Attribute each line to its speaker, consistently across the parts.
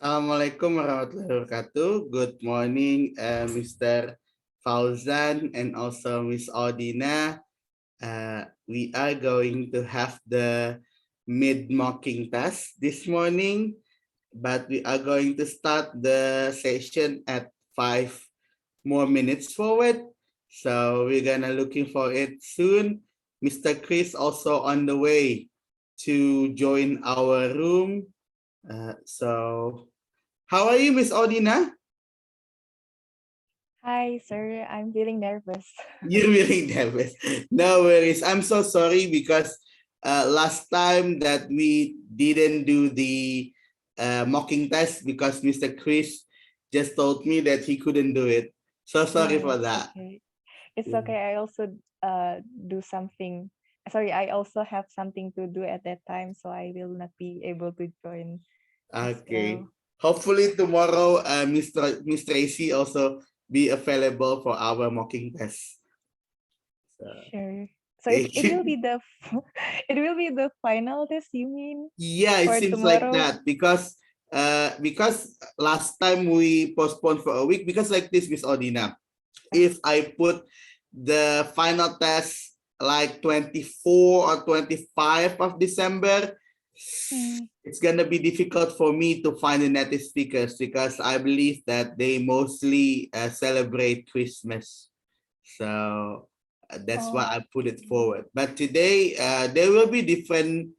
Speaker 1: Assalamualaikum warahmatullahi wabarakatuh. Good morning, Mr. Fauzan and also Miss Audina. We are going to have the mid-mocking test this morning, but we are going to start the session at 5 more minutes forward. So we're gonna looking for it soon. Mr. Chris also on the way to join our room. So how are you, Miss Audina?
Speaker 2: Hi, sir. I'm feeling nervous.
Speaker 1: You're really nervous. No worries. I'm so sorry because last time that we didn't do the mocking test because Mr. Chris just told me that he couldn't do it. So sorry
Speaker 2: Yeah,
Speaker 1: for
Speaker 2: it's
Speaker 1: that.
Speaker 2: okay. It's okay. I also do something. Sorry, I also have something to do at that time, so I will not be able to join as
Speaker 1: Okay.
Speaker 2: well.
Speaker 1: Hopefully tomorrow, Miss Tracy also be available for our mocking test. So,
Speaker 2: Sure. So
Speaker 1: thank
Speaker 2: it will
Speaker 1: you.
Speaker 2: be the it will be the final test, you mean,
Speaker 1: Yeah, it
Speaker 2: for
Speaker 1: seems like
Speaker 2: tomorrow?
Speaker 1: that because last time we postponed for a week because like this, Miss Odina, if I put the final test like 24 or 25 of December,
Speaker 2: Mm.
Speaker 1: it's gonna be difficult for me to find the native speakers because I believe that they mostly celebrate Christmas. So that's why
Speaker 2: Oh,
Speaker 1: I put it
Speaker 2: okay.
Speaker 1: forward. But today there will be different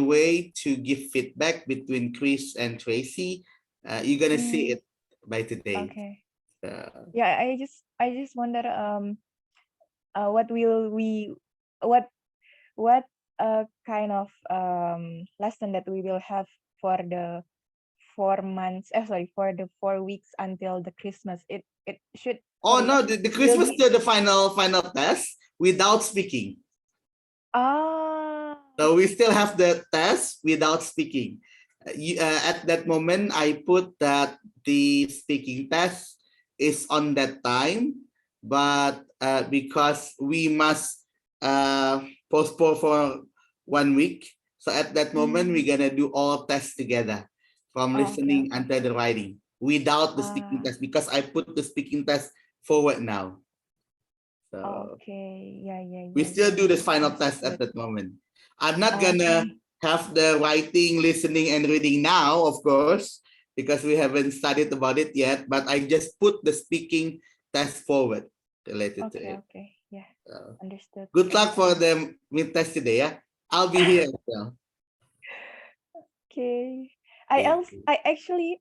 Speaker 1: way to give feedback between Chris and Tracy. You're gonna see
Speaker 2: Mm,
Speaker 1: it by today.
Speaker 2: okay.
Speaker 1: Uh,
Speaker 2: Yeah, I just wonder what will we what what kind of lesson that we will have for the 4 months sorry, for the 4 weeks until the Christmas. It should,
Speaker 1: oh
Speaker 2: sorry,
Speaker 1: no, the
Speaker 2: will
Speaker 1: Christmas
Speaker 2: be
Speaker 1: still the final test without speaking.
Speaker 2: ah
Speaker 1: So we still have the test without speaking. At that moment, I put that the speaking test is on that time, but because we must postpone for 1 week, so at that moment
Speaker 2: mm,
Speaker 1: we're gonna do all tests together, from
Speaker 2: okay,
Speaker 1: listening
Speaker 2: okay.
Speaker 1: until the writing, without the speaking
Speaker 2: ah
Speaker 1: test because I put the speaking test forward now. So
Speaker 2: okay, yeah, yeah,
Speaker 1: we
Speaker 2: yeah,
Speaker 1: still
Speaker 2: yeah,
Speaker 1: do this
Speaker 2: yeah,
Speaker 1: final test at
Speaker 2: understood.
Speaker 1: that moment. I'm not gonna
Speaker 2: Okay.
Speaker 1: have the writing, listening, and reading now, of course, because we haven't studied about it yet. But I just put the speaking test forward related to
Speaker 2: Okay,
Speaker 1: it.
Speaker 2: okay, yeah,
Speaker 1: So,
Speaker 2: understood.
Speaker 1: good
Speaker 2: Thank
Speaker 1: luck for
Speaker 2: you.
Speaker 1: the mid test today. Yeah, I'll be here as well.
Speaker 2: Okay.
Speaker 1: Thank you.
Speaker 2: I actually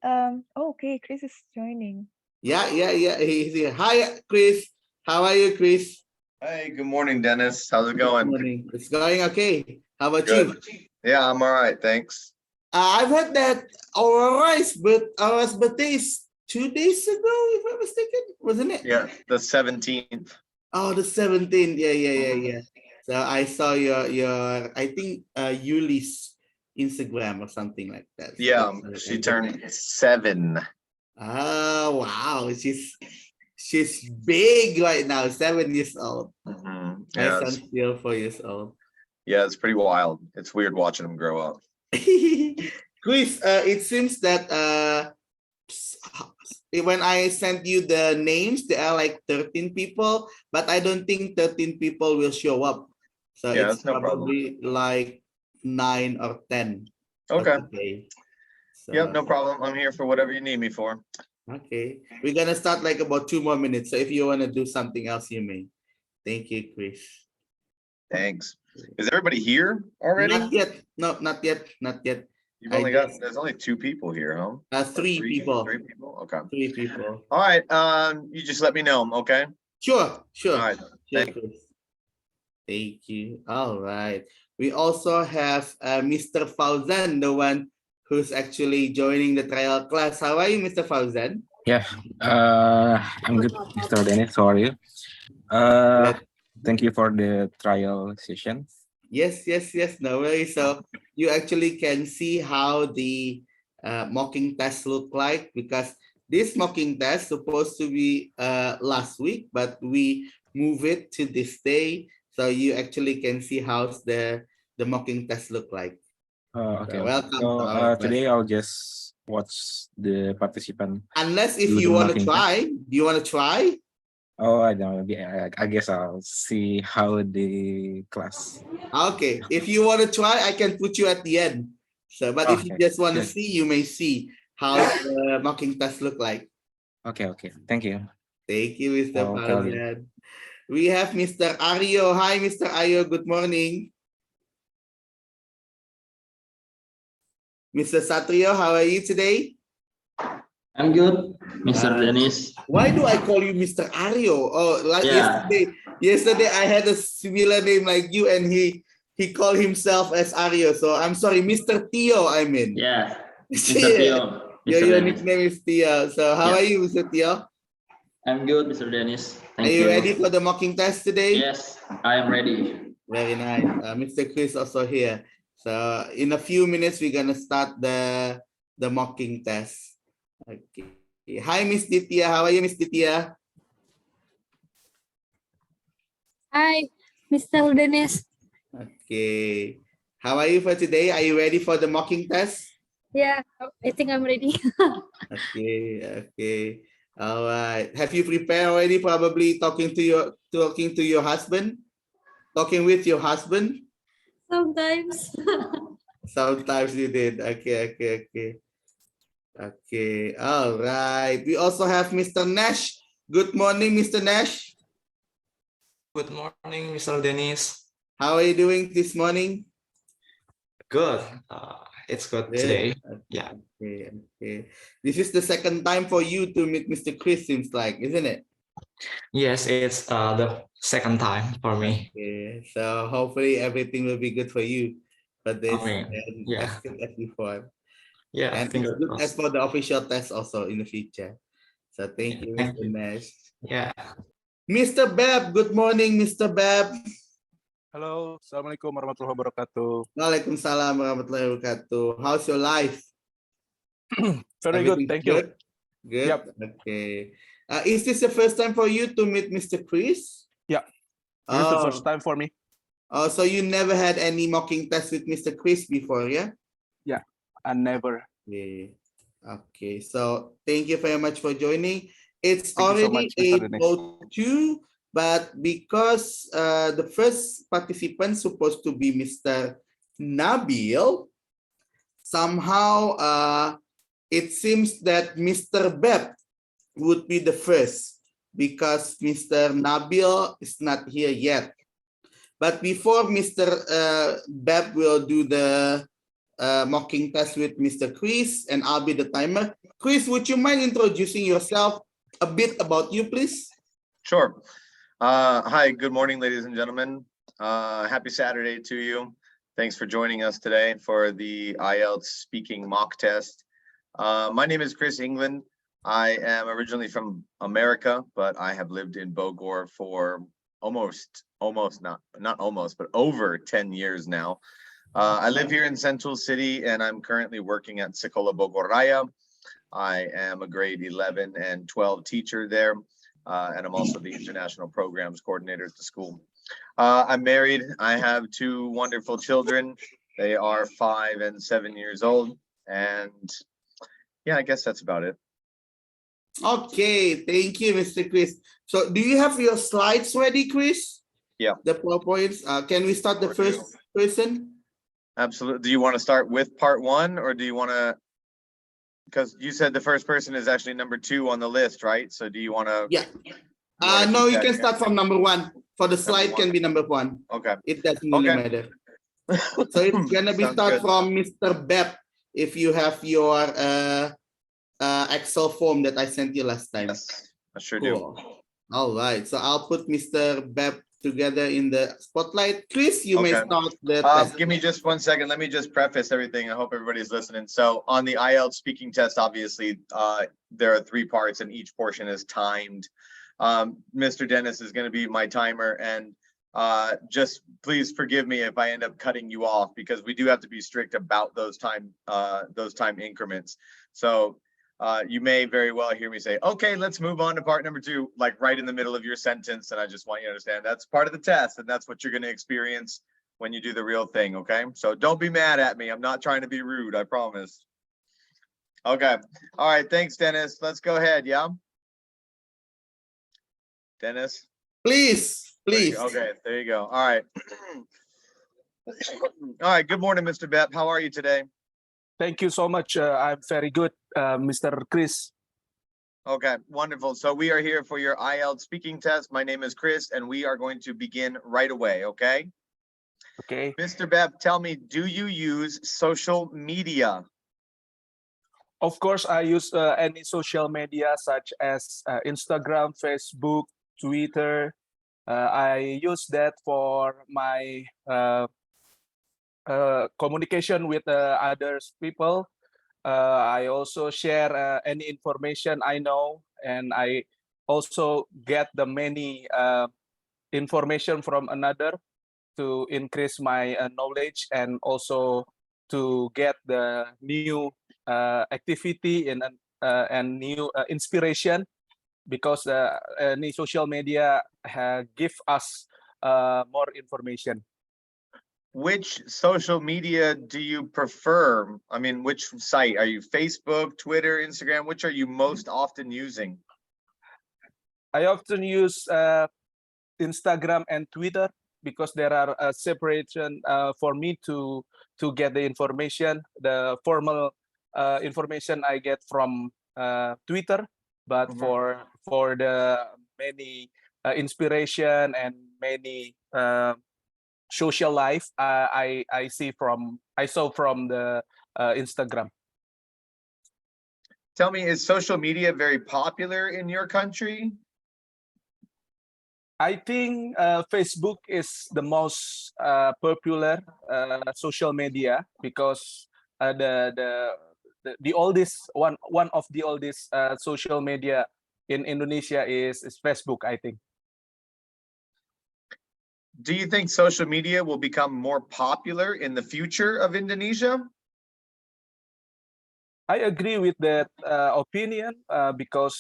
Speaker 2: okay, Chris is joining.
Speaker 1: Yeah. He's here. Hi, Chris. How are you, Chris?
Speaker 3: Hey, good morning, Dennis. How's it
Speaker 1: Good
Speaker 3: going?
Speaker 1: morning. It's going okay. How about
Speaker 3: Good.
Speaker 1: you?
Speaker 3: Yeah, I'm all right, thanks.
Speaker 1: I've heard that Aurora's birthday is 2 days ago, if I'm mistaken, wasn't it?
Speaker 3: Yeah, the 17th.
Speaker 1: Oh, the 17th.
Speaker 3: Mhm.
Speaker 1: Yeah. So I saw your I think Yuli's Instagram or something like that. So
Speaker 3: Yeah,
Speaker 1: that's what I
Speaker 3: she
Speaker 1: heard.
Speaker 3: turned 7.
Speaker 1: Oh wow, she's big right now, 7 years old. My
Speaker 3: Yeah,
Speaker 1: son's still 4 years old.
Speaker 3: yeah, it's pretty wild. It's weird watching them grow up.
Speaker 1: Chris, it seems that when I sent you the names, there are like 13 people, but I don't think 13 people will show up. So
Speaker 3: Yeah,
Speaker 1: it's
Speaker 3: that's no problem.
Speaker 1: probably like 9 or 10 for
Speaker 3: Okay.
Speaker 1: today.
Speaker 3: Yep,
Speaker 1: So,
Speaker 3: no problem. I'm here for whatever you need me for.
Speaker 1: okay. We're going to start like about 2 more minutes. So if you want to do something else, you may. Thank you, Chris.
Speaker 3: Thanks. Is everybody here already?
Speaker 1: Not yet. No, not yet. Not yet.
Speaker 3: You've
Speaker 1: I
Speaker 3: only got,
Speaker 1: just,
Speaker 3: there's only 2 people here, huh? Or
Speaker 1: three
Speaker 3: three,
Speaker 1: people.
Speaker 3: 3 people? Okay.
Speaker 1: 3 people.
Speaker 3: All right. You just let me know, okay?
Speaker 1: Sure.
Speaker 3: All right.
Speaker 1: Sure,
Speaker 3: Thank
Speaker 1: Chris. Thank you. All right. We also have Mr. Fauzan, the one who's actually joining the trial class. How are you, Mr. Fauzan?
Speaker 4: Yeah, I'm good, Mr. Dennis. How are you? Uh,
Speaker 1: Good.
Speaker 4: Thank you for the trial session.
Speaker 1: Yes. No worries. So you actually can see how the mocking test look like because this mocking test supposed to be last week, but we move it to this day. So you actually can see how's the mocking test look like.
Speaker 4: Okay,
Speaker 1: So
Speaker 4: okay.
Speaker 1: welcome to
Speaker 4: So
Speaker 1: our class.
Speaker 4: today I'll just watch the participant.
Speaker 1: Unless if
Speaker 4: Do
Speaker 1: you
Speaker 4: the
Speaker 1: want to
Speaker 4: mocking
Speaker 1: try. Do you want to try?
Speaker 4: Oh, I don't know. I guess I'll see how the class.
Speaker 1: Okay. If you want to try, I can put you at the end. So, but if you
Speaker 4: Okay,
Speaker 1: just want to
Speaker 4: good.
Speaker 1: see, you may see how the mocking test look like.
Speaker 4: Okay. Thank you.
Speaker 1: Thank you, Mr.
Speaker 4: I'll tell you.
Speaker 1: Fauzan. We have Mr. Aryo. Hi, Mr. Aryo. Good morning. Mr. Satrio, how are you today?
Speaker 5: I'm good, Mr.
Speaker 1: Uh,
Speaker 5: Dennis.
Speaker 1: Why do I call you Mr. Aryo? Oh, like
Speaker 5: Yeah.
Speaker 1: yesterday I had a similar name like you, and he called himself as Aryo. So I'm sorry, Mr. Tio. I mean,
Speaker 5: Yeah, Mr.
Speaker 1: Yeah.
Speaker 5: Tio,
Speaker 1: Your
Speaker 5: Mr. Dennis.
Speaker 1: nickname is Tio. So how
Speaker 5: Yeah.
Speaker 1: are you, Mr. Tio?
Speaker 5: I'm good, Mr. Dennis.
Speaker 1: Are
Speaker 5: Thank
Speaker 1: you
Speaker 5: you.
Speaker 1: ready for the mocking test today?
Speaker 5: Yes, I am ready.
Speaker 1: Very nice. Mr. Chris also here. So in a few minutes, we're gonna start the mocking test. Okay. Hi, Miss Ditya. How are you, Miss Ditya?
Speaker 6: Hi, Mr. Dennis.
Speaker 1: Okay. How are you for today? Are you ready for the mocking test?
Speaker 6: Yeah, I think I'm ready.
Speaker 1: Okay. All right. Have you prepared already? Probably talking to your husband? Talking with your husband?
Speaker 6: Sometimes.
Speaker 1: Sometimes you did. Okay. Okay. All right. We also have Mr. Nash. Good morning, Mr. Nash.
Speaker 7: Good morning, Mr. Dennis.
Speaker 1: How are you doing this morning?
Speaker 7: Good. It's good today. Yeah.
Speaker 1: Okay. This is the second time for you to meet Mr. Chris, seems like, isn't it?
Speaker 7: Yes, it's the second time for me.
Speaker 1: Okay. So hopefully everything will be good for you for this
Speaker 7: Amen.
Speaker 1: and
Speaker 7: Yeah.
Speaker 1: as good as before.
Speaker 7: Yeah.
Speaker 1: And it's
Speaker 7: Finger
Speaker 1: good as
Speaker 7: crossed.
Speaker 1: for the official test also in the future. So thank you,
Speaker 7: Thank
Speaker 1: Mr.
Speaker 7: you.
Speaker 1: Nash.
Speaker 7: Yeah.
Speaker 1: Mr. Bab, good morning, Mr. Bab.
Speaker 8: Halo, Assalamualaikum warahmatullahi wabarakatuh.
Speaker 1: Waalaikumsalam warahmatullahi wabarakatuh. How's your life?
Speaker 8: Very good,
Speaker 1: Everything
Speaker 8: thank you.
Speaker 1: good? Good?
Speaker 8: Yep.
Speaker 1: Okay. Is this the first time for you to meet Mr. Chris?
Speaker 8: Yeah, this is the first time for me.
Speaker 1: Oh, so you never had any mocking test with Mr. Chris before, yeah?
Speaker 8: Yeah, I never.
Speaker 1: Okay, so thank you very much for joining. It's
Speaker 8: Thank you so
Speaker 1: already
Speaker 8: much, Mr. Dennis.
Speaker 1: 8:02, but because the first participant supposed to be Mr. Nabil, somehow it seems that Mr. Beb would be the first because Mr. Nabil is not here yet. But before Mr. Beb will do the mocking test with Mr. Chris, and I'll be the timer. Chris, would you mind introducing yourself a bit about you, please?
Speaker 3: Sure. Hi, good morning, ladies and gentlemen. Happy Saturday to you. Thanks for joining us today for the IELTS speaking mock test. My name is Chris England. I am originally from America, but I have lived in Bogor for not almost, but over 10 years now. I live here in Central City, and I'm currently working at Sekolah Bogor Raya. I am a grade 11 and 12 teacher there, and I'm also the international programs coordinator at the school. I'm married. I have two wonderful children. They are 5 and 7 years old, and yeah, I guess that's about it.
Speaker 1: Okay, thank you, Mr. Chris. So do you have your slides ready, Chris?
Speaker 3: Yeah.
Speaker 1: The PowerPoints. Can we start the
Speaker 3: Sure do.
Speaker 1: first person?
Speaker 3: Absolutely. Do you want to start with part one, or do you want to, because you said the first person is actually number 2 on the list, right? So do you want to?
Speaker 1: Yeah.
Speaker 3: wanna
Speaker 1: No,
Speaker 3: keep
Speaker 1: you
Speaker 3: that
Speaker 1: can
Speaker 3: here?
Speaker 1: start from number 1. For the slide
Speaker 3: one.
Speaker 1: can be number 1.
Speaker 3: Okay.
Speaker 1: It doesn't really
Speaker 3: Okay.
Speaker 1: matter. So it's gonna be
Speaker 3: Sounds
Speaker 1: start
Speaker 3: good.
Speaker 1: from Mr. Beb if you have your Excel form that I sent you last time.
Speaker 3: Yes, I sure do.
Speaker 1: Cool. All right. So I'll put Mr. Beb together in the spotlight. Chris, you may
Speaker 3: Okay.
Speaker 1: start the test.
Speaker 3: Give me just 1 second. Let me just preface everything. I hope everybody's listening. So on the IELTS speaking test, obviously, there are 3 parts and each portion is timed. Mr. Dennis is going to be my timer, and just please forgive me if I end up cutting you off, because we do have to be strict about those time increments. So you may very well hear me say, okay, let's move on to part number 2, like right in the middle of your sentence. And I just want you to understand that's part of the test, and that's what you're going to experience when you do the real thing. Okay, so don't be mad at me. I'm not trying to be rude, I promise. Okay. All right. Thanks, Dennis. Let's go ahead. Yeah. Dennis.
Speaker 1: Please.
Speaker 3: Okay. There you go. All right. All right. Good morning, Mr. Bepp. How are you today?
Speaker 8: Thank you so much. I'm very good, Mr. Chris.
Speaker 3: Okay, wonderful. So we are here for your IELTS speaking test. My name is Chris, and we are going to begin right away, okay?
Speaker 8: Okay.
Speaker 3: Mr. Bepp, tell me, do you use social media?
Speaker 8: Of course, I use any social media such as Instagram, Facebook, Twitter. I use that for my communication with others people. I also share any information I know, and I also get the many information from another to increase my knowledge and also to get the new activity and new inspiration because any social media give us more information.
Speaker 3: Which social media do you prefer? I mean, which site? Are you Facebook, Twitter, Instagram? Which are you most often using?
Speaker 8: I often use Instagram and Twitter because there are a separation for me to get the information. The formal information I get from Twitter, but for the many inspiration and many social life, I saw from the Instagram.
Speaker 3: Tell me, is social media very popular in your country?
Speaker 8: I think Facebook is the most popular social media because the oldest one of the oldest social media in Indonesia is Facebook, I think.
Speaker 3: Do you think social media will become more popular in the future of Indonesia?
Speaker 8: I agree with that opinion because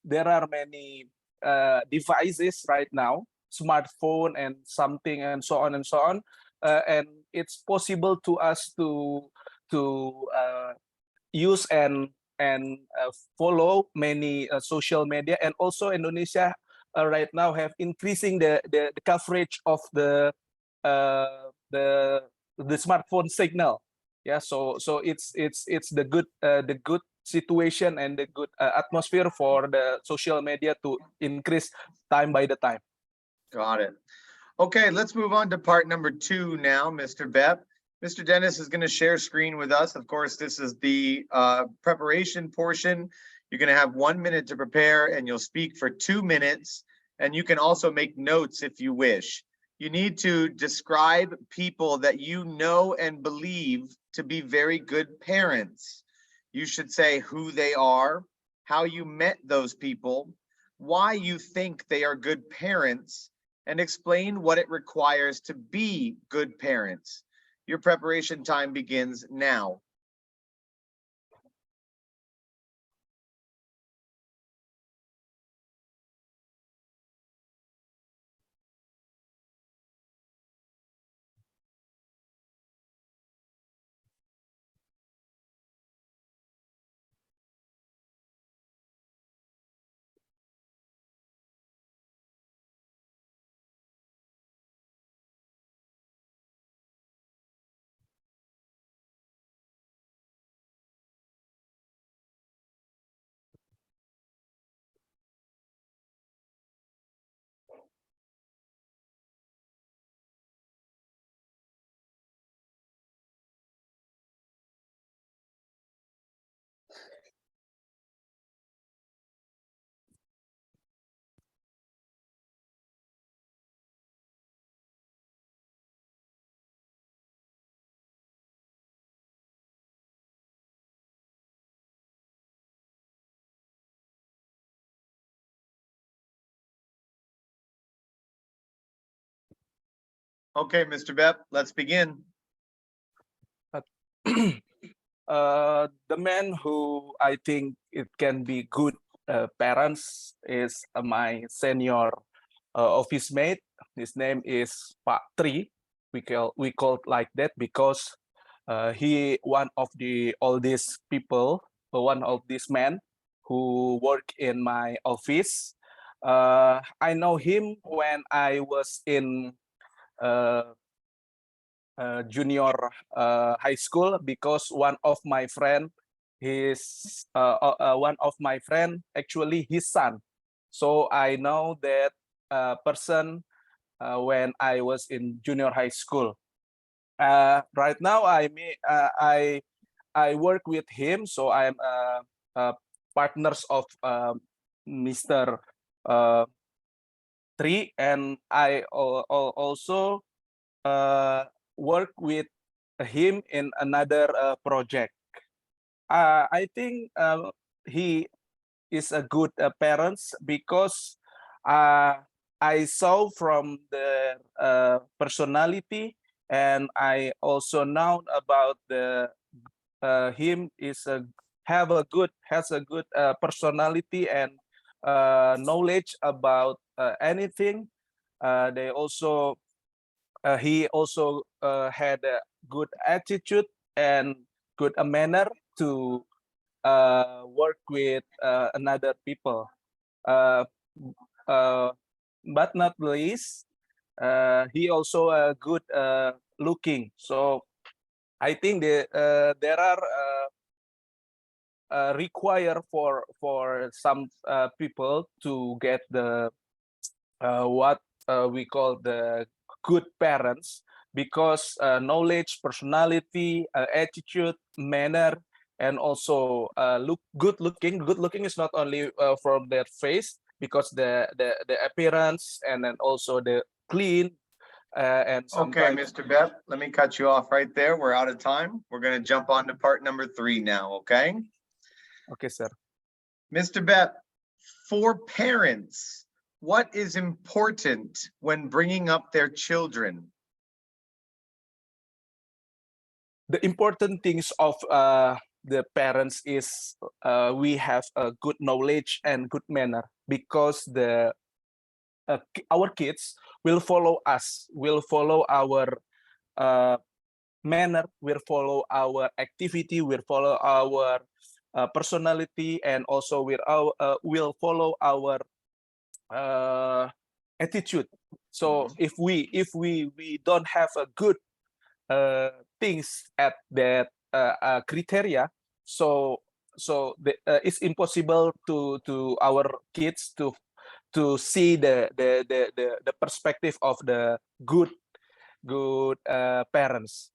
Speaker 8: there are many devices right now, smartphone and something and so on and so on, and it's possible to us to use and follow many social media, and also Indonesia right now have increasing the coverage of uh, the the smartphone signal. Yeah, so it's the good situation and the good atmosphere for the social media to increase time by the time.
Speaker 3: Got it. Okay, let's move on to part number 2 now, Mr. Bepp. Mr. Dennis is going to share screen with us. Of course, this is the preparation portion. You're going to have 1 minute to prepare and you'll speak for 2 minutes. And you can also make notes if you wish. You need to describe people that you know and believe to be very good parents. You should say who they are, how you met those people, why you think they are good parents, and explain what it requires to be good parents. Your preparation time begins now. Okay, Mr. Bepp, let's begin.
Speaker 8: The man who I think it can be good parents is my senior office mate. His name is Pak Tri. We call like that because he one of the oldest people, one of these men who work in my office. I know him when I was in uh, junior high school because one of my friend, one of my friend actually his son. So I know that person when I was in junior high school. Right now, I work with him, so I'm partners of Mr. Uh, Tri, and I also work with him in another project. I think he is a good parents because uh, I saw from the personality, and I also know about the him is a have a good has a good personality and knowledge about anything. They also he also had a good attitude and good manner to work with another people. Uh, uh, but not least, he also good looking. So I think there are require for some people to get the what we call the good parents because knowledge, personality, attitude, manner, and also good looking. Good looking is not only from their face because the appearance and then also the clean and
Speaker 3: Okay,
Speaker 8: sometimes.
Speaker 3: Mr. Bepp, let me cut you off right there. We're out of time. We're gonna jump on to part number 3 now, okay?
Speaker 8: Okay, sir.
Speaker 3: Mr. Bepp, for parents, what is important when bringing up their children?
Speaker 8: The important things of the parents is we have a good knowledge and good manner because our kids will follow us, will follow our uh, manner, will follow our activity, will follow our personality, and also will follow our uh, attitude. So if we don't have a good things at that criteria, so it's impossible to our kids to see the perspective of the good parents.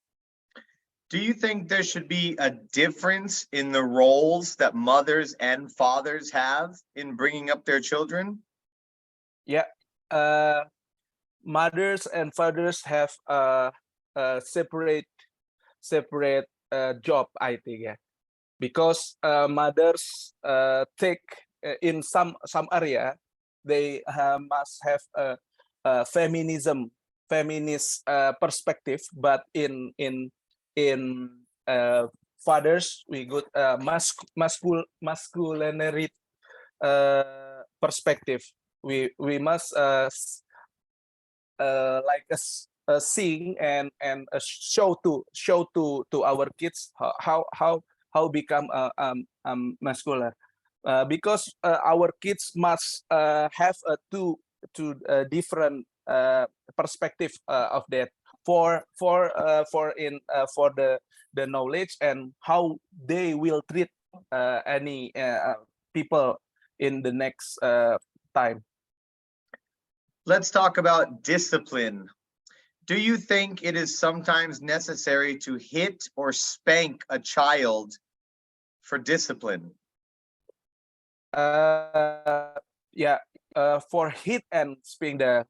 Speaker 3: Do you think there should be a difference in the roles that mothers and fathers have in bringing up their children?
Speaker 8: Yeah, mothers and fathers have separate job, I think. Yeah, because mothers take in some area they must have a feminist perspective, but in fathers we got masculinity perspective. We must like sing and show to our kids how become masculine because our kids must have a two different perspective of that for the knowledge and how they will treat any people in the next time.
Speaker 3: Let's talk about discipline. Do you think it is sometimes necessary to hit or spank a child for discipline?
Speaker 8: Yeah, for hit and spank the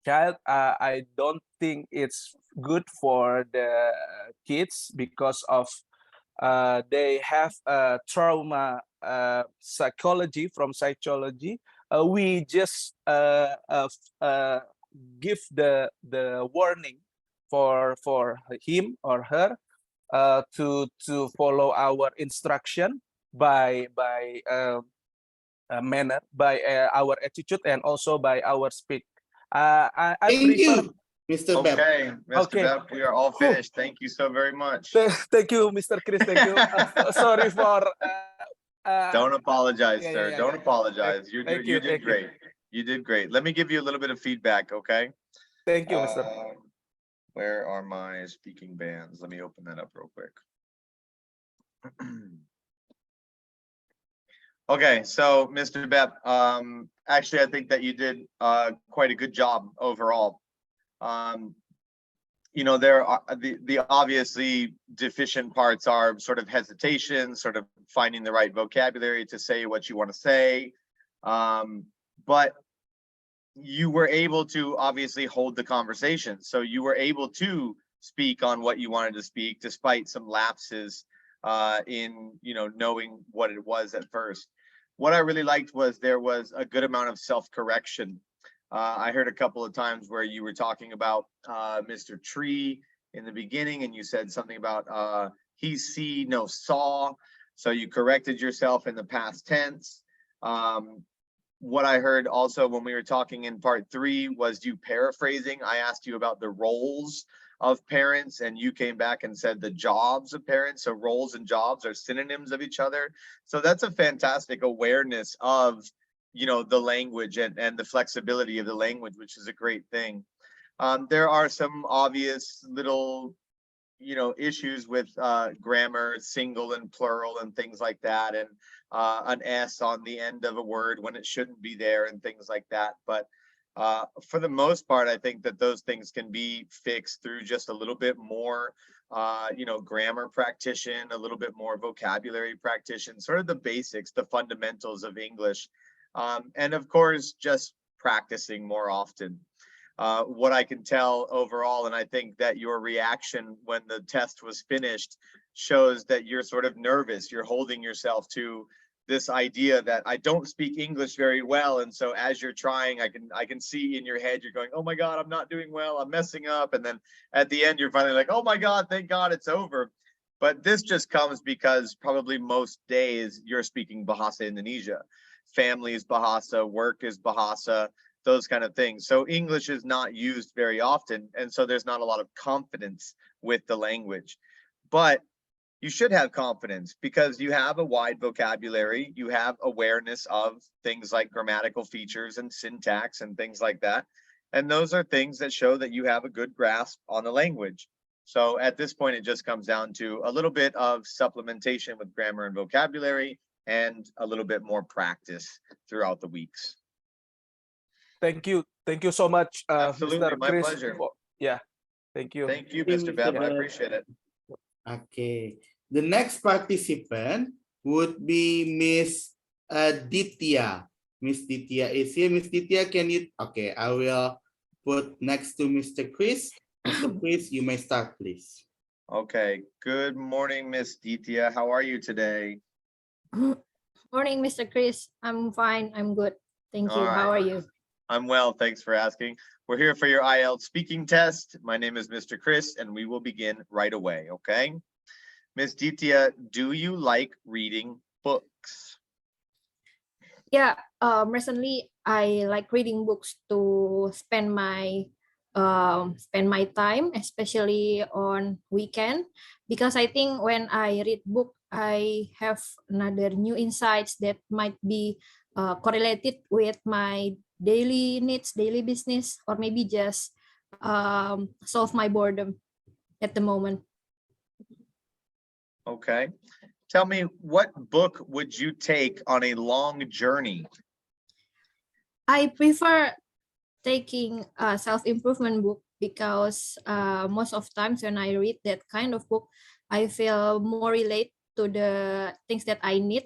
Speaker 8: child, I don't think it's good for the kids because of they have trauma psychology from psychology. We just give the warning for him or her to follow our instruction by manner, by our attitude, and also by our speak. I
Speaker 1: Thank
Speaker 8: prefer.
Speaker 1: you. Mr. Beb.
Speaker 3: Okay, Mr.
Speaker 8: Okay.
Speaker 3: Bepp, we are all finished. Thank you so very much.
Speaker 8: Thank you, Mr. Chris. Thank you. Sorry for.
Speaker 3: Don't apologize,
Speaker 8: yeah,
Speaker 3: sir.
Speaker 8: yeah,
Speaker 3: Don't
Speaker 8: yeah.
Speaker 3: apologize. You
Speaker 8: Thank
Speaker 3: you
Speaker 8: you,
Speaker 3: did
Speaker 8: thank you.
Speaker 3: great. You did great. Let me give you a little bit of feedback, okay?
Speaker 8: Thank you, Mr.
Speaker 3: Where are my speaking bands? Let me open that up real quick. Okay, so Mr. Bepp, actually, I think that you did quite a good job overall. You know, there are the obviously deficient parts are sort of hesitation, sort of finding the right vocabulary to say what you want to say. But you were able to obviously hold the conversation. So you were able to speak on what you wanted to speak, despite some lapses in, you know, knowing what it was at first. What I really liked was there was a good amount of self-correction. I heard a couple of times where you were talking about Mr. Tree in the beginning, and you said something about he see, no saw. So you corrected yourself in the past tense. What I heard also when we were talking in part 3 was you paraphrasing. I asked you about the roles of parents, and you came back and said the jobs of parents. So roles and jobs are synonyms of each other. So that's a fantastic awareness of, you know, the language and the flexibility of the language, which is a great thing. There are some obvious little, you know, issues with grammar, single and plural and things like that, and an S on the end of a word when it shouldn't be there and things like that. But for the most part, I think that those things can be fixed through just a little bit more, you know, grammar practice, a little bit more vocabulary practice, sort of the basics, the fundamentals of English. And of course, just practicing more often. What I can tell overall, and I think that your reaction when the test was finished shows that you're sort of nervous. You're holding yourself to this idea that I don't speak English very well. And so as you're trying, I can see in your head, you're going, oh my God, I'm not doing well. I'm messing up. And then at the end, you're finally like, oh my God, thank God it's over. But this just comes because probably most days you're speaking Bahasa Indonesia. Family is Bahasa, work is Bahasa, those kind of things. So English is not used very often. And so there's not a lot of confidence with the language. But you should have confidence because you have a wide vocabulary. You have awareness of things like grammatical features and syntax and things like that. And those are things that show that you have a good grasp on the language. So at this point, it just comes down to a little bit of supplementation with grammar and vocabulary and a little bit more practice throughout the weeks.
Speaker 8: Thank you so much,
Speaker 3: Absolutely,
Speaker 8: Mr.
Speaker 3: my
Speaker 8: Chris.
Speaker 3: pleasure.
Speaker 8: Yeah, thank you.
Speaker 3: Thank you,
Speaker 1: Thank you,
Speaker 3: Mr. Bepp.
Speaker 1: Mr.
Speaker 3: I
Speaker 1: Bepp.
Speaker 3: appreciate it.
Speaker 1: Okay. The next participant would be Miss Ditya. Miss Ditya is here. Miss Ditya, can you? Okay, I will put next to Mr. Chris. Mr. Chris, you may start, please.
Speaker 3: Okay. Good morning, Miss Ditya. How are you today?
Speaker 6: Morning, Mr. Chris. I'm fine. I'm good. Thank you.
Speaker 3: All
Speaker 6: How are
Speaker 3: right.
Speaker 6: you?
Speaker 3: I'm well, thanks for asking. We're here for your IELTS speaking test. My name is Mr. Chris, and we will begin right away, okay? Miss Ditya, do you like reading books?
Speaker 6: Yeah. Recently I like reading books to spend my time, especially on weekend, because I think when I read book, I have another new insights that might be correlated with my daily needs, daily business, or maybe just solve my boredom at the moment.
Speaker 3: Okay. Tell me, what book would you take on a long journey?
Speaker 6: I prefer taking a self-improvement book because most of times when I read that kind of book, I feel more relate to the things that I need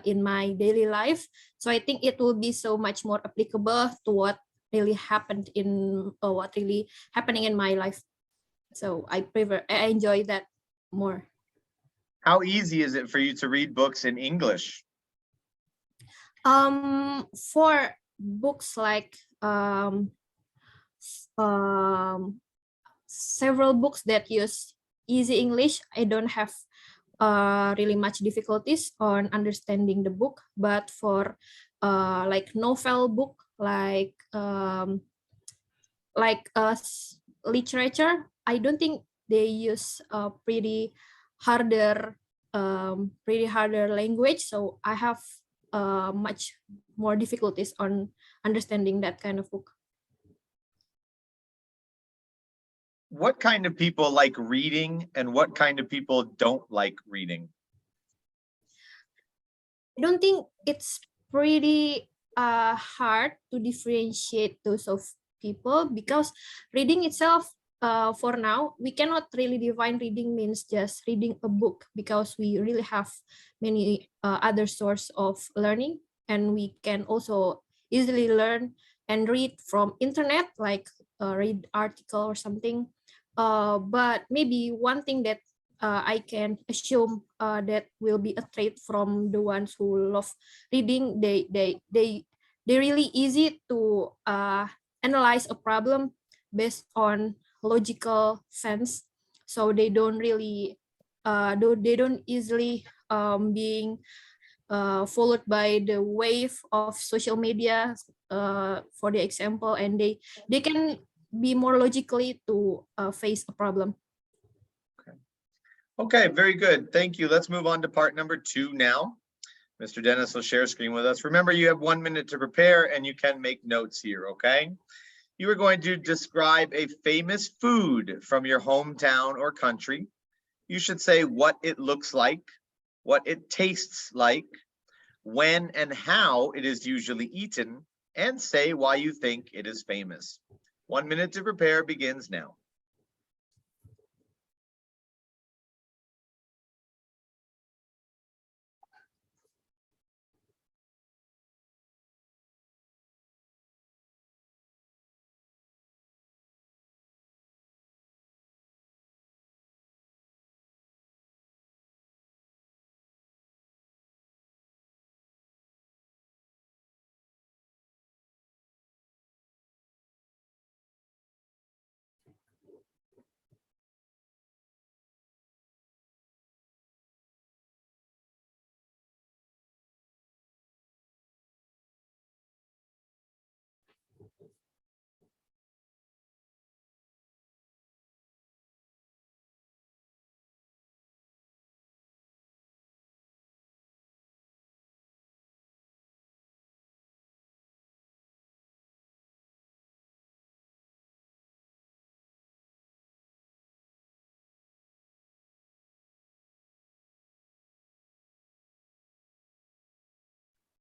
Speaker 6: in my daily life. So I think it will be so much more applicable to what really happened in what really happening in my life. So I enjoy that more.
Speaker 3: How easy is it for you to read books in English?
Speaker 6: For books like several books that use easy English, I don't have really much difficulties on understanding the book. But for like novel book, like literature, I don't think they use pretty harder language. So I have much more difficulties on understanding that kind of book.
Speaker 3: What kind of people like reading and what kind of people don't like reading?
Speaker 6: I don't think it's pretty hard to differentiate those of people, because reading itself, for now, we cannot really define reading means just reading a book, because we really have many other source of learning, and we can also easily learn and read from internet, like read article or something. But maybe one thing that I can assume that will be a trait from the ones who love reading. They really easy to analyze a problem based on logical sense. So they don't really they don't easily being followed by the wave of social media, for the example, and they can be more logically to face a problem.
Speaker 3: Okay, very good. Thank you. Let's move on to part number 2 now. Mr. Dennis will share screen with us. Remember, you have 1 minute to prepare and you can make notes here, okay? You are going to describe a famous food from your hometown or country. You should say what it looks like, what it tastes like, when and how it is usually eaten, and say why you think it is famous. 1 minute to prepare begins now.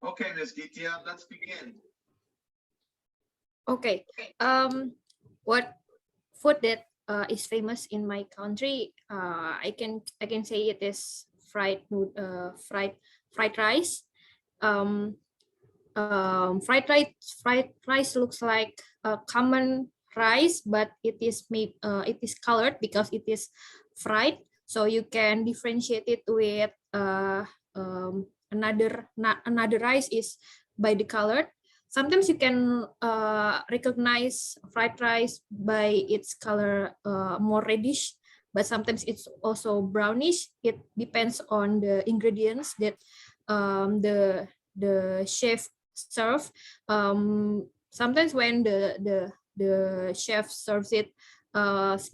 Speaker 3: Okay, Ms. Ditya, let's begin.
Speaker 6: Okay. What food that is famous in my country? I can say it is fried rice. Um, fried rice looks like a common rice, but it is colored because it is fried. So you can differentiate it with another rice is by the color. Sometimes you can recognize fried rice by its color, more reddish, but sometimes it's also brownish. It depends on the ingredients that the chef serve. Sometimes when the chef serves it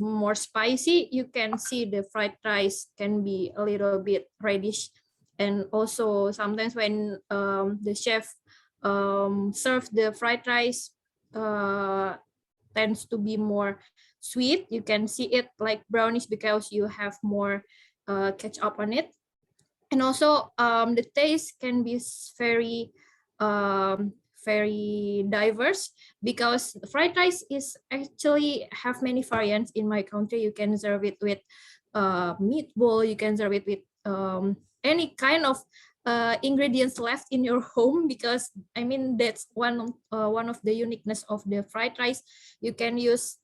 Speaker 6: more spicy, you can see the fried rice can be a little bit reddish. And also sometimes when the chef serve the fried rice, tends to be more sweet. You can see it like brownish because you have more ketchup on it. And also the taste can be very diverse, because fried rice is actually have many variants in my country. You can serve it with meatball, you can serve it with any kind of ingredients left in your home, because I mean that's one of the uniqueness of the fried rice. You can use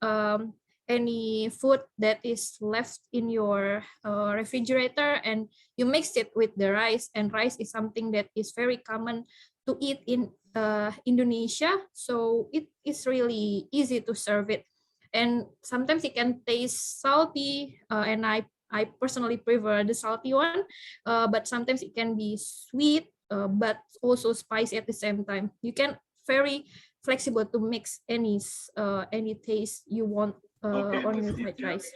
Speaker 6: any food that is left in your refrigerator, and you mix it with the rice. And rice is something that is very common to eat in Indonesia, so it is really easy to serve it. And sometimes it can taste salty, and I personally prefer the salty one, but sometimes it can be sweet, but also spicy at the same time. You can very flexible to mix any taste you want
Speaker 3: Okay,
Speaker 6: on
Speaker 3: Ms.
Speaker 6: your fried
Speaker 3: Ditya.
Speaker 6: rice.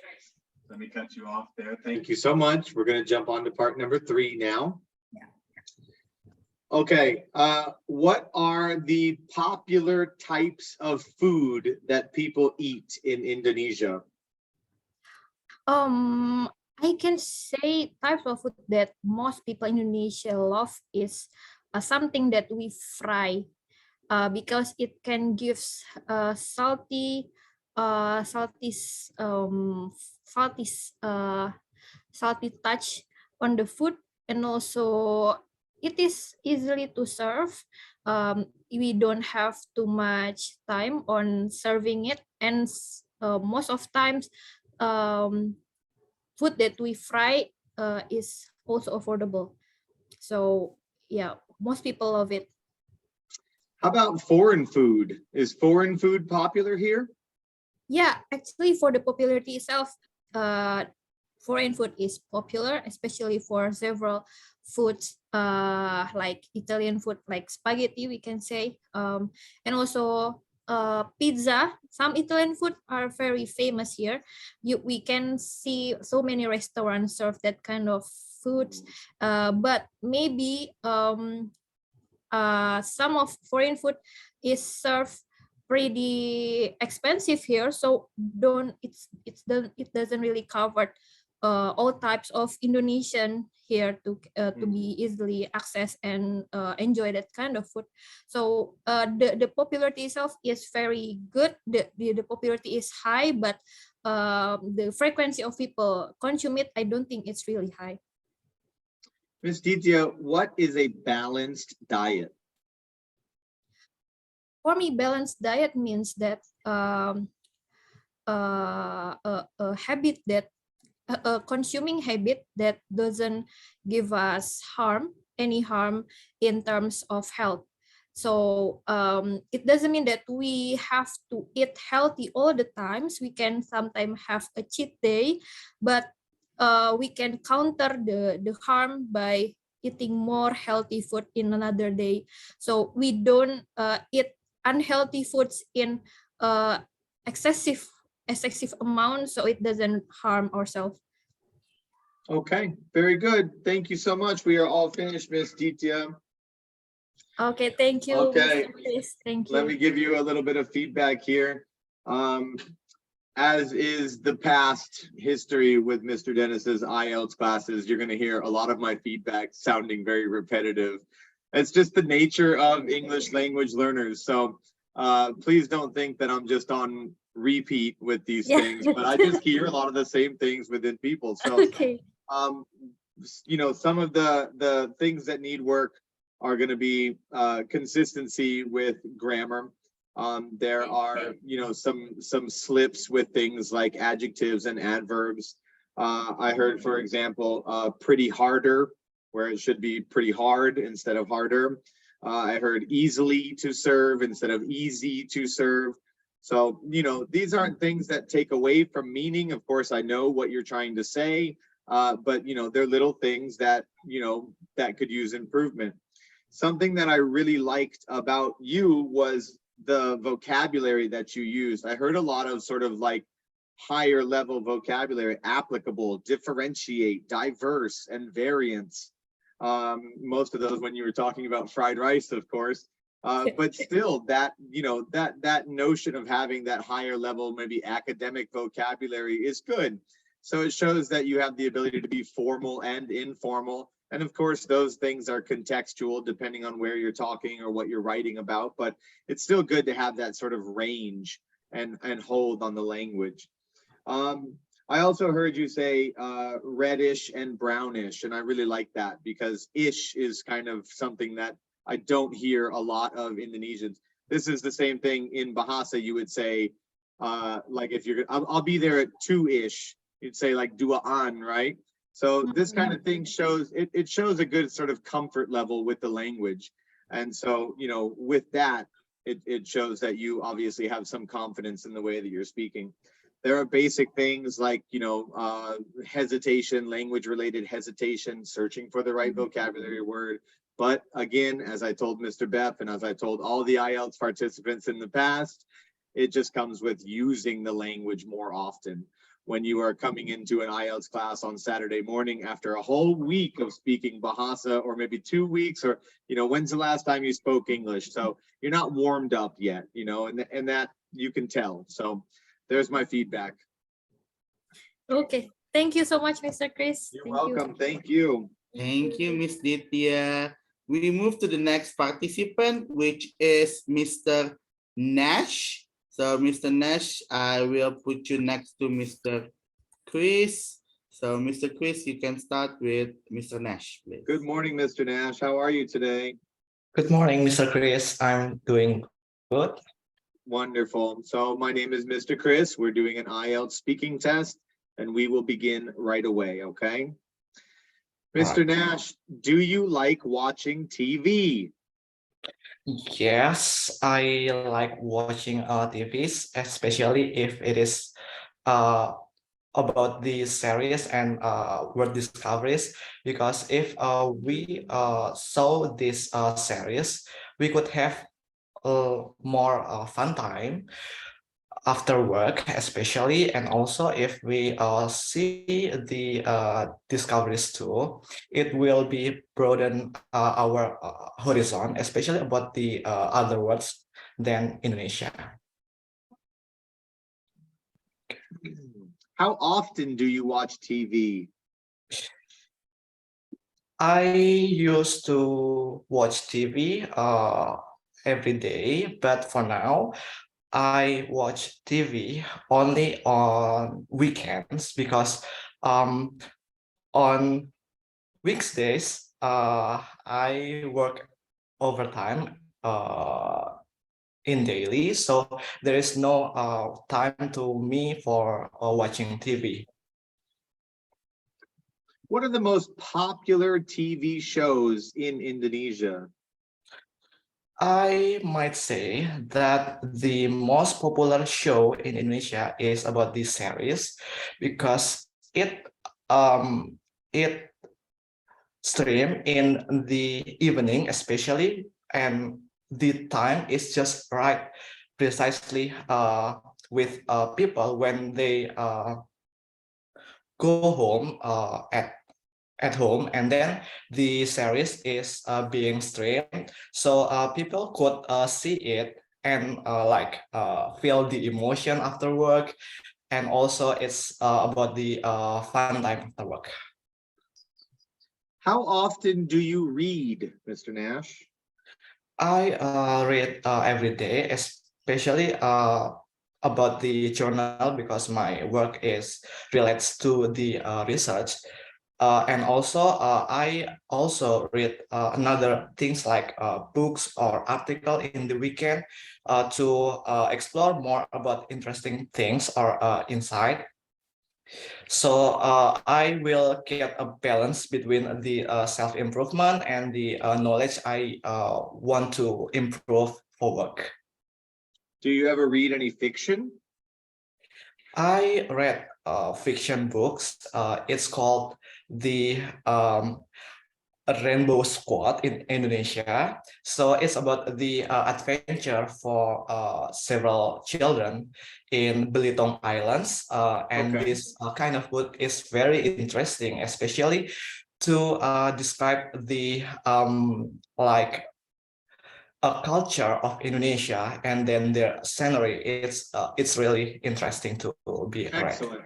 Speaker 3: Let me cut you off there. Thank you so much. We're going to jump on to part number 3 now.
Speaker 6: Yeah.
Speaker 3: Okay, what are the popular types of food that people eat in Indonesia?
Speaker 6: I can say types of food that most people in Indonesia love is something that we fry, because it can give salty, salty, salty, salty touch on the food, and also it is easily to serve. We don't have too much time on serving it, and most of times, food that we fry is also affordable. So yeah, most people love it.
Speaker 3: How about foreign food? Is foreign food popular here?
Speaker 6: Yeah, actually, for the popularity itself, foreign food is popular, especially for several foods, like Italian food, like spaghetti, we can say, and also pizza. Some Italian food are very famous here. We can see so many restaurants serve that kind of foods, but maybe some of foreign food is served pretty expensive here, so don't it doesn't really cover all types of Indonesian here to be easily accessed and enjoy that kind of food. So the popularity itself is very good. The popularity is high, but the frequency of people consume it, I don't think it's really high.
Speaker 3: Ms. Ditya, what is a balanced diet?
Speaker 6: For me, balanced diet means that a habit that a consuming habit that doesn't give us any harm in terms of health. So it doesn't mean that we have to eat healthy all the times. We can sometimes have a cheat day, but we can counter the harm by eating more healthy food in another day. So we don't eat unhealthy foods in uh, excessive amount, so it doesn't harm ourselves.
Speaker 3: Okay, very good. Thank you so much. We are all finished, Ms. Ditya.
Speaker 6: Okay, thank you.
Speaker 3: Okay,
Speaker 6: Mr. Chris. Thank
Speaker 3: let
Speaker 6: you.
Speaker 3: me give you a little bit of feedback here. As is the past history with Mr. Dennis's IELTS classes, you're going to hear a lot of my feedback sounding very repetitive. It's just the nature of English language learners. So please don't think that I'm just on repeat with these things, but I just hear a lot of the same things within people. So
Speaker 6: Okay.
Speaker 3: you know, some of the things that need work are going to be consistency with grammar. There are, you know, some slips with things like adjectives and adverbs. I heard, for example, pretty harder, where it should be pretty hard instead of harder. I heard easily to serve instead of easy to serve. So, you know, these aren't things that take away from meaning. Of course, I know what you're trying to say, but, you know, they're little things that, you know, that could use improvement. Something that I really liked about you was the vocabulary that you used. I heard a lot of sort of like higher level vocabulary: applicable, differentiate, diverse, and variance. Most of those when you were talking about fried rice, of course. But still, that, you know, that notion of having that higher level, maybe academic vocabulary is good. So it shows that you have the ability to be formal and informal. And of course, those things are contextual depending on where you're talking or what you're writing about, but it's still good to have that sort of range and hold on the language. I also heard you say reddish and brownish, and I really like that because ish is kind of something that I don't hear a lot of Indonesians. This is the same thing in Bahasa. You would say, like if you're, I'll be there at 2-ish. You'd say like duaan, right? So this kind of thing shows, it shows a good sort of comfort level with the language. And so, you know, with that, it shows that you obviously have some confidence in the way that you're speaking. There are basic things like, you know, hesitation, language related hesitation, searching for the right vocabulary word. But again, as I told Mr. Beff and as I told all the IELTS participants in the past, It just comes with using the language more often. When you are coming into an IELTS class on Saturday morning after a whole week of speaking Bahasa, or maybe 2 weeks, or, when's the last time you spoke English? So you're not warmed up yet, and that you can tell. So there's my feedback.
Speaker 6: Okay. Thank you so much, Mr. Chris.
Speaker 3: You're
Speaker 6: Thank
Speaker 3: welcome. Thank you.
Speaker 1: Thank you, Miss Ditya. We move to the next participant, which is Mr. Nash. So, Mr. Nash, I will put you next to Mr. Chris. So, Mr. Chris, you can start with Mr. Nash, please.
Speaker 3: Good morning, Mr. Nash. How are you today?
Speaker 7: Good morning, Mr. Chris. I'm doing good.
Speaker 3: Wonderful. So my name is Mr. Chris. We're doing an IELTS speaking test, and we will begin right away, okay? Mr. Nash, do you like watching TV?
Speaker 7: Yes, I like watching TVs, especially if it is uh, about the series and word discoveries, because if we saw this series, we could have more fun time after work, especially, and also if we see the discoveries too, it will be broaden our horizon, especially about the other words than Indonesia.
Speaker 3: How often do you watch TV?
Speaker 7: I used to watch TV every day, but for now, I watch TV only on weekends because on weekdays I work overtime in daily, so there is no time to me for watching TV.
Speaker 3: What are the most popular TV shows in Indonesia?
Speaker 7: I might say that the most popular show in Indonesia is about this series because it stream in the evening especially, and the time is just right precisely with people when they go home at home, and then the series is being streamed, so people could see it and feel the emotion after work, and also it's about the fun time after work.
Speaker 3: How often do you read, Mr. Nash?
Speaker 7: I read every day, especially about the journal, because my work is relates to the research. And also, I also read another things like books or article in the weekend to explore more about interesting things or insight. So I will get a balance between the self-improvement and the knowledge I want to improve for work.
Speaker 3: Do you ever read any fiction?
Speaker 7: I read fiction books. It's called the Rainbow Squad in Indonesia. So it's about the adventure for several children in Belitung Islands. And
Speaker 3: Okay.
Speaker 7: this kind of book is very interesting, especially to describe the like a culture of Indonesia and then their scenery. It's really interesting to be read.
Speaker 3: Excellent.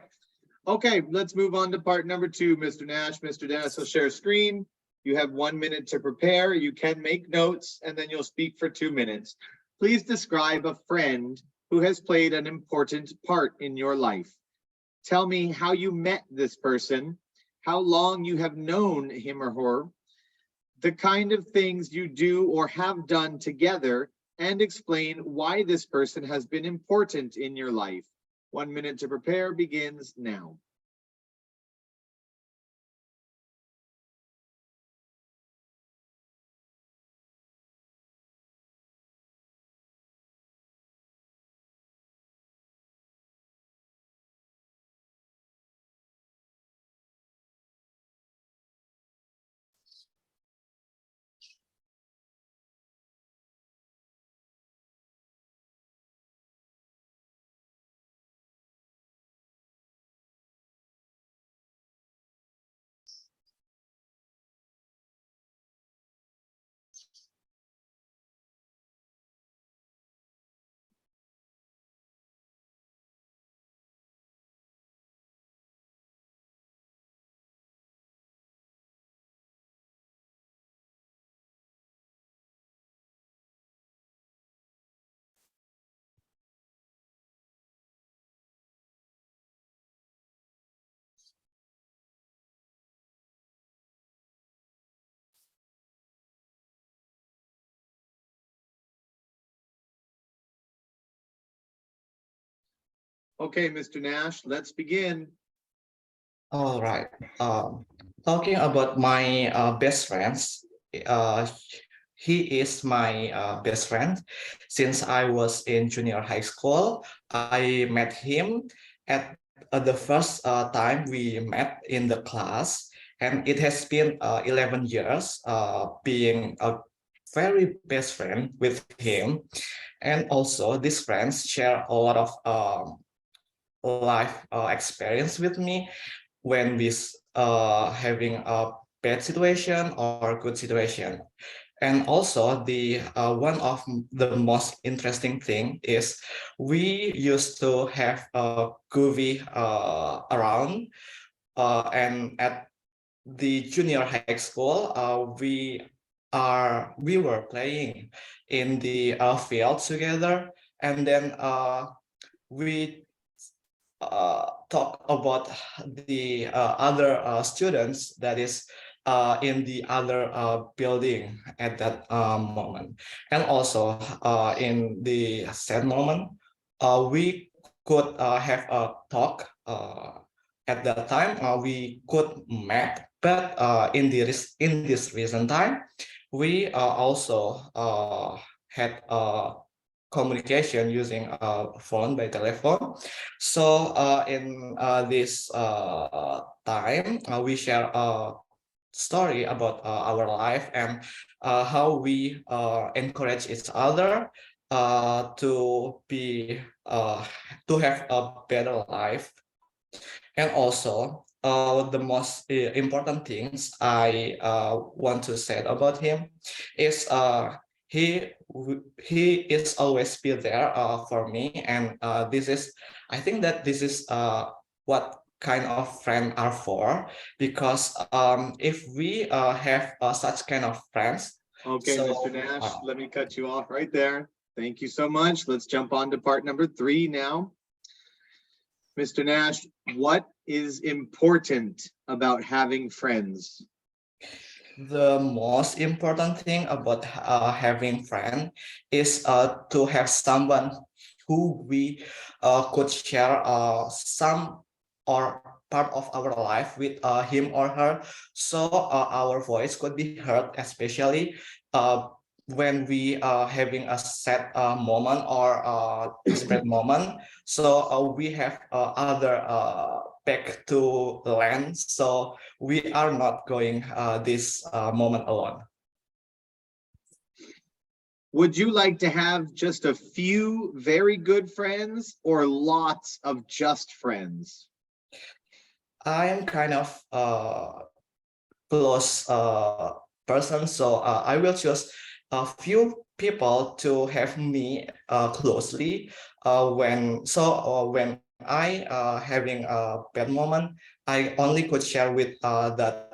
Speaker 3: Okay, let's move on to part number 2, Mr. Nash. Mr. Dennis will share screen. You have 1 minute to prepare. You can make notes, and then you'll speak for 2 minutes. Please describe a friend who has played an important part in your life. Tell me how you met this person, how long you have known him or her, the kind of things you do or have done together, and explain why this person has been important in your life. 1 minute to prepare begins now. Okay, Mr. Nash, let's begin.
Speaker 7: All right. Talking about my best friends, uh, he is my best friend since I was in junior high school. I met him at the first time we met in the class, and it has been 11 years being a very best friend with him. And also, these friends share a lot of life experience with me when we having a bad situation or good situation. And also the one of the most interesting thing is we used to have a goofy around and at the junior high school we were playing in the field together, and then we talk about the other students that is in the other building at that moment. And also in the sad moment, we could have a talk. At that time, we could met, but in this recent time, we also had communication using a phone by telephone. So in this time, we share a story about our life and how we encourage each other to uh, to have a better life. And also, the most important things I want to say about him is he is always be there for me, and I think that this is what kind of friend are for, because if we have such kind of friends,
Speaker 3: Okay,
Speaker 7: so
Speaker 3: Mr. Nash, let me cut you off right there. Thank you so much. Let's jump on to part number 3 now. Mr. Nash, what is important about having friends?
Speaker 7: the most important thing about having friend is to have someone who we could share some or part of our life with him or her, so our voice could be heard, especially uh, when we are having a sad moment or desperate moment. So we have other back to land, so we are not going this moment alone.
Speaker 3: Would you like to have just a few very good friends or lots of just friends?
Speaker 7: I am kind of close person, so I will choose a few people to have me closely when I having a bad moment, I only could share with that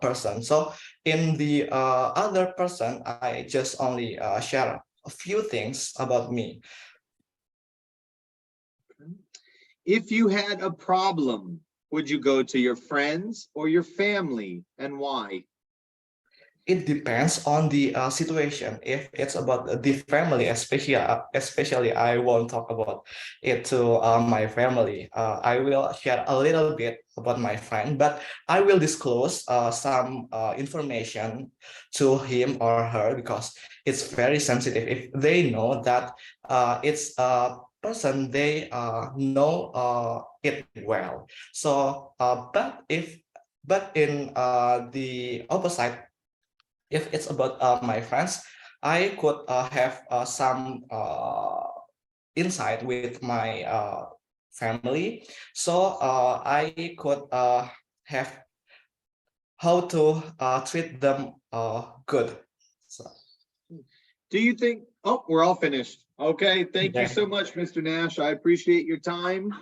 Speaker 7: person. So in the other person, I just only share a few things about me.
Speaker 3: If you had a problem, would you go to your friends or your family, and why?
Speaker 7: It depends on the situation. If it's about the family, especially I won't talk about it to my family. I will share a little bit about my friend, but I will disclose some information to him or her because it's very sensitive. If they know that it's a person they know it well. So, but in the opposite, if it's about my friends, I could have some insight with my family, so I could have how to treat them good. So,
Speaker 3: Do you think, oh, we're all finished. Okay, thank you
Speaker 7: yeah.
Speaker 3: so much, Mr. Nash. I appreciate your time.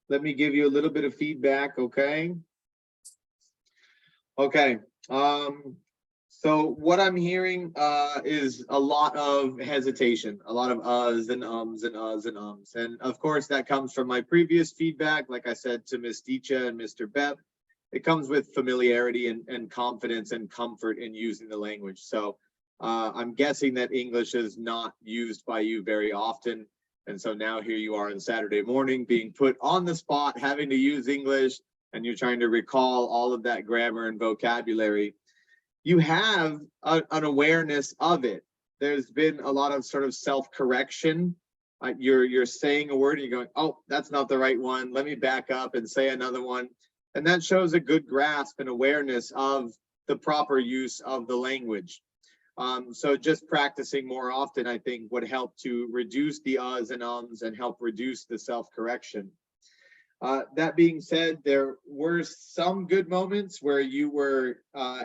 Speaker 3: Let me give you a little bit of feedback, okay? Okay, so what I'm hearing is a lot of hesitation, a lot of uhs and ums and uhs and ums. And of course, that comes from my previous feedback, like I said to Ms. Dicha and Mr. Bepp. It comes with familiarity and confidence and comfort in using the language. So I'm guessing that English is not used by you very often. And so now here you are on Saturday morning being put on the spot, having to use English, and you're trying to recall all of that grammar and vocabulary. You have an awareness of it. There's been a lot of sort of self-correction. You're saying a word and you're going, oh, that's not the right one. Let me back up and say another one. And that shows a good grasp and awareness of the proper use of the language. So just practicing more often, I think, would help to reduce the uhs and ums and help reduce the self-correction. That being said, there were some good moments where you were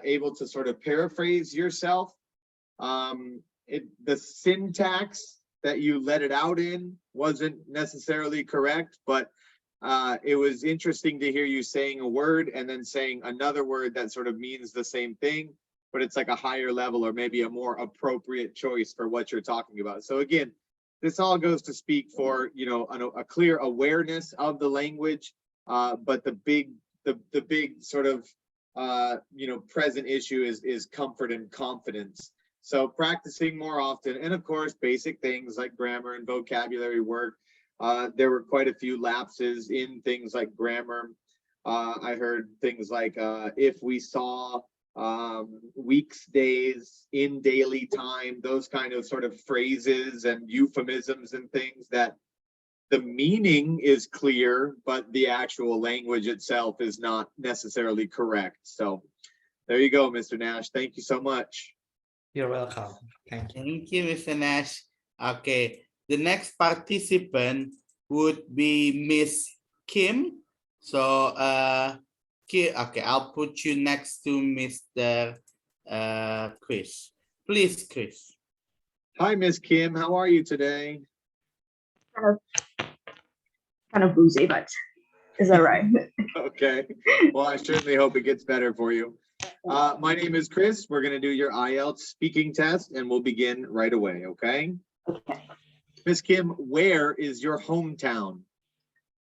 Speaker 3: able to sort of paraphrase yourself. The syntax that you let it out in wasn't necessarily correct, but it was interesting to hear you saying a word and then saying another word that sort of means the same thing, but it's like a higher level or maybe a more appropriate choice for what you're talking about. So again, this all goes to speak for, you know, a clear awareness of the language, but the big sort of, you know, present issue is comfort and confidence. So practicing more often, and of course, basic things like grammar and vocabulary work. There were quite a few lapses in things like grammar. I heard things like if we saw, weeks, days, in daily time, those kind of sort of phrases and euphemisms and things that the meaning is clear, but the actual language itself is not necessarily correct. So there you go, Mr. Nash. Thank you so much.
Speaker 7: You're welcome. Thank you.
Speaker 1: Thank you, Mr. Nash. Okay, the next participant would be Miss Kim. So, okay, I'll put you next to Mr. Chris. Please, Chris.
Speaker 3: Hi, Miss Kim. How are you today?
Speaker 9: Kind of boozy, but is that right?
Speaker 3: Okay. Well, I certainly hope it gets better for you. My name is Chris. We're going to do your IELTS speaking test and we'll begin right away, okay?
Speaker 9: Okay.
Speaker 3: Miss Kim, where is your hometown?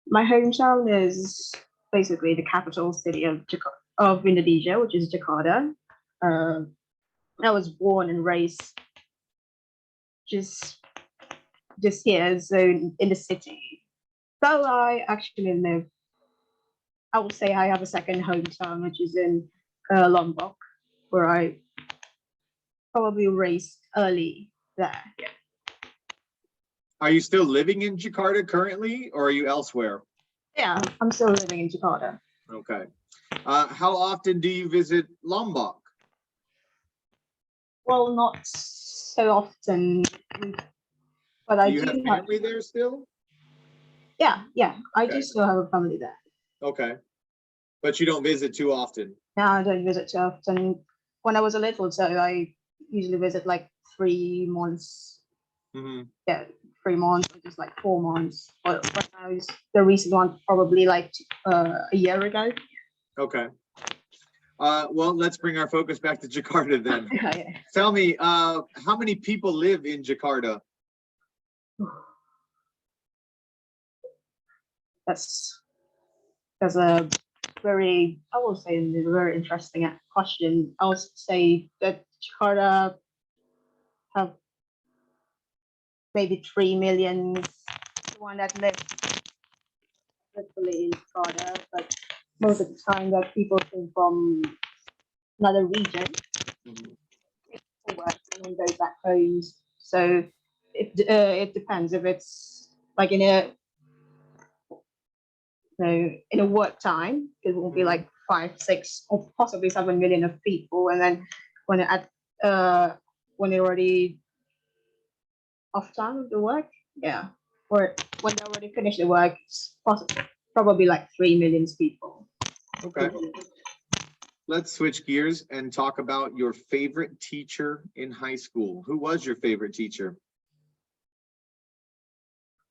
Speaker 9: My hometown is basically the capital city of Indonesia, which is Jakarta. I was born and raised just here, so in the city. So I actually live, I would say I have a second hometown, which is in Lombok, where I probably raised early there. Yeah.
Speaker 3: Are you still living in Jakarta currently, or are you elsewhere?
Speaker 9: Yeah, I'm still living in Jakarta.
Speaker 3: Okay. How often do you visit Lombok?
Speaker 9: Well, not so often, but I
Speaker 3: Do you
Speaker 9: do
Speaker 3: have family there still?
Speaker 9: Yeah, I
Speaker 3: Okay.
Speaker 9: do still have a family there.
Speaker 3: Okay. But you don't visit too often?
Speaker 9: No, I don't visit too often. When I was a little, so I usually visit like 3 months.
Speaker 3: Mm-hmm.
Speaker 9: Yeah, 3 months, or just like 4 months. But now is the recent one probably like a year ago.
Speaker 3: Okay. Well, let's bring our focus back to Jakarta then.
Speaker 9: Yeah.
Speaker 3: Tell me, how many people live in Jakarta?
Speaker 9: That's a very, I will say, a very interesting question. I would say that Jakarta have maybe 3 million one that live literally in Jakarta, but most of the time that people come from another region to work and then go back home. So it depends if it's like in a work time, it will be like 5, 6, or possibly 7 million of people, and then when they're already off time of the work, or when they already finished the work, it's probably like 3 million people.
Speaker 3: Okay. Let's switch gears and talk about your favorite teacher in high school. Who was your favorite teacher?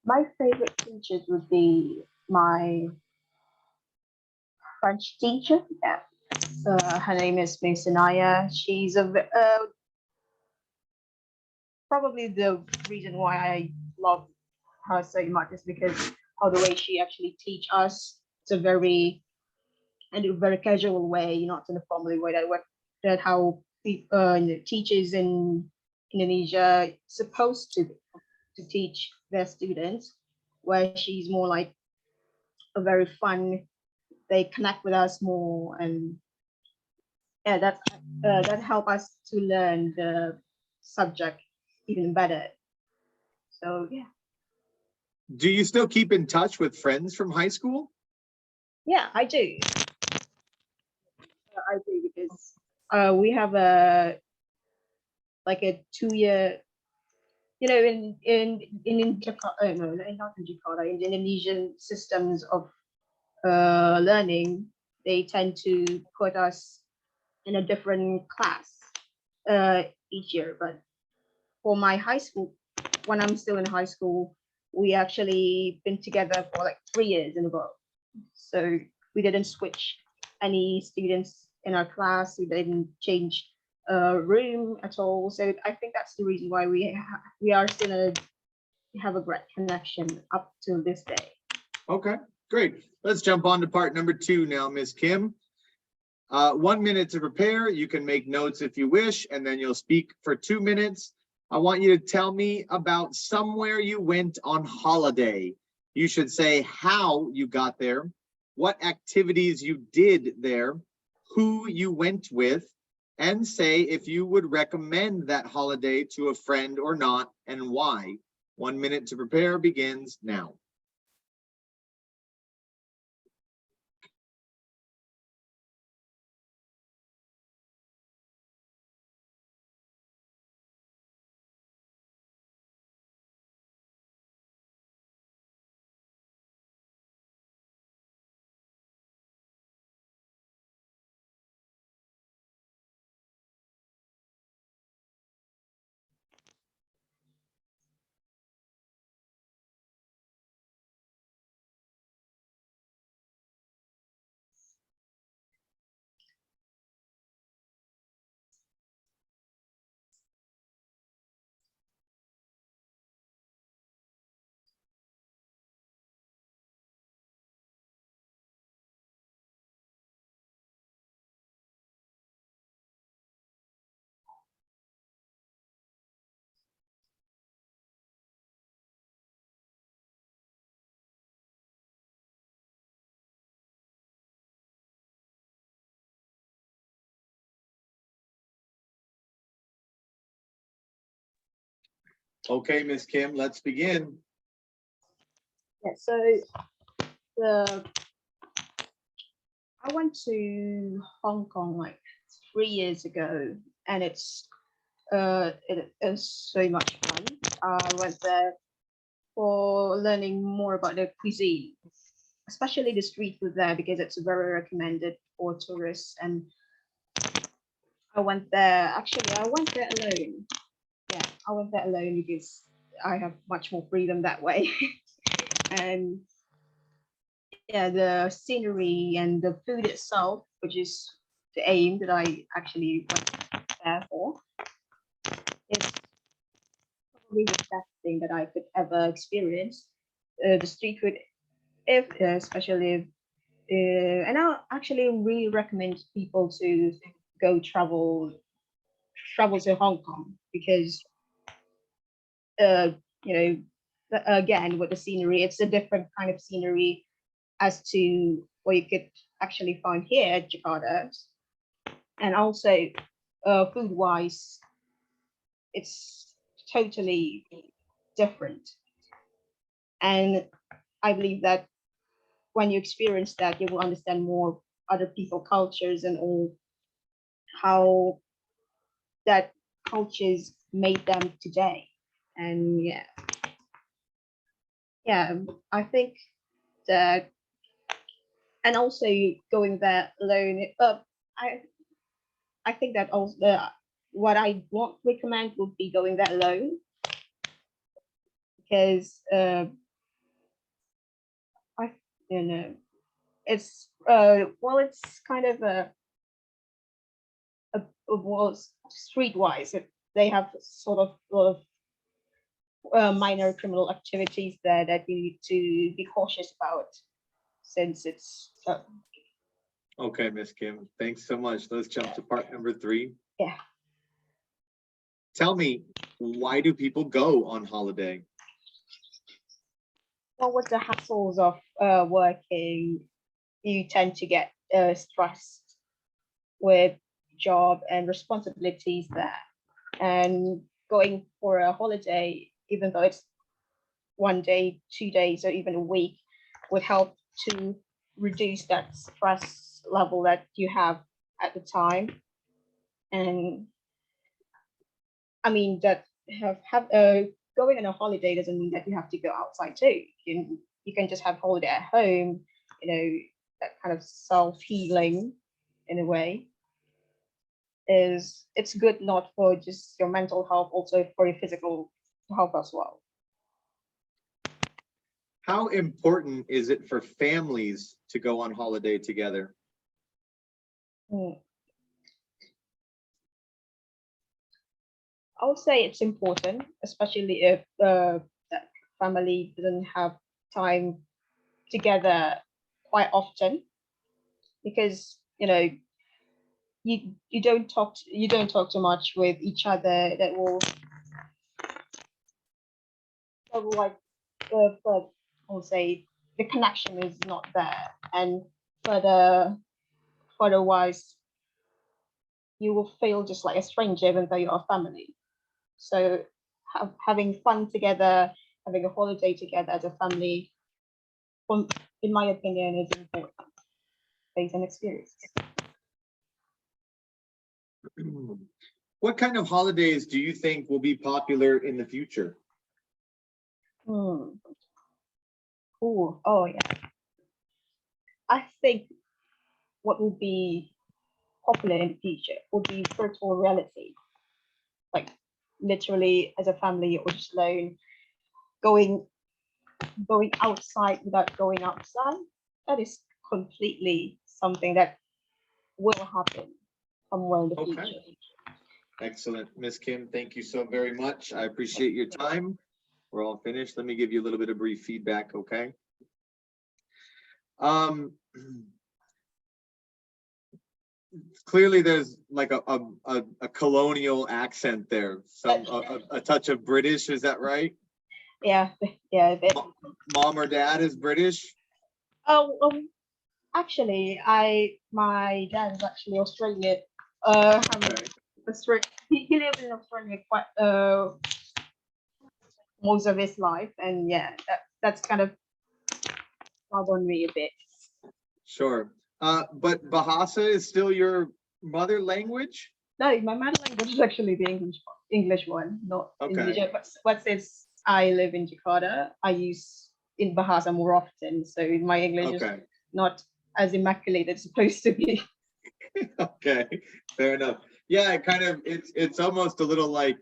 Speaker 9: My favorite teachers would be my French teacher. Yeah. Her name is Miss Anaya. She's probably the reason why I love her so much is because of the way she actually teach us. It's a very casual way, not in a formal way that how teachers in Indonesia supposed to to teach their students, where she's more like a very fun. They connect with us more, and yeah, that help us to learn the subject even better. So yeah,
Speaker 3: Do you still keep in touch with friends from high school?
Speaker 9: yeah, I do. I do because we have a 2 year, in Jakarta, no, not in Jakarta, in the Indonesian systems of learning, they tend to put us in a different class each year. But for my high school, when I'm still in high school, we actually been together for like 3 years in a row. So we didn't switch any students in our class. We didn't change room at all. So I think that's the reason why we are still have a great connection up to this day.
Speaker 3: Okay, great. Let's jump on to part number 2 now, Ms. Kim. 1 minute to prepare. You can make notes if you wish, and then you'll speak for 2 minutes. I want you to tell me about somewhere you went on holiday. You should say how you got there, what activities you did there, who you went with, and say if you would recommend that holiday to a friend or not, and why. 1 minute to prepare begins now. Okay, Ms. Kim, let's begin.
Speaker 9: Yeah, so I went to Hong Kong like 3 years ago, and it is so much fun. I went there for learning more about the cuisine, especially the street food there, because it's very recommended for tourists. And I went there, actually, I went there alone. Yeah, I went there alone because I have much more freedom that way. And yeah, the scenery and the food itself, which is the aim that I actually went there for, is probably the best thing that I could ever experience. The street food, if especially if, and I actually really recommend people to go travel to Hong Kong because uh, you know again with the scenery, it's a different kind of scenery as to what you could actually find here at Jakarta, and also food wise, it's totally different. And I believe that when you experience that, you will understand more other people cultures and all how that cultures made them today. And yeah, I think that, and also going there alone. I I think that also what I won't recommend would be going there alone because I you know it's well it's kind of well streetwise. They have sort of minor criminal activities there that you need to be cautious about since it's
Speaker 3: Okay, Ms. Kim, thanks so much. Let's jump to part number 3.
Speaker 9: yeah.
Speaker 3: Tell me, why do people go on holiday?
Speaker 9: What was the hassles of working? You tend to get stressed with job and responsibilities there, and going for a holiday, even though it's 1 day, 2 days, or even a week, would help to reduce that stress level that you have at the time. And I mean that going on a holiday doesn't mean that you have to go outside too. You can just have holiday at home, that kind of self-healing in a way. It's good not for just your mental health, also for your physical health as well.
Speaker 3: How important is it for families to go on holiday together?
Speaker 9: I would say it's important, especially if the family doesn't have time together quite often, because you don't talk too much with each other. That will like I'll say the connection is not there, and otherwise you will feel just like a stranger even though you are family. So having fun together, having a holiday together as a family, in my opinion, is important based on experience.
Speaker 3: What kind of holidays do you think will be popular in the future?
Speaker 9: Oh yeah. I think what will be popular in the future will be virtual reality. Like literally as a family or just alone, going outside without going outside. That is completely something that will happen somewhere in the
Speaker 3: Okay.
Speaker 9: future.
Speaker 3: Excellent. Miss Kim, thank you so very much. I appreciate your time. We're all finished. Let me give you a little bit of brief feedback, okay? Clearly there's like a colonial accent there. A touch of British, is that right?
Speaker 9: Yeah.
Speaker 3: Mom or dad is British?
Speaker 9: Oh, actually, my dad is actually Australian. He lived in Australia quite most of his life, and yeah, that's kind of hard on me a bit.
Speaker 3: Sure. But Bahasa is still your mother language?
Speaker 9: No, my mother language is actually the English one, not
Speaker 3: Okay.
Speaker 9: Indonesia. But since I live in Jakarta, I use in Bahasa more often, so my English is not as immaculate as it's supposed to be.
Speaker 3: Okay, fair enough. Yeah, it's almost a little like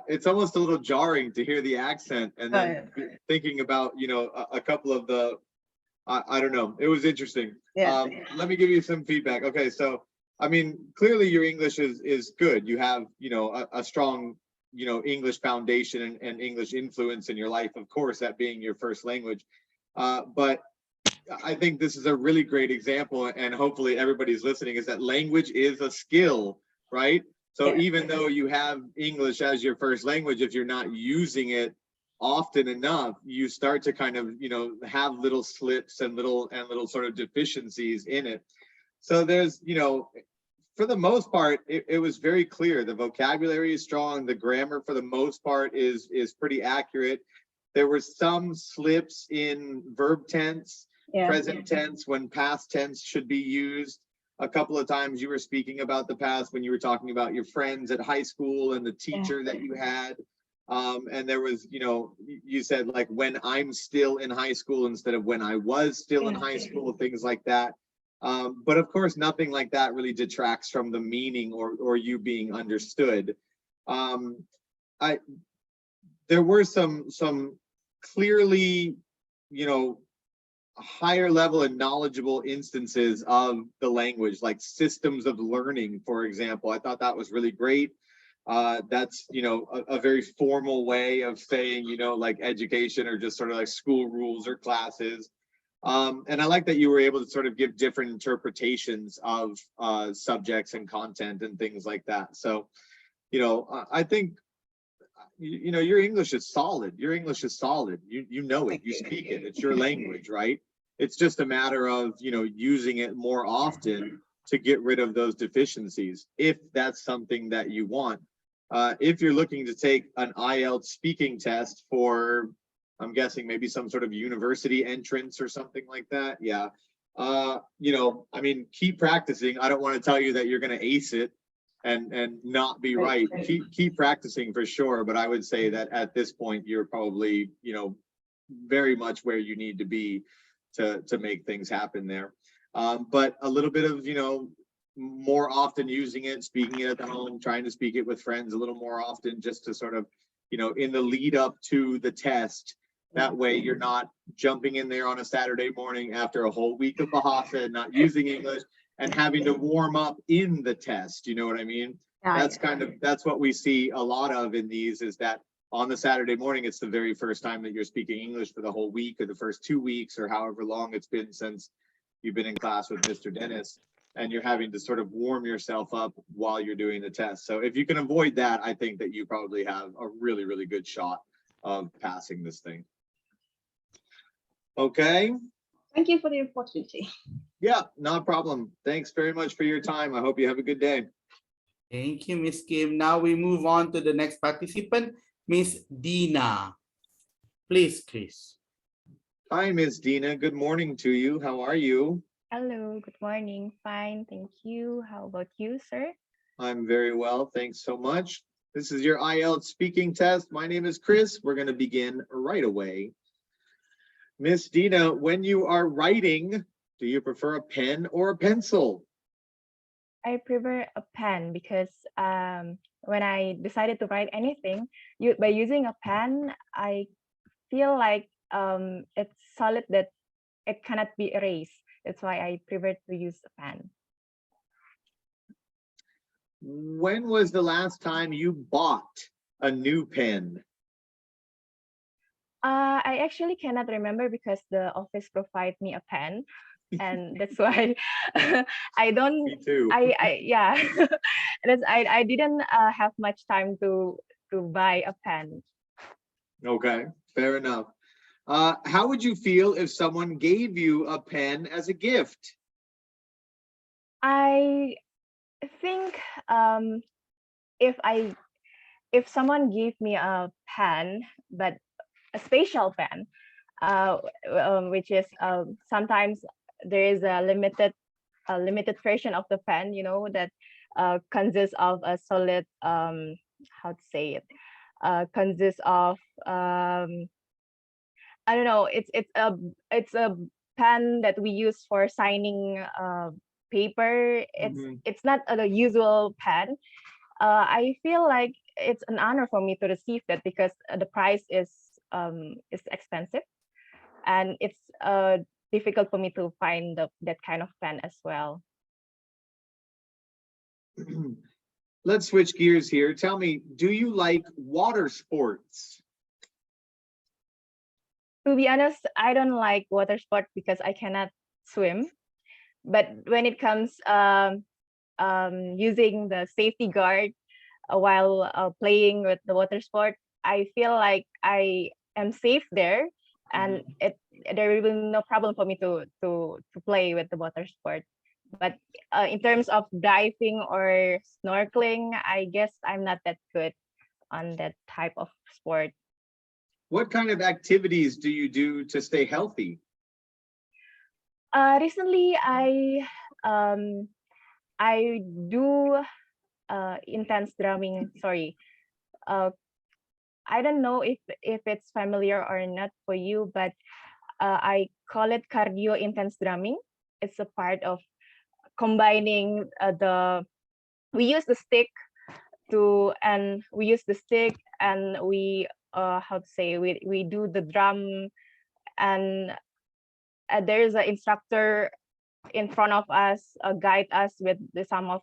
Speaker 3: it's almost a little jarring to hear the accent and then thinking about a couple of the I don't know, it was interesting.
Speaker 9: Yeah.
Speaker 3: Let me give you some feedback. Okay, so I mean clearly your English is good. You have a strong English foundation and English influence in your life, of course, that being your first language. But I think this is a really great example, and hopefully everybody's listening, is that language is a skill, right? So even though you have English as your first language, if you're not using it often enough, you start to kind of, have little slips and little sort of deficiencies in it. So there's, for the most part, it was very clear. The vocabulary is strong. The grammar, for the most part, is pretty accurate. There were some slips in verb tense, present tense, when past tense should be used. A couple of times you were speaking about the past when you were talking about your friends at high school and the teacher that you had. And there was, you said like when I'm still in high school instead of when I was still in high school, things like that. But of course, nothing like that really detracts from the meaning or you being understood. There were some clearly, higher level and knowledgeable instances of the language, like systems of learning, for example. I thought that was really great. That's a very formal way of saying like education or just sort of like school rules or classes. And I like that you were able to sort of give different interpretations of subjects and content and things like that. So I think you know, your English is solid. Your English is solid. You know it. You speak it. It's your language, right? It's just a matter of, you know, using it more often to get rid of those deficiencies, if that's something that you want. If you're looking to take an IELTS speaking test for, I'm guessing maybe some sort of university entrance or something like that, yeah. You know, I mean, keep practicing. I don't want to tell you that you're going to ace it and not be right. Keep practicing for sure, but I would say that at this point you're probably, you know, very much where you need to be to make things happen there. But a little bit of, you know, more often using it, speaking it at the home, trying to speak it with friends a little more often, just to sort of, you know, in the lead up to the test. That way you're not jumping in there on a Saturday morning after a whole week of Bahasa and not using English and having to warm up in the test. You know what I mean? That's kind of, that's what we see a lot of in these, is that on the Saturday morning, it's the very first time that you're speaking English for the whole week or the first 2 weeks or however long it's been since you've been in class with Mr. Dennis, and you're having to sort of warm yourself up while you're doing the test. So if you can avoid that, I think that you probably have a really, really good shot of passing this thing. Okay.
Speaker 9: Thank you for the opportunity.
Speaker 3: Yeah, no problem. Thanks very much for your time. I hope you have a good day.
Speaker 1: Thank you, Miss Kim. Now we move on to the next participant, Miss Dina. Please, Chris.
Speaker 3: Hi, Miss Dina. Good morning to you. How are you?
Speaker 2: Hello, good morning. Fine, thank you. How about you, sir?
Speaker 3: I'm very well. Thanks so much. This is your IELTS speaking test. My name is Chris. We're going to begin right away. Miss Dina, when you are writing, do you prefer a pen or a pencil?
Speaker 2: I prefer a pen because when I decided to write anything, by using a pen, I feel like it's solid, that it cannot be erased. That's why I prefer to use a pen.
Speaker 3: When was the last time you bought a new pen?
Speaker 2: I actually cannot remember because the office provide me a pen, and that's why I don't.
Speaker 3: Me too.
Speaker 2: Yeah, I didn't have much time to buy a pen.
Speaker 3: Okay, fair enough. How would you feel if someone gave you a pen as a gift?
Speaker 2: I think if someone gave me a pen, but a spatial pen, which is sometimes there is a limited version of the pen, you know, that consists of a solid how to say it, consists of I don't know, it's a pen that we use for signing paper. It's not a usual pen. I feel like it's an honor for me to receive that because the price is expensive, and it's difficult for me to find that kind of pen as well.
Speaker 3: Let's switch gears here. Tell me, do you like water sports?
Speaker 2: To be honest, I don't like water sport because I cannot swim. But when it comes using the safety guard while playing with the water sport, I feel like I am safe there, and there will be no problem for me to play with the water sport. But in terms of diving or snorkeling, I guess I'm not that good on that type of sport.
Speaker 3: What kind of activities do you do to stay healthy?
Speaker 2: Recently, I do intense drumming. Sorry, I don't know if it's familiar or not for you, but I call it cardio intense drumming. It's a part of combining we use the stick and we how to say, we do the drum, and there's an instructor in front of us, guide us with some of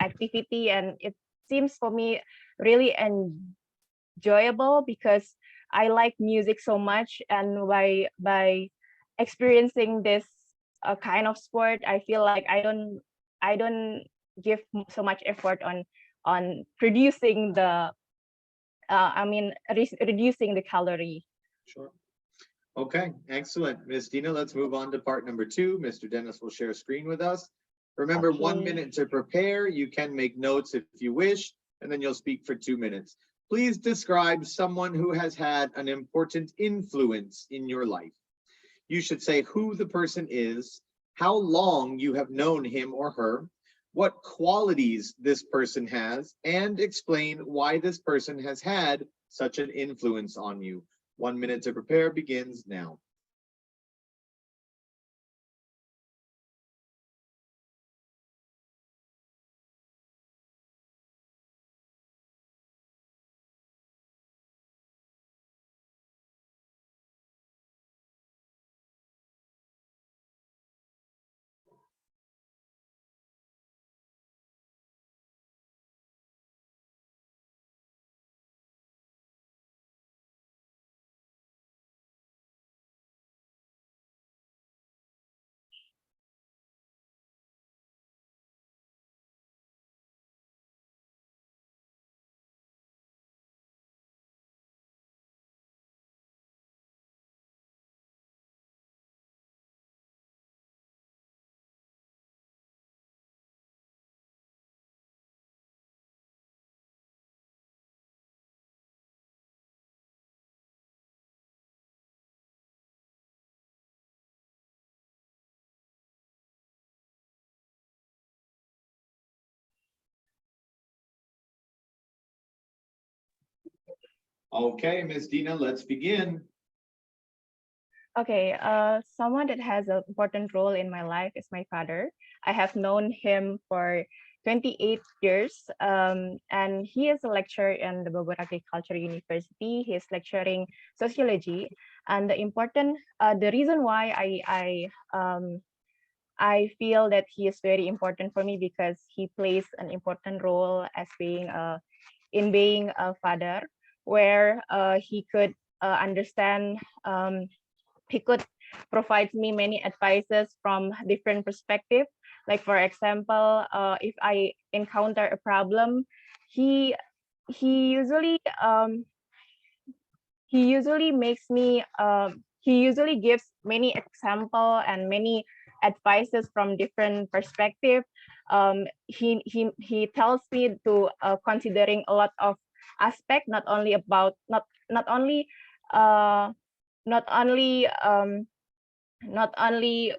Speaker 2: activity, and it seems for me really enjoyable because I like music so much, and by experiencing this kind of sport, I feel like I don't give so much effort on producing the reducing the calorie.
Speaker 3: Sure. Okay, excellent. Ms. Dina, let's move on to part number 2. Mr. Dennis will share screen with us. Remember, 1
Speaker 2: Okay.
Speaker 3: minute to prepare. You can make notes if you wish, and then you'll speak for 2 minutes. Please describe someone who has had an important influence in your life. You should say who the person is, how long you have known him or her, what qualities this person has, and explain why this person has had such an influence on you. 1 minute to prepare begins now. Okay, Ms. Dina, let's begin.
Speaker 2: Okay, someone that has an important role in my life is my father. I have known him for 28 years, and he is a lecturer in the Bogor Agriculture University. He is lecturing sociology, and the reason why I feel that he is very important for me because he plays an important role as being a father, where he could understand. He could provide me many advices from different perspective. Like for example, if I encounter a problem, he he usually um, he usually makes me he usually gives many example and many advices from different perspective. He tells me to considering a lot of aspect, not only about not only uh, not only not only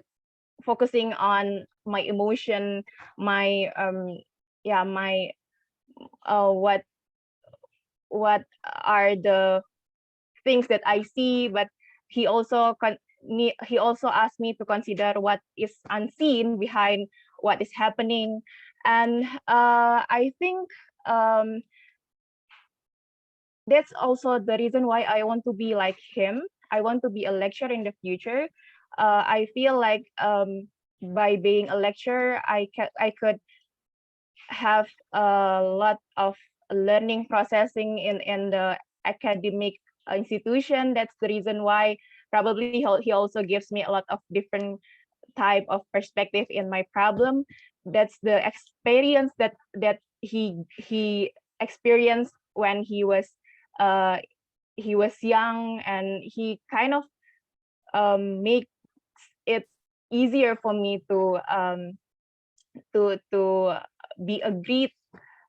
Speaker 2: focusing on my emotion, my yeah my what are the things that I see, but he also he also asked me to consider what is unseen behind what is happening. And I think um, that's also the reason why I want to be like him. I want to be a lecturer in the future. I feel like by being a lecturer, I could have a lot of learning processing in the academic institution. That's the reason why probably he also gives me a lot of different type of perspective in my problem. That's the experience that he experienced when he was young, and he kind of makes it easier for me to be agreed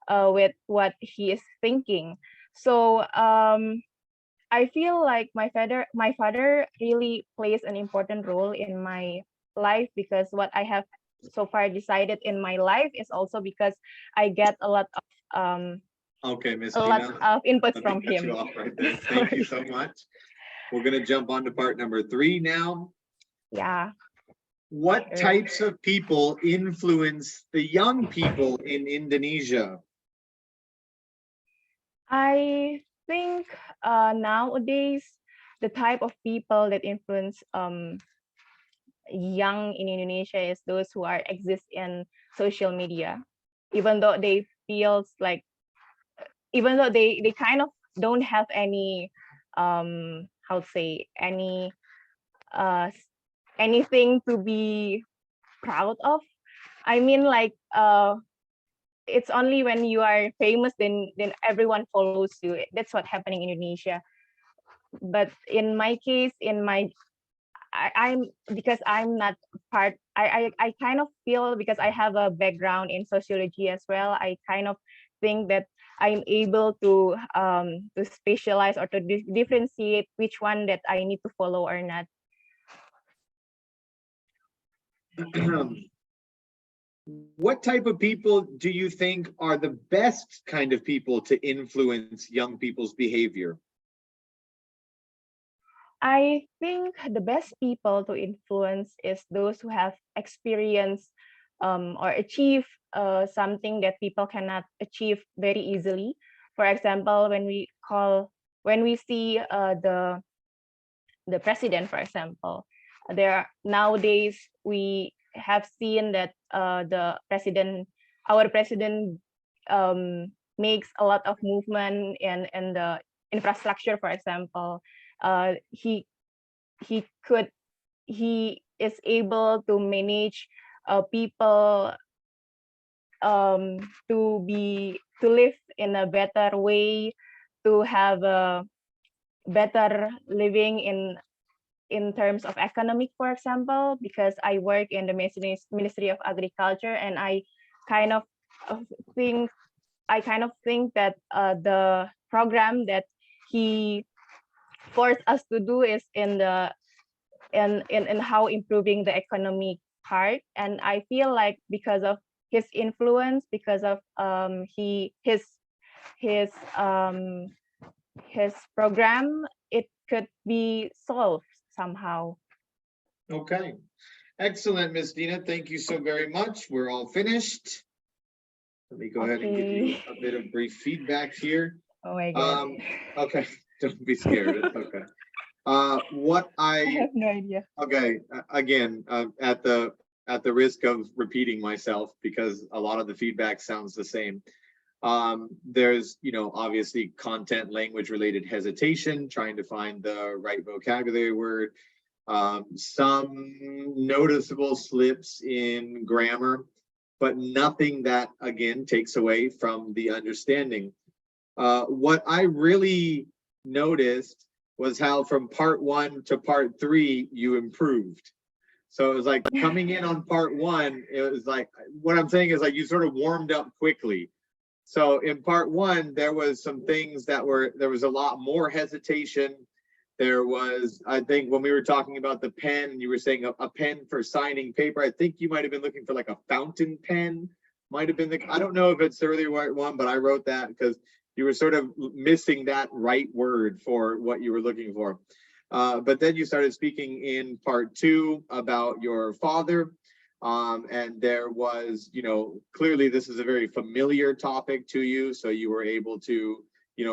Speaker 2: with what he is thinking. So I feel like my father really plays an important role in my life, because what I have so far decided in my life is also because I get
Speaker 3: Okay, Ms.
Speaker 2: a lot
Speaker 3: Dina,
Speaker 2: of inputs
Speaker 3: let me
Speaker 2: from
Speaker 3: cut
Speaker 2: him.
Speaker 3: you off right there. Thank you so much. We're gonna jump on to part number 3 now.
Speaker 2: Yeah.
Speaker 3: What
Speaker 2: Sure.
Speaker 3: types of people influence the young people in Indonesia?
Speaker 2: I think nowadays the type of people that influence young in Indonesia is those who are exist in social media, even though they feels like even though they kind of don't have any how to say anything to be proud of. I mean, like it's only when you are famous then everyone follows you. That's what happening in Indonesia. But in my case, I'm because I'm not part. I kind of feel, because I have a background in sociology as well. I kind of think that I'm able to specialize or to differentiate which one that I need to follow or not.
Speaker 3: What type of people do you think are the best kind of people to influence young people's behavior?
Speaker 2: I think the best people to influence is those who have experience or achieve something that people cannot achieve very easily. For example, when we see the president, for example, nowadays we have seen that our president makes a lot of movement in the infrastructure, for example. He is able to manage people to live in a better way, to have a better living in terms of economic, for example, because I work in the Ministry of Agriculture, and I kind of think that the program that he forced us to do is in how improving the economic part. And I feel like because of his influence, because of his program, it could be solved somehow.
Speaker 3: Okay, excellent, Miss Dina. Thank you so very much. We're all finished. Let me go ahead and give you a bit of brief feedback here.
Speaker 2: Oh my God.
Speaker 3: Okay, don't be scared. It's okay.
Speaker 2: I have no idea.
Speaker 3: Okay, again, at the risk of repeating myself, because a lot of the feedback sounds the same. There's, obviously content language related hesitation, trying to find the right vocabulary word, some noticeable slips in grammar, but nothing that, again, takes away from the understanding. What I really noticed was how from part 1 to part 3, you improved. So it was like coming in on part 1, it was like, what I'm saying is like you sort of warmed up quickly. So in part 1, there was some things there was a lot more hesitation. There was, I think when we were talking about the pen, and you were saying a pen for signing paper, I think you might've been looking for like a fountain pen, might've been I don't know if it's the earlier one, but I wrote that because you were sort of missing that right word for what you were looking for. But then you started speaking in part 2 about your father. And there was, clearly this is a very familiar topic to you. So you were able to,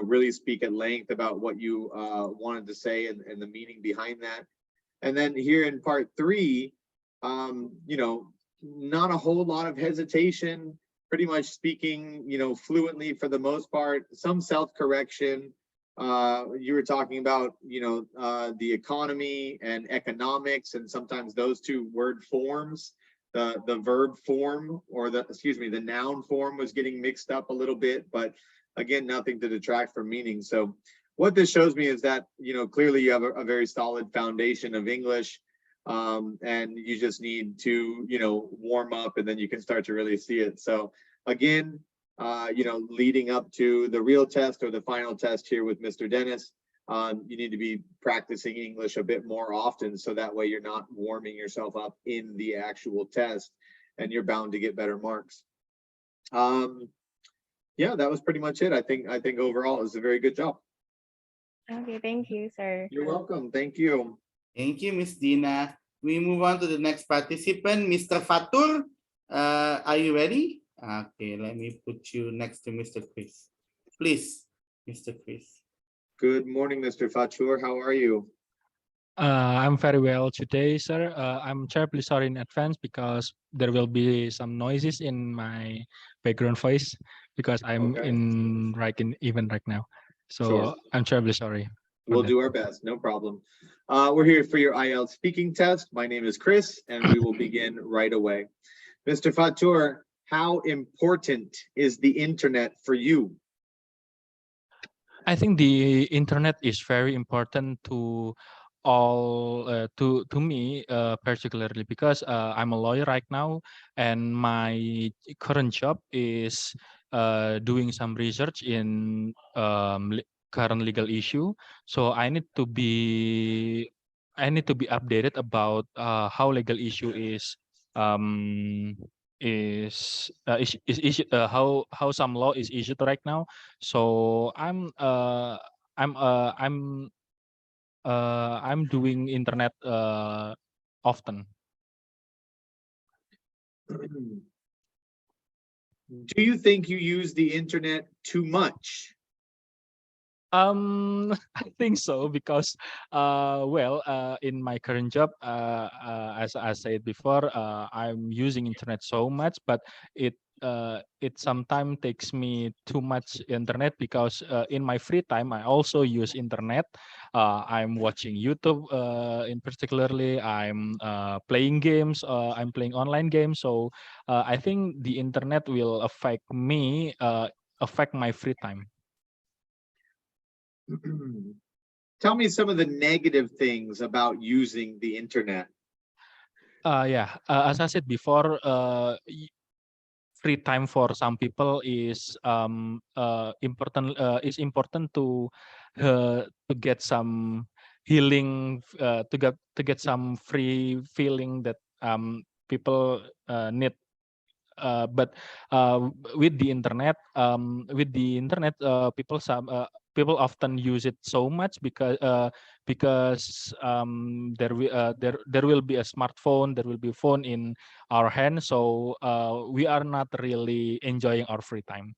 Speaker 3: really speak at length about what you wanted to say and the meaning behind that. And then here in part 3, not a whole lot of hesitation, pretty much speaking, fluently for the most part, some self-correction. You were talking about, the economy and economics, and sometimes those two word forms, the verb form or the noun form was getting mixed up a little bit, but again, nothing to detract from meaning. So what this shows me is that, clearly you have a very solid foundation of English, and you just need to, warm up, and then you can start to really see it. So again, leading up to the real test or the final test here with Mr. Dennis, you need to be practicing English a bit more often, so that way you're not warming yourself up in the actual test, and you're bound to get better marks. Yeah, that was pretty much it. I think overall it was a very good job.
Speaker 2: Okay, thank you, sir.
Speaker 3: You're welcome. Thank you.
Speaker 1: Thank you, Miss Dina. We move on to the next participant, Mr. Fatur. Are you ready? Okay, let me put you next to Mr. Chris. Please, Mr. Chris.
Speaker 3: Good morning, Mr. Fatur. How are you?
Speaker 10: I'm very well today, sir. I'm terribly sorry in advance because there will be some noises in my background voice because I'm in event right now. So sure. I'm terribly sorry.
Speaker 3: We'll do our best, no problem. We're here for your IELTS speaking test. My name is Chris, and we will begin right away. Mr. Fatur, how important is the internet for you?
Speaker 10: I think the internet is very important to all to me particularly because I'm a lawyer right now, and my current job is doing some research in current legal issue. So I need to be updated about how legal issue um, how some law is issued right now. So I'm doing internet often.
Speaker 3: Do you think you use the internet too much?
Speaker 10: I think so because in my current job, as I said before, I'm using internet so much, but it sometimes takes me too much internet because in my free time I also use internet. I'm watching YouTube, in particularly. I'm playing games. I'm playing online games. So I think the internet will affect me, affect my free time.
Speaker 3: Tell me some of the negative things about using the internet.
Speaker 10: As I said before, free time for some people is important. Is important to get some healing, to get some free feeling that people need. But with the internet, people often use it so much because there will be a smartphone, there will be a phone in our hand, so we are not really enjoying our free time.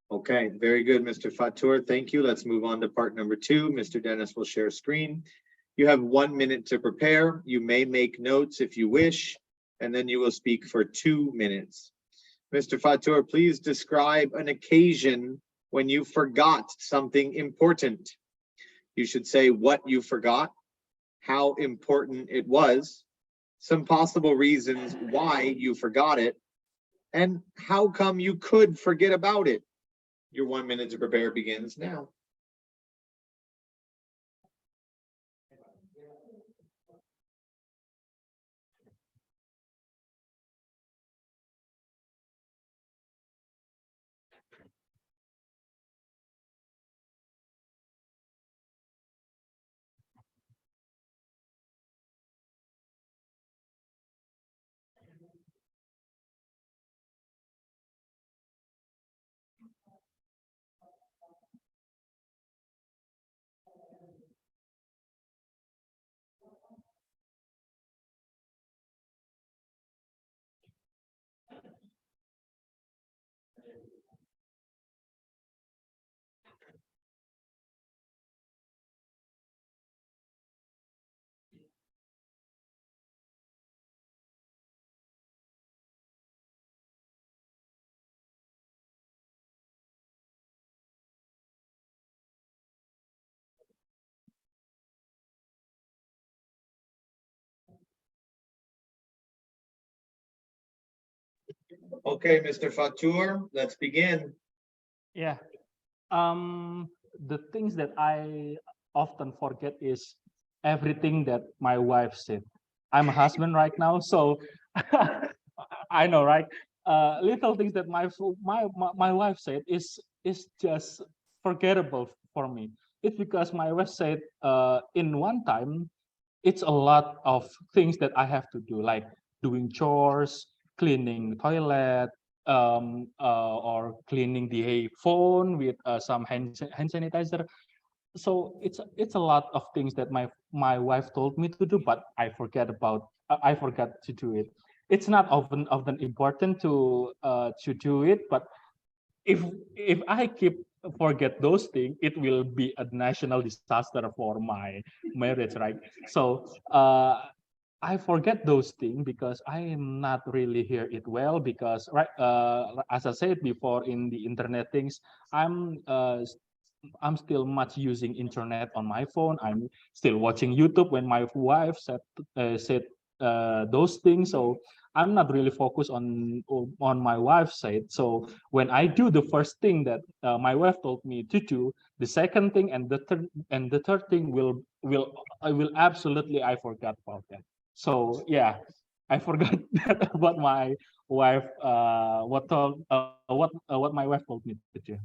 Speaker 3: Okay, very good, Mr. Fatur. Thank you. Let's move on to part number 2. Mr. Dennis will share screen. You have 1 minute to prepare. You may make notes if you wish, and then you will speak for 2 minutes. Mr. Fatur, please describe an occasion when you forgot something important. You should say what you forgot, how important it was, some possible reasons why you forgot it, and how come you could forget about it. Your 1 minute to prepare begins now. Okay, Mr. Fatur, let's begin.
Speaker 10: Yeah. The things that I often forget is everything that my wife said. I'm a husband right now, so I know, right? Little things that my wife said is just forgettable for me. It's because my wife said in one time it's a lot of things that I have to do, like doing chores, cleaning toilet, or cleaning the phone with some hand sanitizer. So it's a lot of things that my wife told me to do, but I forgot to do it. It's not often important to do it, but if if I keep forget those things, it will be a national disaster for my marriage, right? So I forget those things because I am not really hear it well because as I said before in the internet things, I'm still much using internet on my phone. I'm still watching YouTube when my wife said those things. So I'm not really focused on my wife's side. So when I do the first thing that my wife told me to do, the second thing and the third thing I will absolutely I forgot about that. So yeah, I forgot that about my wife. What my wife told me to do.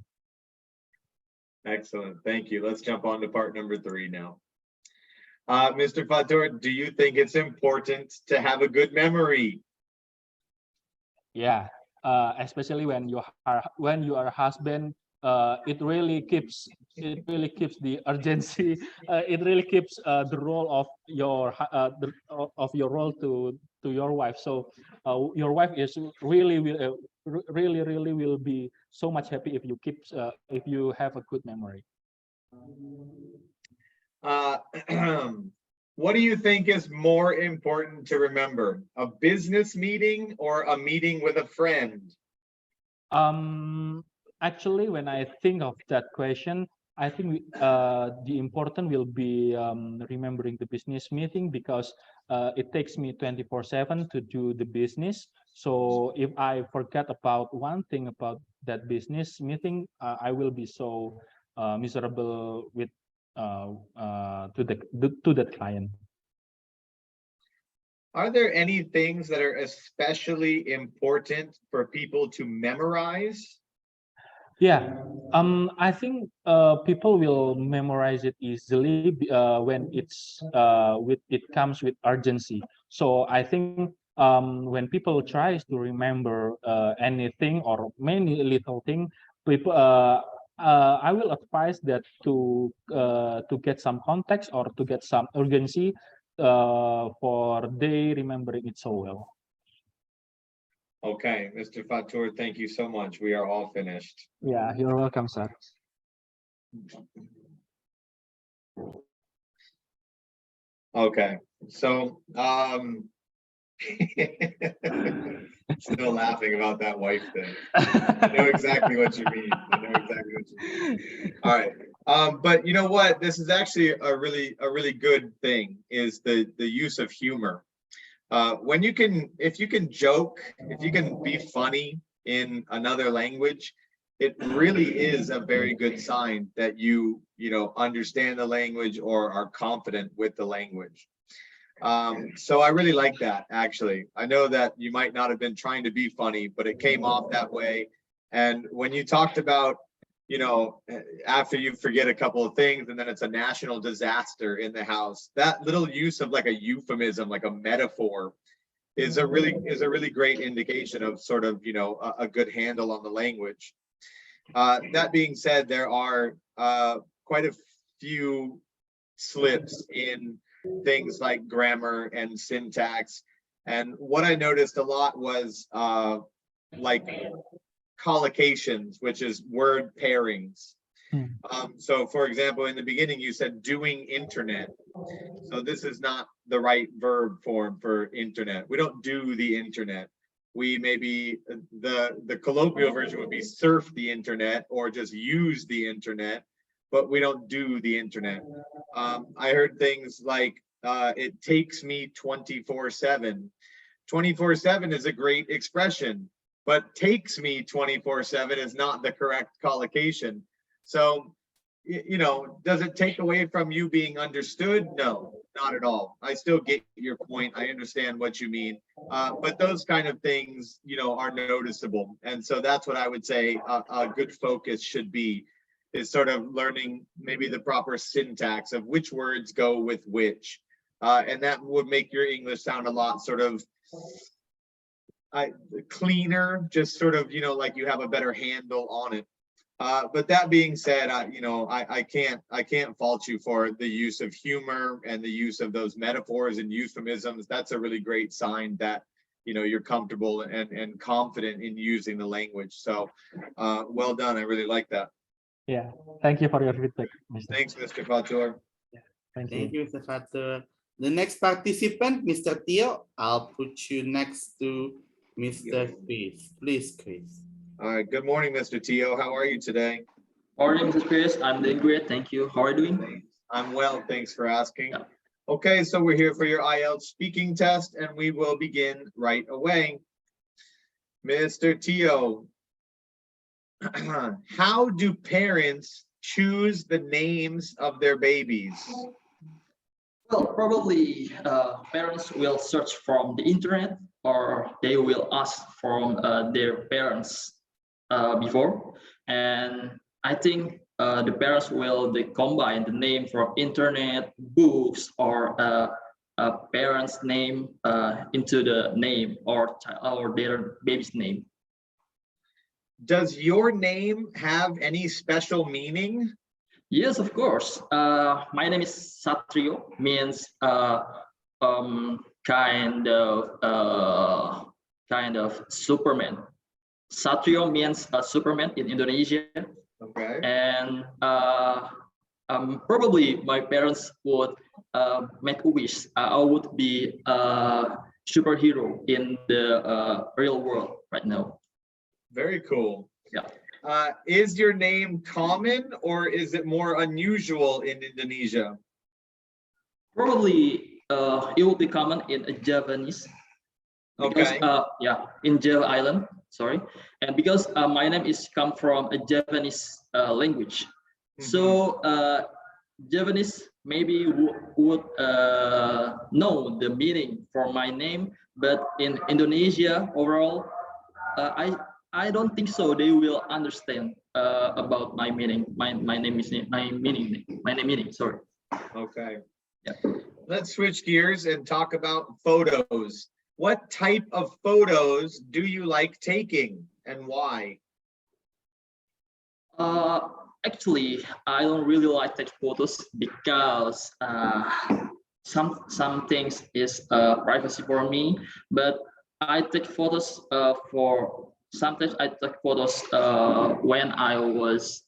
Speaker 3: Excellent. Thank you. Let's jump on to part number 3 now. Mr. Fatur, do you think it's important to have a good memory?
Speaker 10: Yeah, especially when you are a husband, it really keeps the urgency. It really keeps the role of your role to your wife. So your wife is really will be so much happy if you have a good memory.
Speaker 3: Uh, what do you think is more important to remember? A business meeting or a meeting with a friend?
Speaker 10: Actually, when I think of that question, I think the important will be remembering the business meeting because it takes me 24/7 to do the business. So if I forget about one thing about that business meeting, I will be so miserable with to that client.
Speaker 3: Are there any things that are especially important for people to memorize?
Speaker 10: Yeah, I think people will memorize it easily when it comes with urgency. So I think when people tries to remember anything or many little thing, people I will advise that to get some context or to get some urgency for they remembering it so well.
Speaker 3: Okay, Mr. Fatur, thank you so much. We are all finished.
Speaker 10: Yeah, you're welcome, sir.
Speaker 3: Okay, so still laughing about that wife thing. I know exactly what you mean. I know exactly what you mean. All right. But you know what? This is actually a really good thing is the use of humor. When you can, if you can joke, if you can be funny in another language, it really is a very good sign that you understand the language or are confident with the language. So I really like that, actually. I know that you might not have been trying to be funny, but it came off that way. And when you talked about, after you forget a couple of things and then it's a national disaster in the house, that little use of like a euphemism, like a metaphor, is a really great indication of sort of, a good handle on the language. That being said, there are quite a few slips in things like grammar and syntax. And what I noticed a lot was like collocations, which is word pairings. So for example, in the beginning, you said doing internet. So this is not the right verb form for internet. We don't do the internet. We maybe, the colloquial version would be surf the internet or just use the internet, but we don't do the internet. I heard things like, it takes me 24/7. 24/7 is a great expression, but takes me 24/7 is not the correct collocation. So, does it take away from you being understood? No, not at all. I still get your point. I understand what you mean. But those kind of things, are noticeable. And so that's what I would say a good focus should be, is sort of learning maybe the proper syntax of which words go with which. And that would make your English sound a lot sort of cleaner, just sort of, like you have a better handle on it. But that being said, I can't fault you for the use of humor and the use of those metaphors and euphemisms. That's a really great sign that, you're comfortable and confident in using the language. So well done. I really like that.
Speaker 10: Yeah, thank you for your feedback, Mr.
Speaker 3: Thanks, Mr. Fatur.
Speaker 10: Thank
Speaker 1: Thank
Speaker 10: you.
Speaker 1: you, Mr. Fatur. The next participant, Mr. Tio, I'll put you next to Mr. Chris. Please, Chris.
Speaker 3: All right. Good morning, Mr. Tio. How are you today?
Speaker 5: Morning, Mr. Chris. I'm doing great. Thank you. How are you doing?
Speaker 3: I'm well. Thanks for asking.
Speaker 5: Yeah.
Speaker 3: Okay, so we're here for your IELTS speaking test, and we will begin right away. Mr. Tio, how do parents choose the names of their babies?
Speaker 5: Well, probably parents will search from the internet, or they will ask from their parents before. And I think the parents will combine the name from internet, books, or a parent's name into the name or their baby's name.
Speaker 3: Does your name have any special meaning?
Speaker 5: Yes, of course. My name is Satrio, means kind of Superman. Satrio means Superman in Indonesia,
Speaker 3: Okay.
Speaker 5: and probably my parents would make a wish. I would be a superhero in the real world right now.
Speaker 3: Very cool.
Speaker 5: Yeah.
Speaker 3: Is your name common or is it more unusual in Indonesia?
Speaker 5: Probably it will be common in Javanese. Because,
Speaker 3: Okay.
Speaker 5: yeah, in Java Island, sorry, and because my name is come from a Javanese language, so Javanese maybe would know the meaning for my name, but in Indonesia overall, I don't think so. They will understand about my meaning. My name is my name meaning. Sorry.
Speaker 3: Okay.
Speaker 5: Yeah.
Speaker 3: Let's switch gears and talk about photos. What type of photos do you like taking and why?
Speaker 5: Actually, I don't really like take photos because some things is privacy for me. But I take photos for sometimes I take photos when I was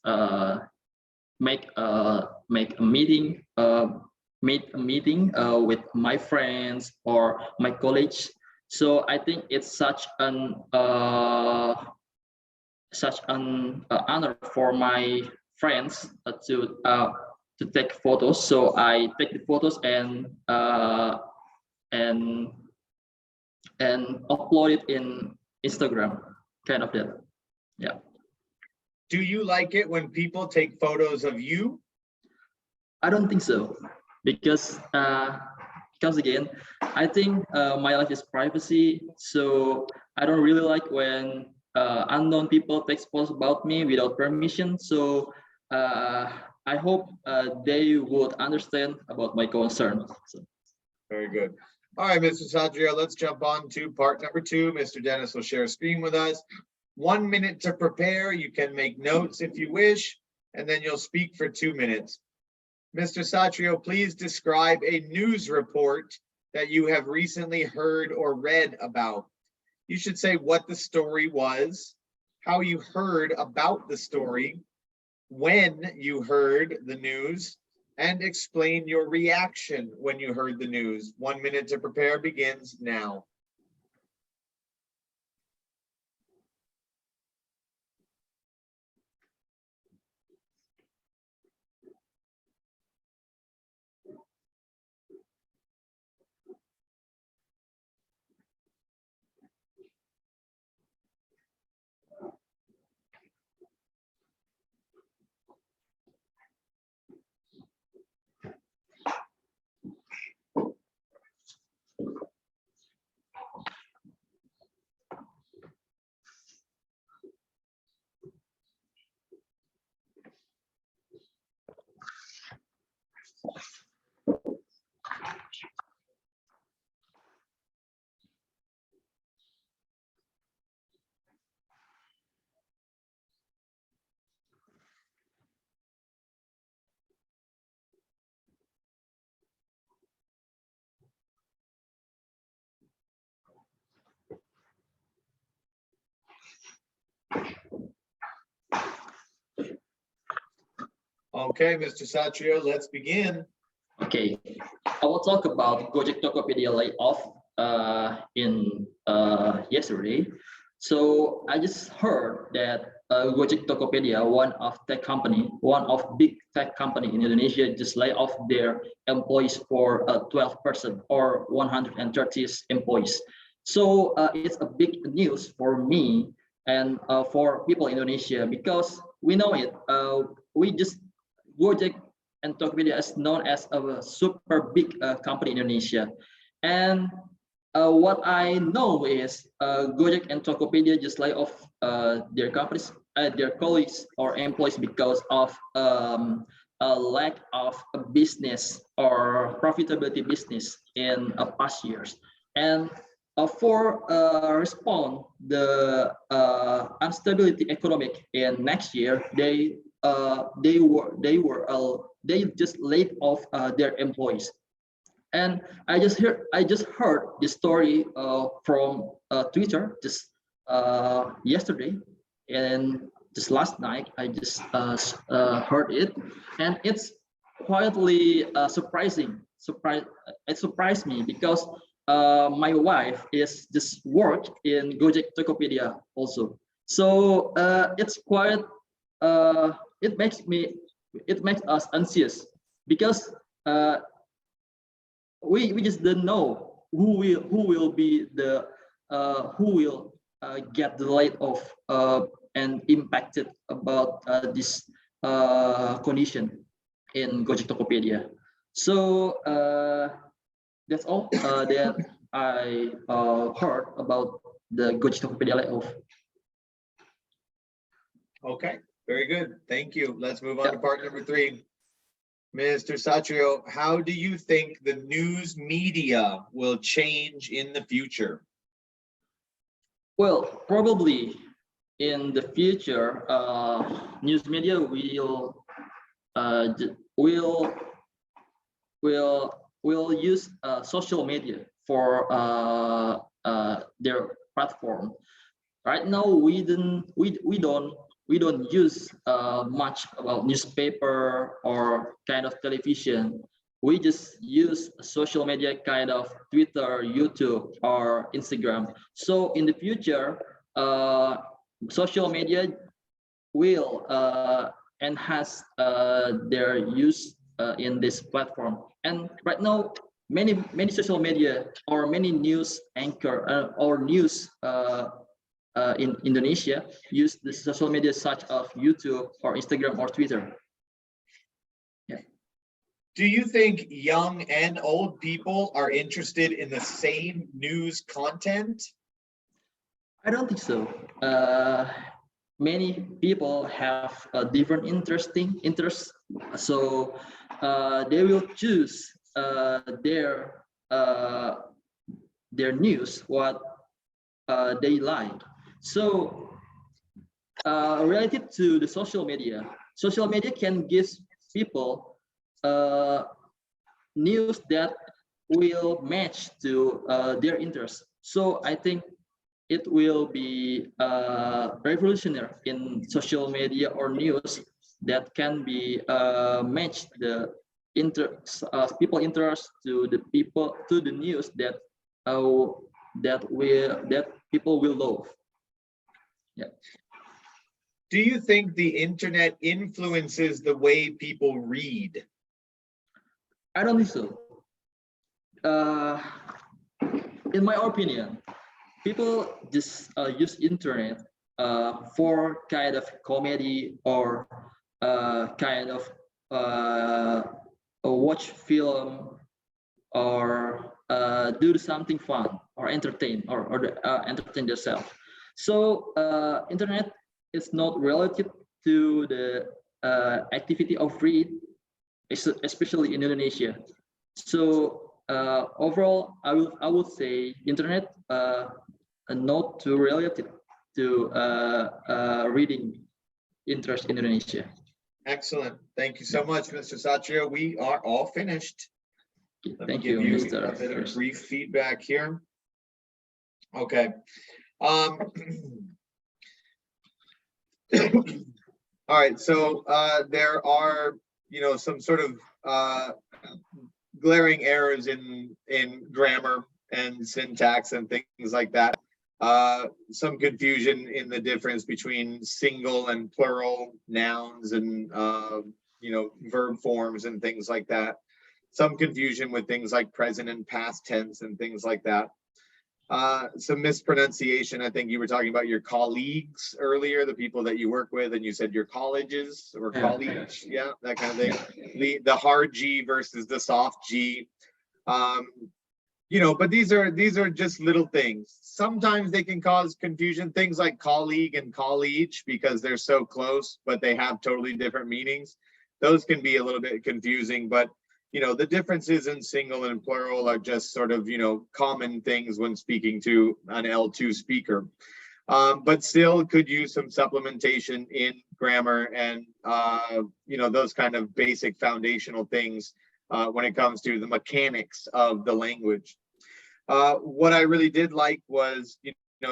Speaker 5: make a meeting with my friends or my colleagues. So I think it's such an honor for my friends to take photos. So I take the photos and upload it in Instagram, kind of that. Yeah.
Speaker 3: Do you like it when people take photos of you?
Speaker 5: I don't think so, because again, I think my life is privacy, so I don't really like when unknown people take photos about me without permission. So I hope they would understand about my concern. So.
Speaker 3: Very good. All right, Mr. Sadrio, let's jump on to part number 2. Mr. Dennis will share a screen with us. 1 minute to prepare. You can make notes if you wish, and then you'll speak for 2 minutes. Mr. Satrio, please describe a news report that you have recently heard or read about. You should say what the story was, how you heard about the story, when you heard the news, and explain your reaction when you heard the news. 1 minute to prepare begins now. Okay, Mr. Satrio, let's begin.
Speaker 5: Okay, I will talk about Gojek Tokopedia layoff in yesterday. So I just heard that Gojek Tokopedia, one of big tech company in Indonesia, just lay off their employees for 12% or 130 employees. So it's a big news for me and for people in Indonesia because we know it. Gojek and Tokopedia is known as a super big company in Indonesia, and what I know is Gojek and Tokopedia just lay off their companies, their colleagues or employees because of a lack of a business or profitability business in past years. And for respond the instability economic in next year, they just laid off their employees. And I just heard this story from Twitter just yesterday, and just last night I just heard it, and it's quietly surprising. It surprised me because my wife is just work in Gojek Tokopedia also. So it's quite it makes us anxious because we just don't know who will be the who will get the laid off and impacted about this condition in Gojek Tokopedia. So that's all that I heard about the Gojek Tokopedia layoff.
Speaker 3: Okay, very good. Thank you. Let's move on to part number 3. Mr. Satrio, how do you think the news media will change in the future?
Speaker 5: Well, probably in the future, news media will use social media for their platform. Right now, we don't use much about newspaper or kind of television. We just use social media kind of Twitter, YouTube, or Instagram. So in the future, social media will enhance their use in this platform. And right now, many social media or many news anchor or news in Indonesia use the social media such as YouTube or Instagram or Twitter. Yeah.
Speaker 3: Do you think young and old people are interested in the same news content?
Speaker 5: I don't think so. Many people have different interests, so they will choose their news what they like. So related to the social media can give people news that will match to their interests. So I think it will be revolutionary in social media or news that can be match the people interest to the news that people will love. Yeah.
Speaker 3: Do you think the internet influences the way people read?
Speaker 5: I don't think so. In my opinion, people just use internet for kind of comedy or kind of watch film or do something fun or entertain entertain yourself. So internet is not related to the activity of read, especially in Indonesia. So overall, I would say internet not too related to reading interest in Indonesia.
Speaker 3: Excellent. Thank you so much, Mr. Satrio. We are all finished.
Speaker 5: Thank you, Mr.
Speaker 3: A bit of brief feedback here. Okay. All right. So there are, some sort of glaring errors in grammar and syntax and things like that. Some confusion in the difference between single and plural nouns and, verb forms and things like that. Some confusion with things like present and past tense and things like that. Some mispronunciation. I think you were talking about your colleagues earlier, the people that you work with, and you said your colleges or colleagues. Yeah, that kind of thing. The hard G versus the soft G. But these are just little things. Sometimes they can cause confusion. Things like colleague and college, because they're so close, but they have totally different meanings. Those can be a little bit confusing, but the differences in single and plural are just sort of, common things when speaking to an L2 speaker. But still could use some supplementation in grammar and, those kind of basic foundational things when it comes to the mechanics of the language. What I really did like was,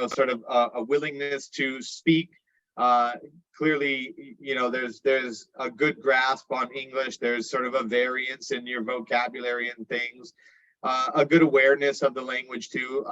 Speaker 3: sort of a willingness to speak. Clearly, there's a good grasp on English. There's sort of a variance in your vocabulary and things. A good awareness of the language too.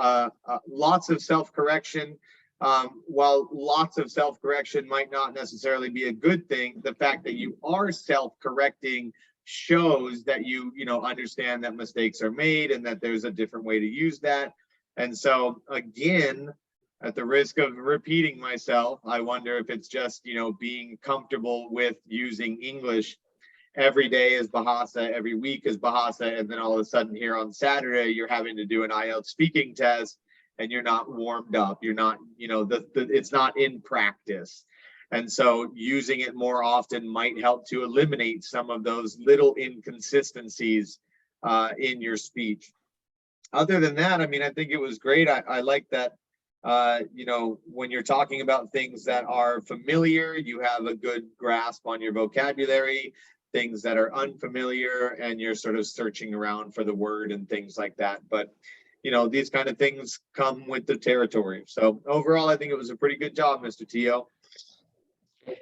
Speaker 3: Lots of self-correction. While lots of self-correction might not necessarily be a good thing, the fact that you are self-correcting shows that you understand that mistakes are made and that there's a different way to use that. And so again, at the risk of repeating myself, I wonder if it's just, being comfortable with using English. Every day is Bahasa, every week is Bahasa, and then all of a sudden here on Saturday, you're having to do an IELTS speaking test and you're not warmed up. You're not, it's not in practice. And so using it more often might help to eliminate some of those little inconsistencies in your speech. Other than that, I mean, I think it was great. I like that, when you're talking about things that are familiar, you have a good grasp on your vocabulary. Things that are unfamiliar, and you're sort of searching around for the word and things like that. But, these kind of things come with the territory. So overall, I think it was a pretty good job, Mr. Tio.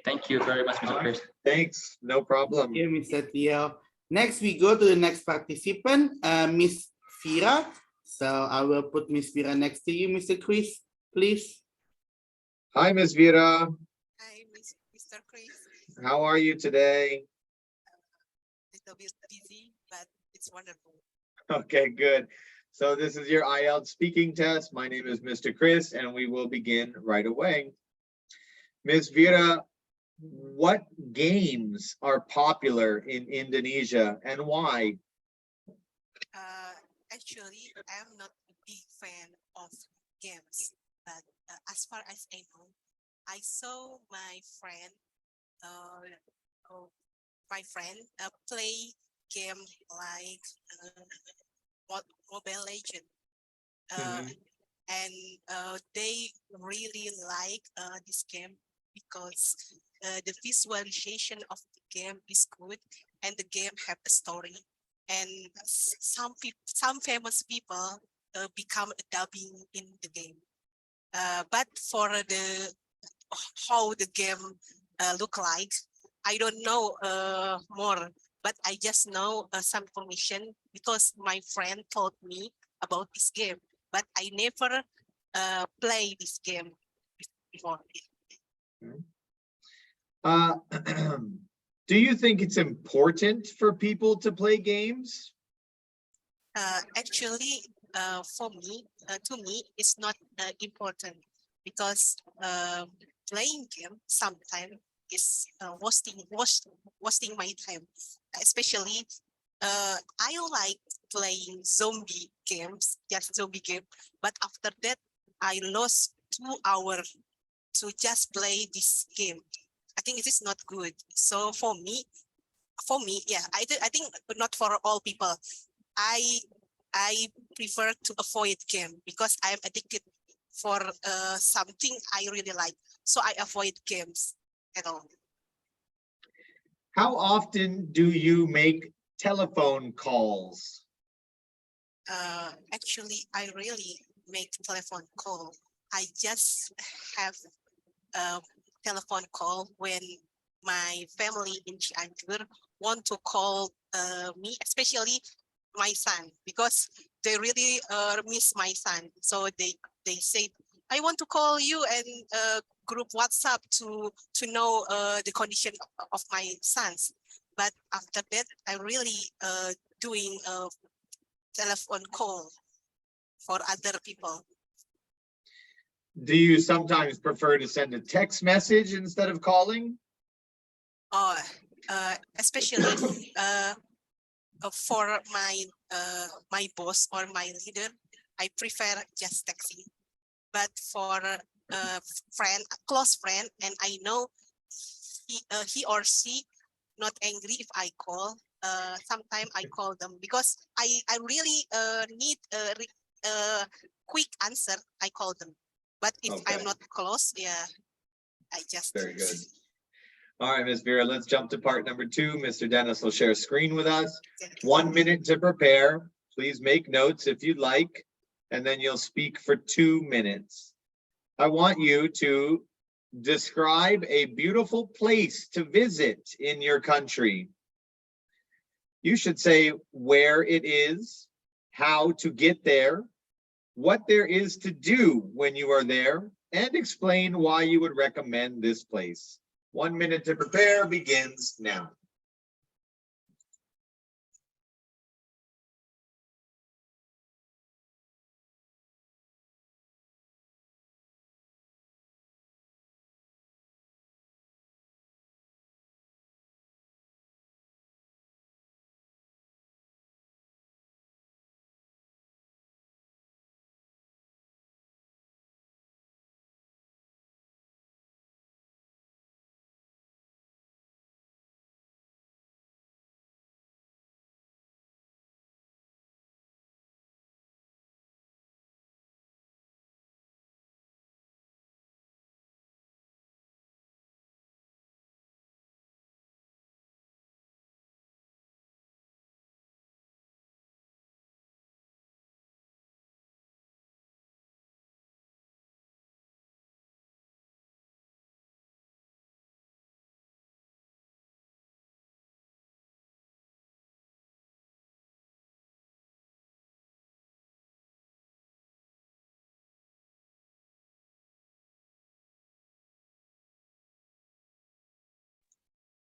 Speaker 5: Thank you very much, Mr. Chris.
Speaker 3: Thanks, no problem.
Speaker 1: Thank you, Mr. Tio. Next, we go to the next participant, Miss Fira. So I will put Miss Fira next to you, Mr. Chris, please.
Speaker 3: Hi, Miss Vera.
Speaker 11: Hi, Mr. Chris.
Speaker 3: How are you today?
Speaker 11: Little bit busy, but it's wonderful.
Speaker 3: Okay, good. So this is your IELTS speaking test. My name is Mr. Chris, and we will begin right away. Ms. Vera, what games are popular in Indonesia and why?
Speaker 11: Actually, I'm not a big fan of games, but as far as I know, I saw my friend play game like Mobile Legend, and they really like this game because the visualization of the game is good, and the game have a story, and some famous people become a dubbing in the game. But for the how the game look like, I don't know more, but I just know some information because my friend told me about this game, but I never play this game before.
Speaker 3: Do you think it's important for people to play games?
Speaker 11: Actually, to me, it's not important because playing game sometimes is wasting my time. Especially, I like playing zombie games, just zombie game. But after that, I lost 2 hours to just play this game. I think it is not good. So for me, yeah, I think not for all people. I prefer to avoid game because I am addicted for something I really like. So I avoid games at all.
Speaker 3: How often do you make telephone calls?
Speaker 11: Actually, I really make telephone call. I just have a telephone call when my family in Cianjur want to call me, especially my son, because they really miss my son. So they say I want to call you and group WhatsApp to know the condition of my sons. But after that, I really doing a telephone call for other people.
Speaker 3: Do you sometimes prefer to send a text message instead of calling?
Speaker 11: Especially for my boss or my leader, I prefer just texting. But for a friend, a close friend, and I know he or she not angry if I call. Sometimes I call them because I really need a quick answer. I call them. But if I'm not close, yeah, I just
Speaker 3: very good. All right, Ms. Vera, let's jump to part number 2. Mr. Dennis will share screen with us. 1 minute to prepare. Please make notes if you'd like, and then you'll speak for 2 minutes. I want you to describe a beautiful place to visit in your country. You should say where it is, how to get there, what there is to do when you are there, and explain why you would recommend this place. 1 minute to prepare begins now.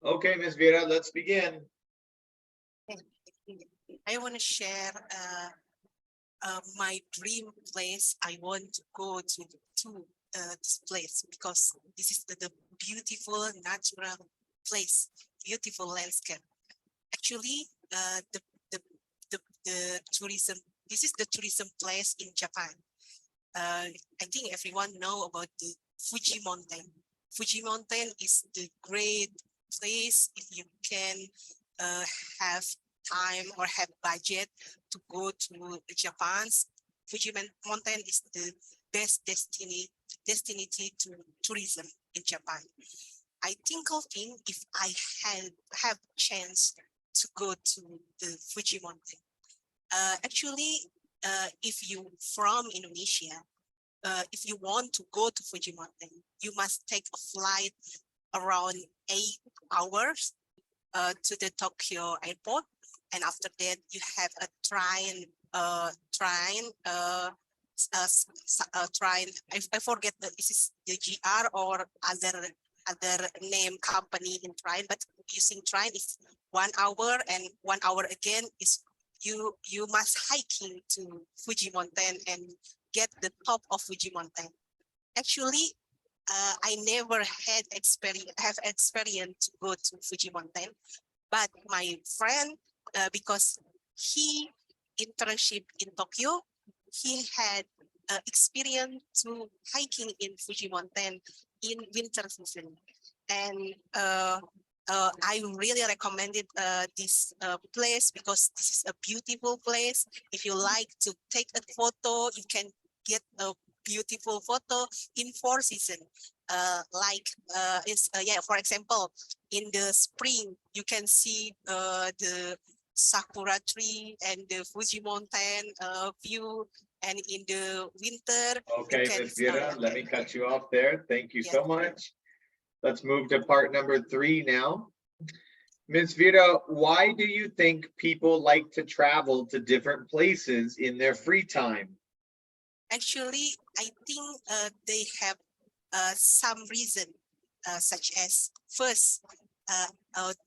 Speaker 3: Okay, Ms. Vera, let's begin.
Speaker 11: I want to share my dream place. I want to go to this place because this is the beautiful natural place, beautiful landscape. Actually, the, the tourism. This is the tourism place in Japan. I think everyone know about the Fuji Mountain. Fuji Mountain is the great place if you can have time or have budget to go to Japan. Fuji Mountain is the best destination to tourism in Japan. I think of it if I have chance to go to the Fuji Mountain. Actually, if you from Indonesia, if you want to go to Fuji Mountain, you must take a flight around 8 hours to the Tokyo airport, and after that you have a train. I forget that this is the GR or other name company in train, but using train is 1 hour, and 1 hour again is you must hiking to Fuji Mountain and get the top of Fuji Mountain. Actually, I never have experience to go to Fuji Mountain, but my friend, because he internship in Tokyo, he had experience to hiking in Fuji Mountain in winter season, and I really recommended this place because this is a beautiful place. If you like to take a photo, you can get a beautiful photo in 4 season. For example, in the spring you can see the sakura tree and the Fuji Mountain view, and in the winter.
Speaker 3: Okay, Ms. Vera, let me cut you off there. Thank you so much. Let's move to part number 3 now. Ms. Vera, why do you think people like to travel to different places in their free time?
Speaker 11: Actually, I think they have some reason, such as first,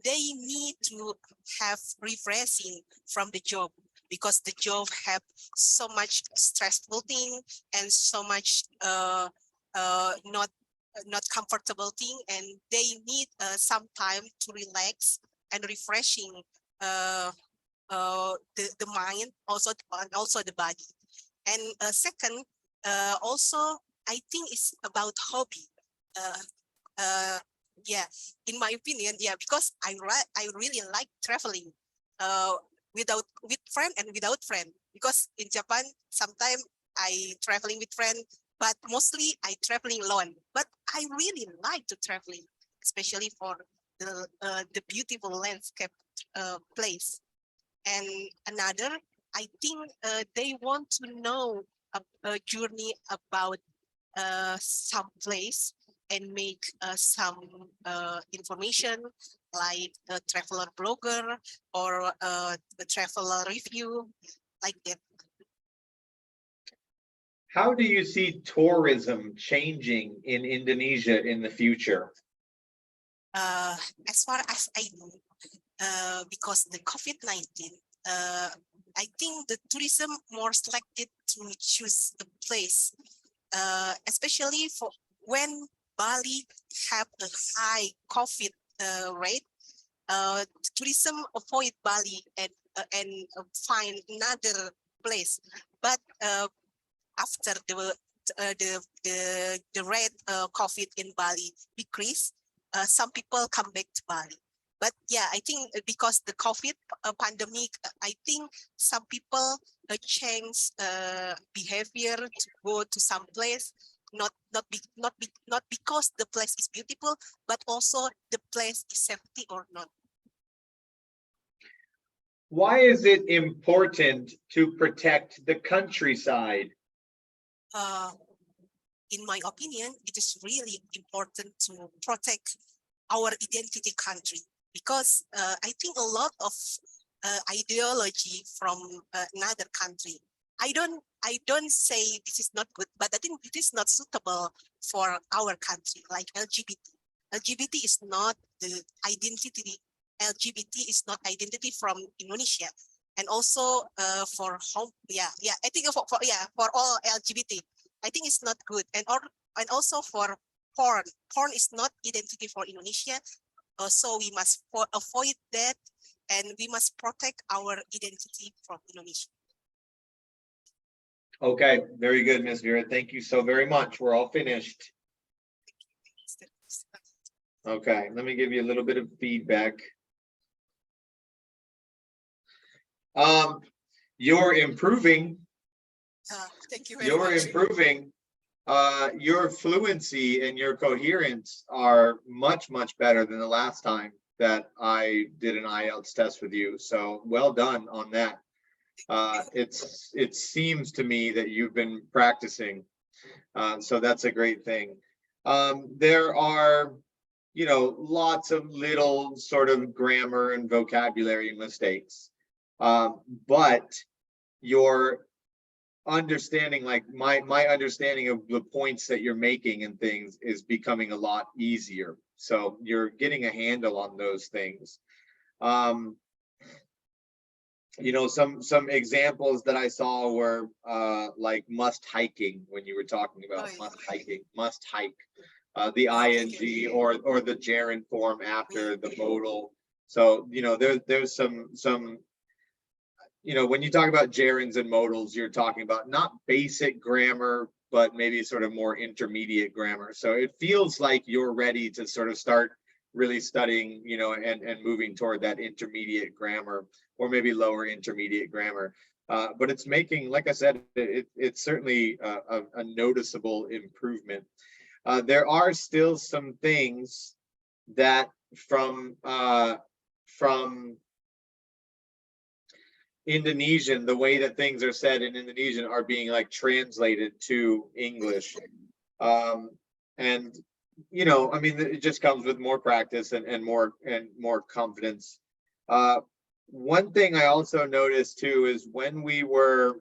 Speaker 11: they need to have refreshing from the job because the job have so much stressful thing and so much not comfortable thing, and they need some time to relax and refreshing the mind also and also the body. And second, also I think it's about hobby. Uh, yeah, in my opinion, yeah, because I really like traveling, with friend and without friend. Because in Japan, sometimes I traveling with friend, but mostly I traveling alone. But I really like to traveling, especially for the beautiful landscape place. And another, I think they want to know a journey about some place and make some information like a traveler blogger or a traveler review like that.
Speaker 3: How do you see tourism changing in Indonesia in the future?
Speaker 11: As far as I know, because the COVID-19, I think the tourism more selected to choose a place, especially for when Bali have a high COVID rate. Tourism avoid Bali and find another place. But after the rate COVID in Bali decrease, some people come back to Bali. But yeah, I think because the COVID pandemic, I think some people change behavior to go to some place, not because the place is beautiful, but also the place is safety or not.
Speaker 3: Why is it important to protect the countryside?
Speaker 11: In my opinion, it is really important to protect our identity country because I think a lot of ideology from another country. I don't say this is not good, but I think it is not suitable for our country, like LGBT. LGBT is not the identity. LGBT is not identity from Indonesia, and also for home, I think for all LGBT, I think it's not good, and also for porn. Porn is not identity for Indonesia, so we must avoid that, and we must protect our identity from Indonesia.
Speaker 3: Okay, very good, Ms. Vera. Thank you so very much. We're all finished. Okay, let me give you a little bit of feedback. You're improving.
Speaker 11: Thank you very
Speaker 3: You're
Speaker 11: much.
Speaker 3: improving. Your fluency and your coherence are much, much better than the last time that I did an IELTS test with you. So well done on that. It seems to me that you've been practicing. So that's a great thing. There are, lots of little sort of grammar and vocabulary mistakes. But your understanding, like my understanding of the points that you're making and things is becoming a lot easier. So you're getting a handle on those things. Some examples that I saw were like must hiking, when you were talking about must hike, the ing or the gerund form after the modal. So there's some when you talk about gerunds and modals, you're talking about not basic grammar, but maybe sort of more intermediate grammar. So it feels like you're ready to sort of start really studying, and moving toward that intermediate grammar, or maybe lower intermediate grammar. But it's making, like I said, it's certainly a noticeable improvement. There are still some things that from Indonesian, the way that things are said in Indonesian are being like translated to English. And I mean, it just comes with more practice and more confidence. One thing I also noticed too is when we were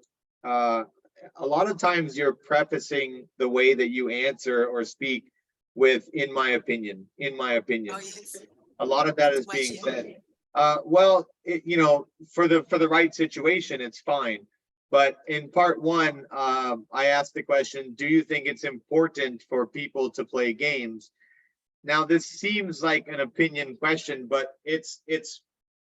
Speaker 3: a lot of times you're prefacing the way that you answer or speak with in my opinion, in my opinion.
Speaker 11: Oh, yes.
Speaker 3: A lot of that is
Speaker 11: Why
Speaker 3: being
Speaker 11: she-
Speaker 3: said. Well, you know, for the right situation, it's fine. But in part one, I asked the question, do you think it's important for people to play games? Now, this seems like an opinion question, but it's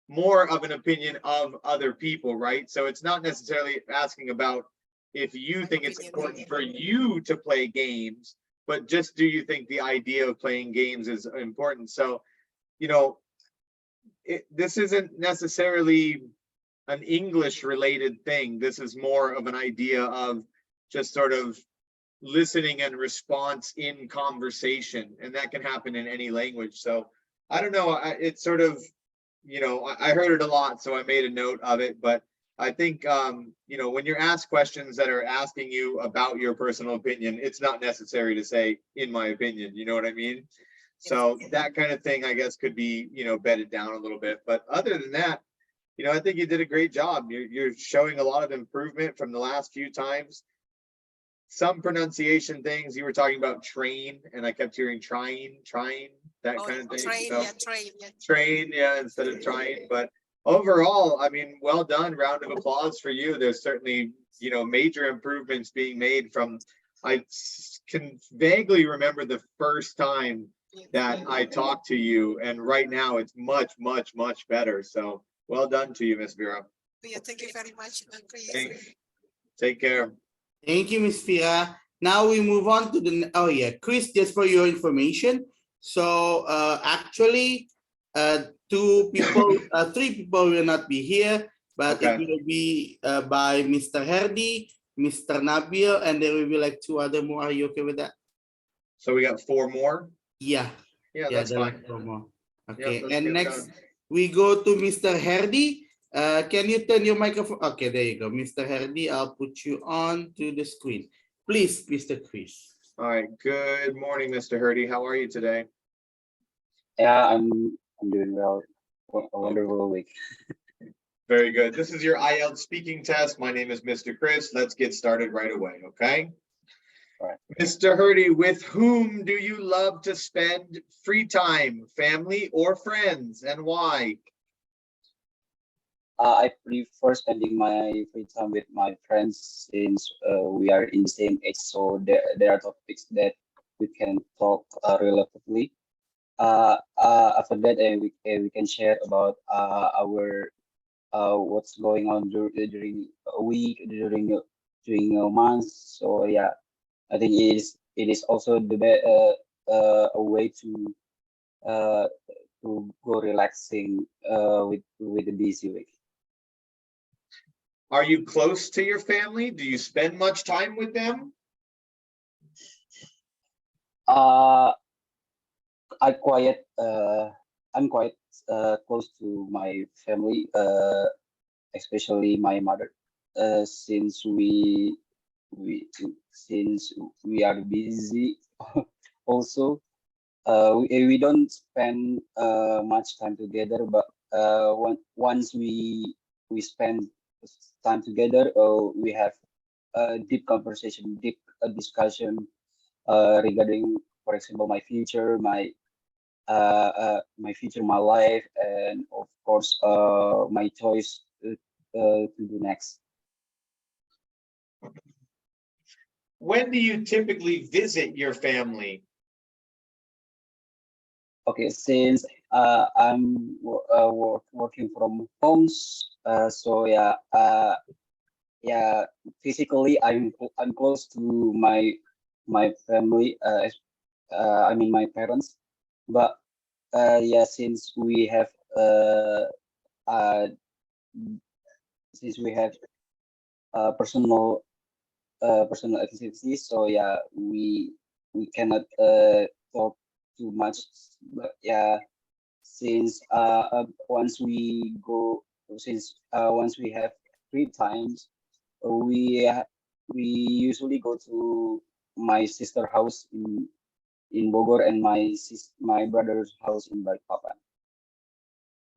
Speaker 3: more of an opinion of other people, right? So it's not necessarily asking about if you think it's important for you to play games, but just do you think the idea of playing games is important? So, you know, this isn't necessarily an English related thing. This is more of an idea of just sort of listening and response in conversation, and that can happen in any language. So I don't know, it's sort of, you know, I heard it a lot, so I made a note of it. But I think, you know, when you're asked questions that are asking you about your personal opinion, it's not necessary to say, in my opinion, you know what I mean? So that kind of thing, I guess, could be, you know, bedded down a little bit. But other than that, you know, I think you did a great job. You're showing a lot of improvement from the last few times. Some pronunciation things, you were talking about train, and I kept hearing trying, that
Speaker 11: Oh,
Speaker 3: kind of thing.
Speaker 11: train,
Speaker 3: So,
Speaker 11: yeah, train, yeah.
Speaker 3: train, yeah, instead of trying. But overall, I mean, well done. Round of applause for you. There's certainly, you know, major improvements being made from, can vaguely remember the first time that I talked to you, and right now it's much, much, much better. So well done to you, Miss Vera.
Speaker 11: Yeah, thank you very much, Chris.
Speaker 3: Thanks. Take care.
Speaker 1: Thank you, Miss Fira. Now we move on to the, oh yeah, Chris, just for your information. So actually, three people will not be here, but it
Speaker 3: Okay.
Speaker 1: will be by Mr. Herdy, Mr. Nabil, and there will be like two other more. Are you okay with that?
Speaker 3: So we got 4 more.
Speaker 1: Yeah.
Speaker 3: Yeah, that's
Speaker 1: there are
Speaker 3: fine.
Speaker 1: 4 more.
Speaker 3: Yep,
Speaker 1: Okay,
Speaker 3: let's
Speaker 1: and
Speaker 3: get
Speaker 1: next
Speaker 3: going.
Speaker 1: we go to Mr. Herdy. Can you turn your microphone? Okay, there you go. Mr. Herdy, I'll put you on to the screen. Please, Mr. Chris.
Speaker 3: All right. Good morning, Mr. Herdy. How are you today?
Speaker 12: Yeah, I'm doing well. A wonderful week.
Speaker 3: Very good. This is your IELTS speaking test. My name is Mr. Chris. Let's get started right away, okay?
Speaker 12: All right.
Speaker 3: Mr. Herdy, with whom do you love to spend free time, family or friends, and why?
Speaker 12: I prefer spending my free time with my friends since we are in the same age, so there are topics that we can talk relatively. After that, we can share about our what's going on during a week, during a month. So yeah, I think it is also a way to go relaxing with the busy week.
Speaker 3: Are you close to your family? Do you spend much time with them?
Speaker 12: I'm quite close to my family, especially my mother, since we are busy. Also, we don't spend much time together, but once we spend time together, we have a deep conversation, deep discussion regarding, for example, my future, my life, and of course, my choice to do next.
Speaker 3: When do you typically visit your family?
Speaker 12: Okay, since I'm working from home, so yeah, physically I'm close to my family. I mean my parents, but yeah, since we have personal activities, so yeah, we cannot talk too much. But yeah, since once we have free times, we usually go to my sister house in Bogor and my brother's house in Balikpapan.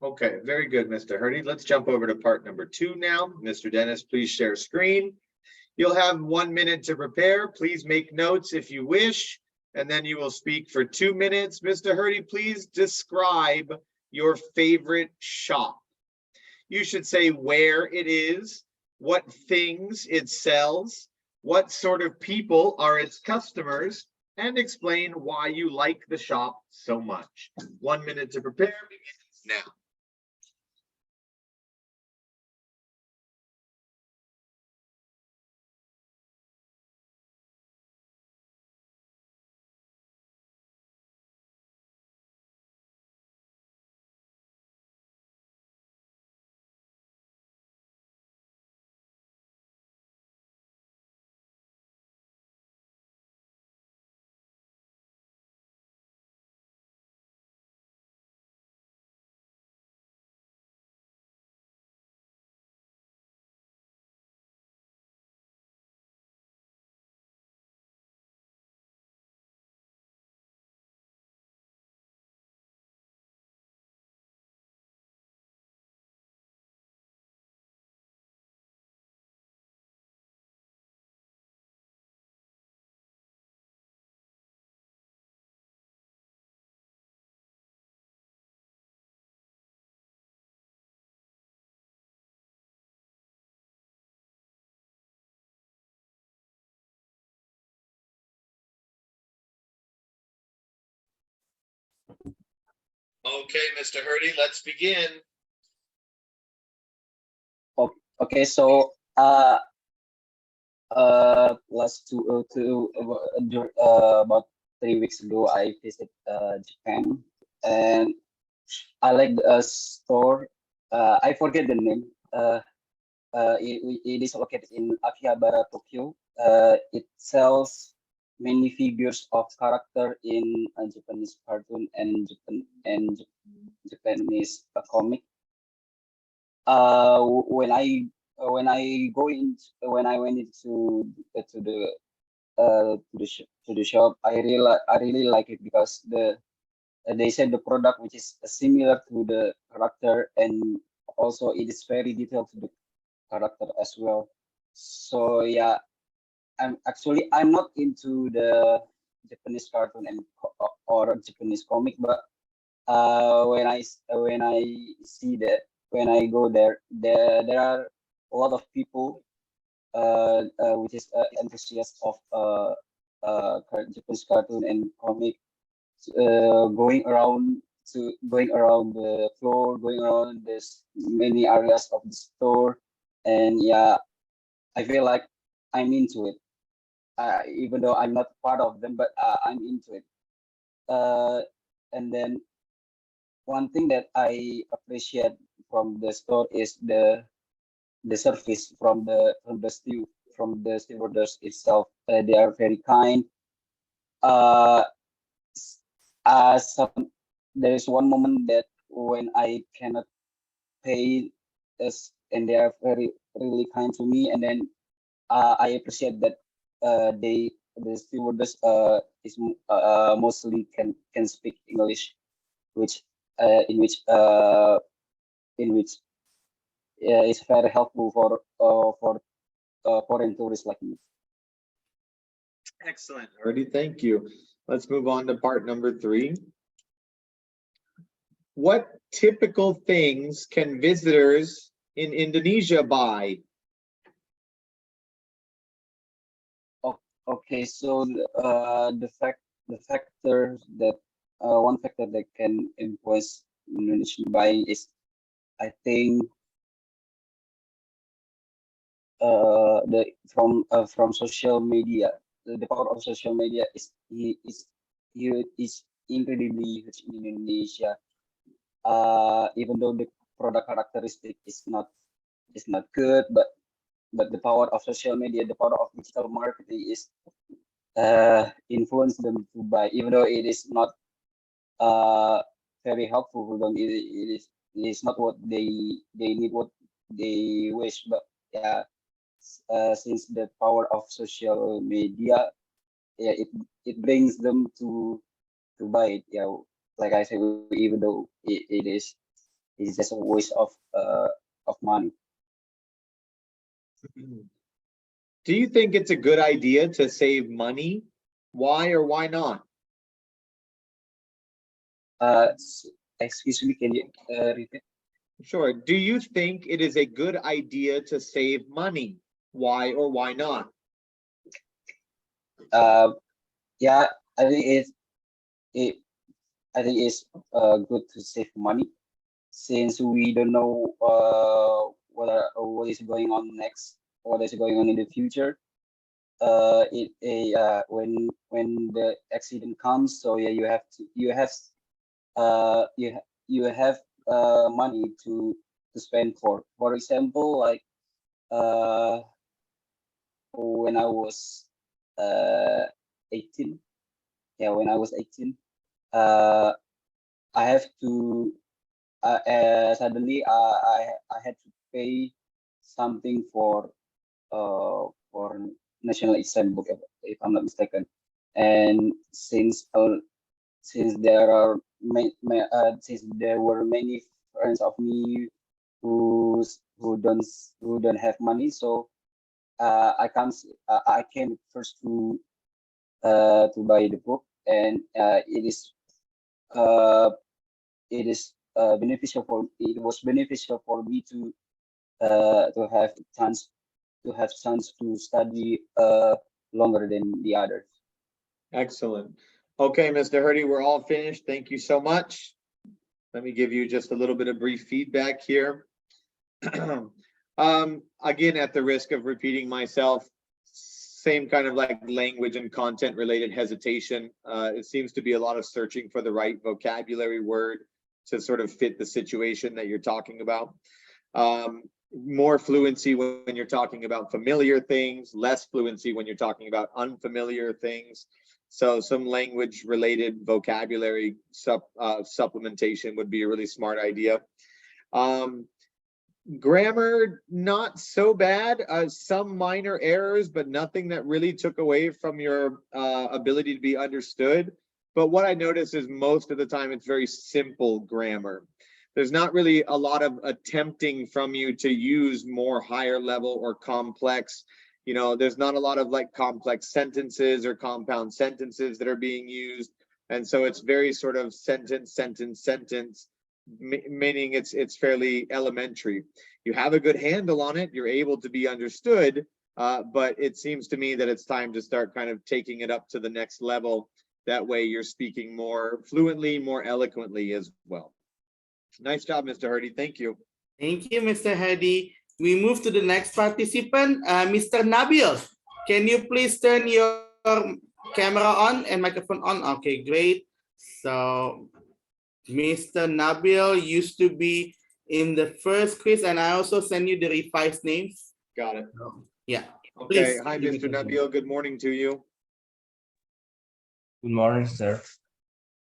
Speaker 3: Okay, very good, Mr. Herdy. Let's jump over to part number 2 now. Mr. Dennis, please share screen. You'll have 1 minute to prepare. Please make notes if you wish, and then you will speak for 2 minutes. Mr. Hurdy, please describe your favorite shop. You should say where it is, what things it sells, what sort of people are its customers, and explain why you like the shop so much. 1 minute to prepare begins now. Okay, Mr. Hurdy, let's begin.
Speaker 12: Okay, so about 3 weeks ago, I visited Japan, and I like the store. I forget the name. It is located in Akihabara, Tokyo. It sells many figures of character in Japanese cartoon and Japanese comic. When I went into to the shop, I really like it because they said the product which is similar to the character, and also it is very detailed to the character as well. So yeah, I'm not into the Japanese cartoon or Japanese comic, but when I see that, when I go there, there are a lot of people which is enthusiasts of Japanese cartoon and comic, going around the floor, going around this many areas of the store, and yeah, I feel like I'm into it. Even though I'm not part of them, but I'm into it. And then one thing that I appreciate from the store is the service from the stewardess itself. They are very kind. There is one moment that when I cannot pay us, and they are very really kind to me, and then I appreciate that the stewardess is mostly can speak English, which in which is very helpful for foreign tourists like me.
Speaker 3: Excellent, Hurdy, thank you. Let's move on to part number 3. What typical things can visitors in Indonesia buy?
Speaker 12: Okay, so the factor that one factor that can influence Indonesian buying is, I think, from social media. The power of social media is incredibly huge in Indonesia. Even though the product characteristic is not good, but the power of social media, the power of digital marketing is influence them to buy, even though it is not very helpful for them. It is not what they need, what they wish. But yeah, since the power of social media, yeah, it brings them to buy it. Yeah, like I said, even though it is just a waste of money.
Speaker 3: Do you think it's a good idea to save money? Why or why not?
Speaker 12: Excuse me, can you repeat?
Speaker 3: Sure. Do you think it is a good idea to save money? Why or why not?
Speaker 12: Yeah, I think it I think it's good to save money since we don't know what is going on next, what is going on in the future. When the accident comes, so yeah, you have money to spend for example, like uh when I was uh 18, yeah, when I was 18, uh I have to suddenly I had to pay something for national exam book, if I'm not mistaken. And since there are since there were many friends of me who don't have money, so I came first to buy the book, and uh, it was beneficial for me to have chance to study longer than the others.
Speaker 3: Excellent. Okay, Mr. Hurdy, we're all finished. Thank you so much. Let me give you just a little bit of brief feedback here. Again, at the risk of repeating myself, same kind of like language and content related hesitation. It seems to be a lot of searching for the right vocabulary word to sort of fit the situation that you're talking about. More fluency when you're talking about familiar things, less fluency when you're talking about unfamiliar things. So some language related vocabulary supplementation would be a really smart idea. Grammar, not so bad. Some minor errors, but nothing that really took away from your ability to be understood. But what I notice is most of the time it's very simple grammar. There's not really a lot of attempting from you to use more higher level or complex. There's not a lot of like complex sentences or compound sentences that are being used. And so it's very sort of sentence, sentence, sentence, meaning it's fairly elementary. You have a good handle on it, you're able to be understood, but it seems to me that it's time to start kind of taking it up to the next level. That way you're speaking more fluently, more eloquently as well. Nice job, Mr. Hurdy. Thank you.
Speaker 1: Thank you, Mr. Hadi. We move to the next participant, Mr. Nabil. Can you please turn your camera on and microphone on? Okay, great. So Mr. Nabil used to be in the first quiz, and I also send you the revised names.
Speaker 3: Got it.
Speaker 1: Yeah.
Speaker 3: Okay.
Speaker 1: Please.
Speaker 3: Hi, Mr. Nabil. Good morning to you.
Speaker 13: Good morning, sir.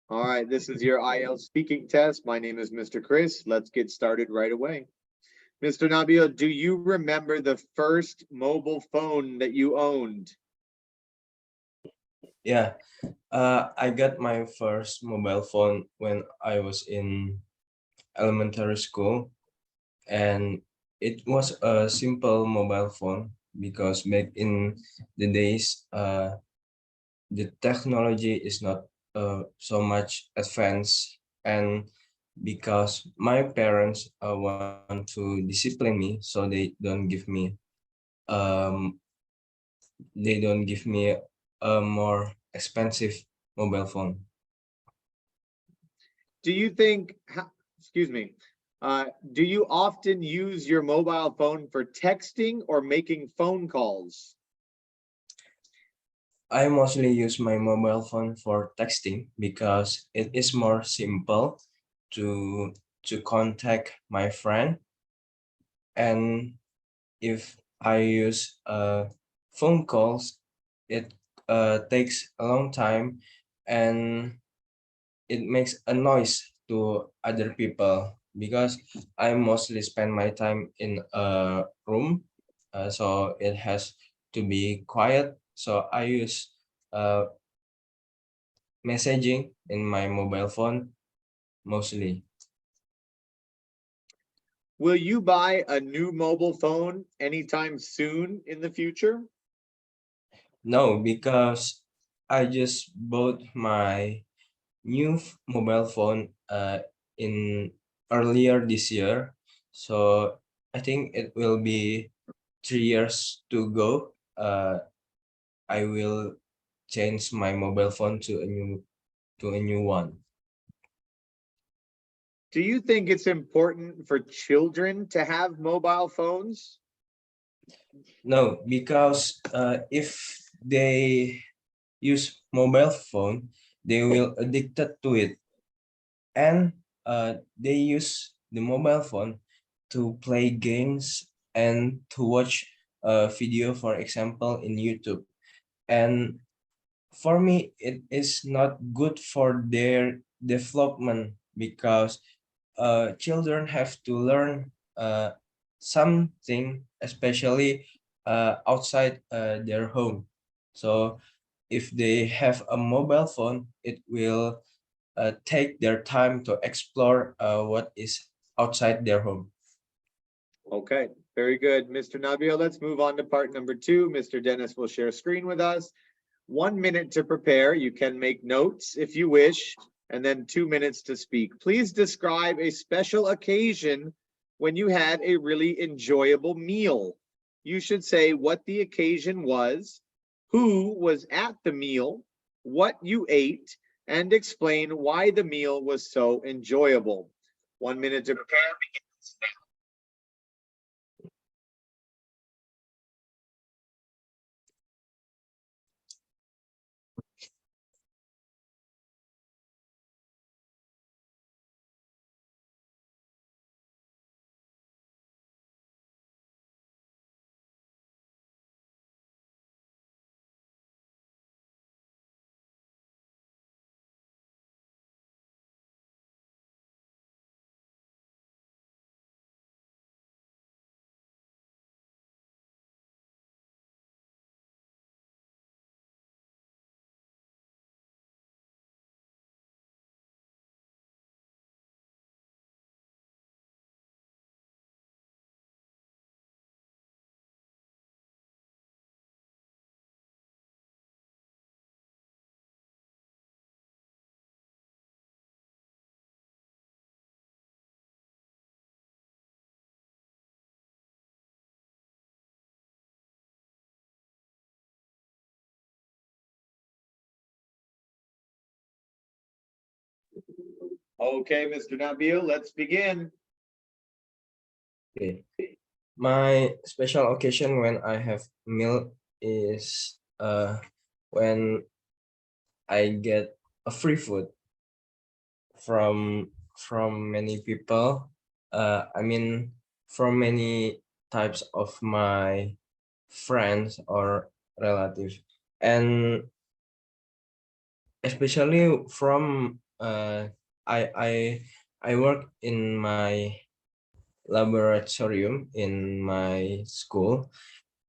Speaker 3: All right, this is your IELTS speaking test. My name is Mr. Chris. Let's get started right away. Mr. Nabil, do you remember the first mobile phone that you owned?
Speaker 13: Yeah, I got my first mobile phone when I was in elementary school, and it was a simple mobile phone because back in the days, the technology is not so much advanced, and because my parents want to discipline me, so um they don't give me a more expensive mobile phone.
Speaker 3: Do you think, excuse me, do you often use your mobile phone for texting or making phone calls?
Speaker 13: I mostly use my mobile phone for texting because it is more simple to contact my friend, and if I use phone calls, it takes a long time and it makes a noise to other people because I mostly spend my time in a room, so it has to be quiet. So I use uh, messaging in my mobile phone mostly.
Speaker 3: Will you buy a new mobile phone anytime soon in the future?
Speaker 13: No, because I just bought my new mobile phone in earlier this year. So I think it will be 3 years to go. I will change my mobile phone to a new one.
Speaker 3: Do you think it's important for children to have mobile phones?
Speaker 13: No, because if they use mobile phone, they will addicted to it, and they use the mobile phone to play games and to watch a video, for example, in YouTube. And for me, it is not good for their development because children have to learn something, especially outside their home. So if they have a mobile phone, it will take their time to explore what is outside their home.
Speaker 3: Okay, very good, Mr. Nabio. Let's move on to part number 2. Mr. Dennis will share screen with us. 1 minute to prepare. You can make notes if you wish, and then 2 minutes to speak. Please describe a special occasion when you had a really enjoyable meal. You should say what the occasion was, who was at the meal, what you ate, and explain why the meal was so enjoyable. 1 minute to prepare. Begins now. Okay, Mr. Nabil, let's begin.
Speaker 13: Okay. My special occasion when I have meal is when I get a free food from many people. I mean, from many types of my friends or relatives, and especially from I I I work in my laboratorium in my school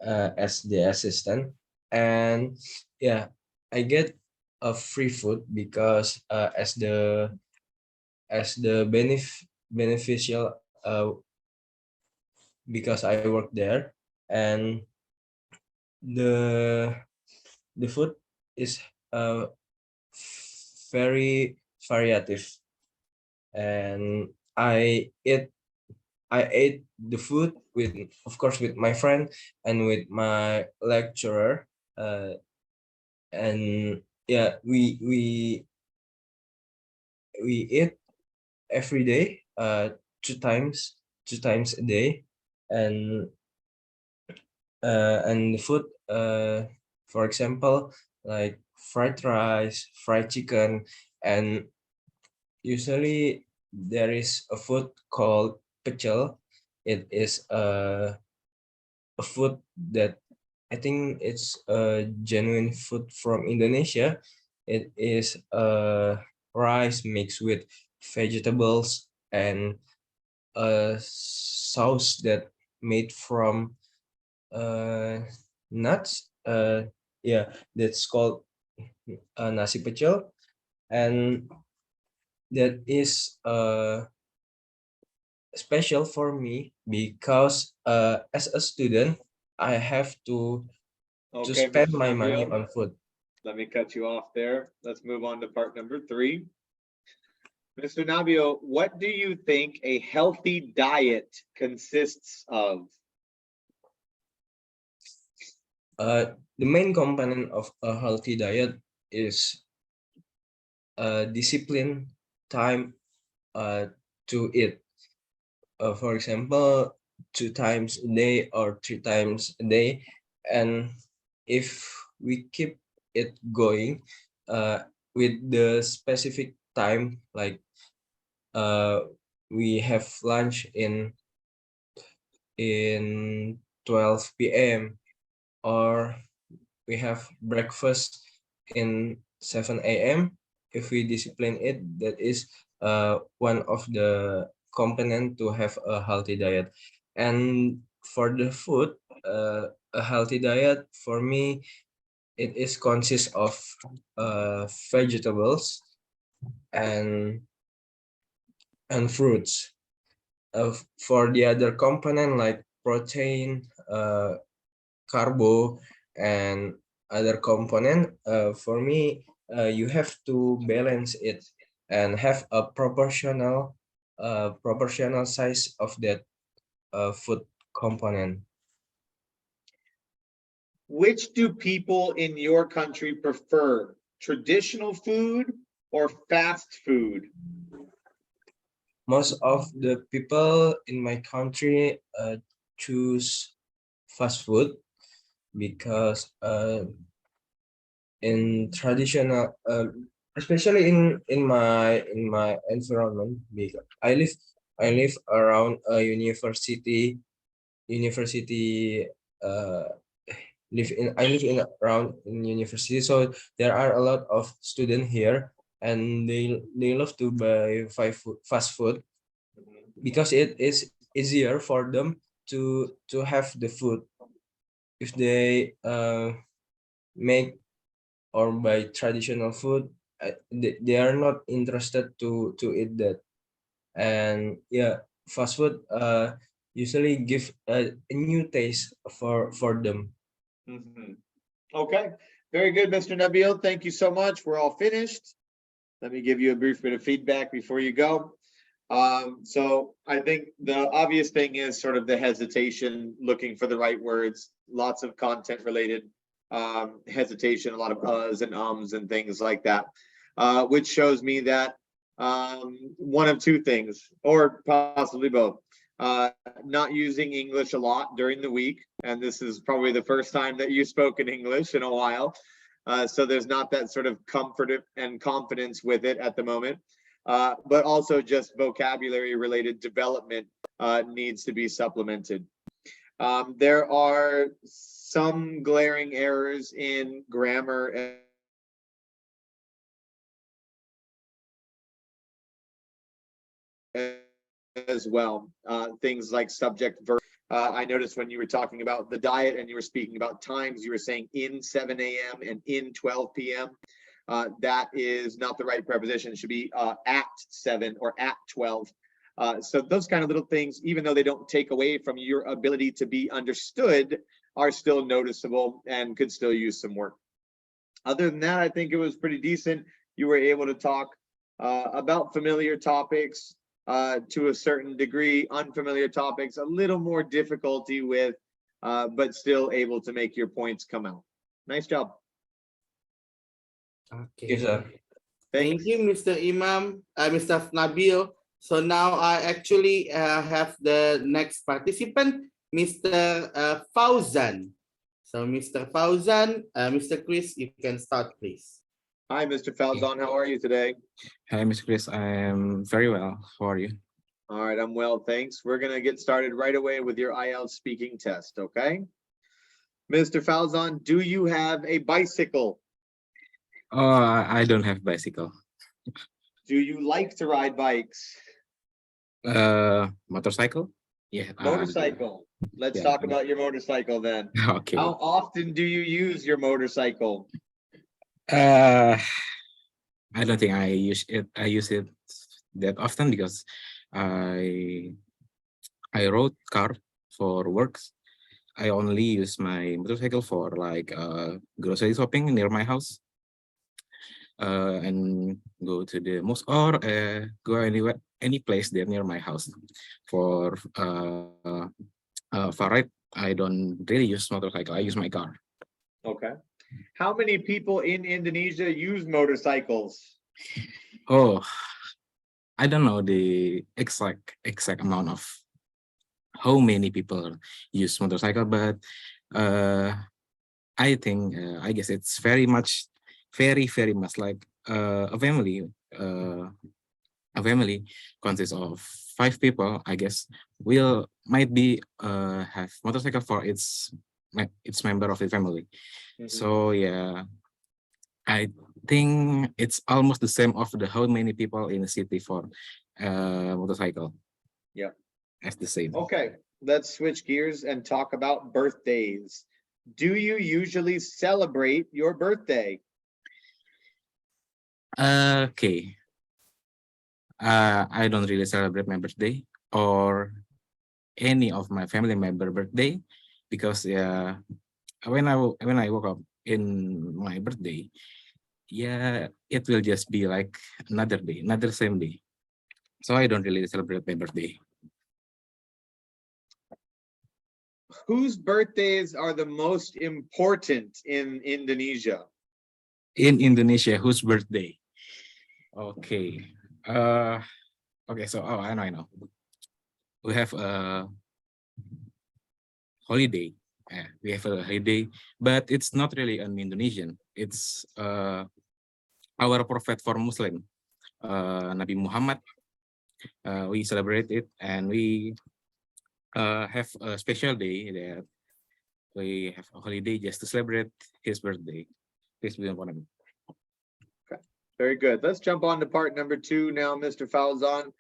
Speaker 13: as the assistant, and yeah, I get a free food because as the beneficial because I work there, and the the food is uh, very variative, and I ate the food with, of course, with my friend and with my lecturer, and yeah, we eat every day, two times a day, and the food, for example, like fried rice, fried chicken, and usually there is a food called pecel. It is a food that I think it's a genuine food from Indonesia. It is rice mixed with vegetables and a sauce that made from nuts. Yeah, that's called nasi pecel, and that is special for me because as a student I have to
Speaker 3: Okay,
Speaker 13: spend
Speaker 3: Mr.
Speaker 13: my money
Speaker 3: Nabil,
Speaker 13: on food.
Speaker 3: let me cut you off there. Let's move on to part number 3. Mr. Nabio, what do you think a healthy diet consists of?
Speaker 13: The main component of a healthy diet is discipline time to eat. For example, 2 times a day or 3 times a day. And if we keep it going with the specific time, like we have lunch in 12 p.m. or we have breakfast in 7 a.m. If we discipline it, that is one of the component to have a healthy diet. And for the food, a healthy diet for me, it is consists of vegetables and fruits. For the other component like protein, carbo, and other component, for me, you have to balance it and have a proportional size of that food component.
Speaker 3: Which do people in your country prefer? Traditional food or fast food?
Speaker 13: Most of the people in my country choose fast food because in traditional, especially in my environment, because I live around a university. uh, I live in around in university, so there are a lot of students here, and they love to buy fast food because it is easier for them to have the food. If they make or buy traditional food, they are not interested to eat that. And yeah, fast food usually give a new taste for them.
Speaker 3: Mhm. Okay, very good, Mr. Nabil. Thank you so much. We're all finished. Let me give you a brief bit of feedback before you go. So I think the obvious thing is sort of the hesitation, looking for the right words, lots of content related hesitation, a lot of uhs and ums and things like that, which shows me that one of two things, or possibly both. Not using English a lot during the week, and this is probably the first time that you've spoken English in a while. So there's not that sort of comfort and confidence with it at the moment. But also just vocabulary related development needs to be supplemented. There are some glaring errors in grammar as well. Things like subject, verb. I noticed when you were talking about the diet and you were speaking about times, you were saying in 7 a.m. and in 12 p.m. That is not the right preposition. It should be at 7 or at 12. So those kind of little things, even though they don't take away from your ability to be understood, are still noticeable and could still use some work. Other than that, I think it was pretty decent. You were able to talk about familiar topics to a certain degree, unfamiliar topics, a little more difficulty with, but still able to make your points come out. Nice job.
Speaker 1: Okay.
Speaker 13: Sir.
Speaker 1: Thank you, Mr. Imam, Mr. Nabil. So now I actually have the next participant, Mr. Fauzan. So Mr. Fauzan, Mr. Chris, you can start, please.
Speaker 3: Hi, Mr. Falzon. How are you today?
Speaker 4: Hi, Mr. Chris. I am very well. How are you?
Speaker 3: All right, I'm well, thanks. We're going to get started right away with your IELTS speaking test, okay? Mr. Falzon, do you have a bicycle?
Speaker 4: Oh, I don't have bicycle.
Speaker 3: Do you like to ride bikes?
Speaker 4: Motorcycle? Yeah.
Speaker 3: Motorcycle. Let's
Speaker 4: yeah.
Speaker 3: talk about your motorcycle then.
Speaker 4: Okay.
Speaker 3: How often do you use your motorcycle?
Speaker 4: I don't think I use it. I use it that often because I rode car for works. I only use my motorcycle for like grocery shopping near my house, and go to the mosque or go anywhere, any place there near my house. For far right, I don't really use motorcycle. I use my car.
Speaker 3: Okay. How many people in Indonesia use motorcycles?
Speaker 4: Oh, I don't know the exact amount of how many people use motorcycle, but I think I guess it's very much like a family. A family consists of 5 people. I guess will might be have motorcycle for its member of the family. So yeah, I think it's almost the same of the how many people in the city for motorcycle.
Speaker 3: Yep.
Speaker 4: As the same.
Speaker 3: Okay, let's switch gears and talk about birthdays. Do you usually celebrate your birthday?
Speaker 4: Okay. I don't really celebrate my birthday or any of my family member birthday because when I woke up in my birthday, it will just be like another day, another same day. So I don't really celebrate my birthday.
Speaker 3: Whose birthdays are the most important in Indonesia?
Speaker 4: In Indonesia, whose birthday? Okay. Okay, so I know. We have a holiday. We have a holiday, but it's not really an Indonesian. It's our prophet for Muslim, Nabi Muhammad. We celebrate it and we have a special day that we have a holiday just to celebrate his birthday. Peace be upon him.
Speaker 3: Okay, very good. Let's jump on to part number 2 now, Mr. Falzan.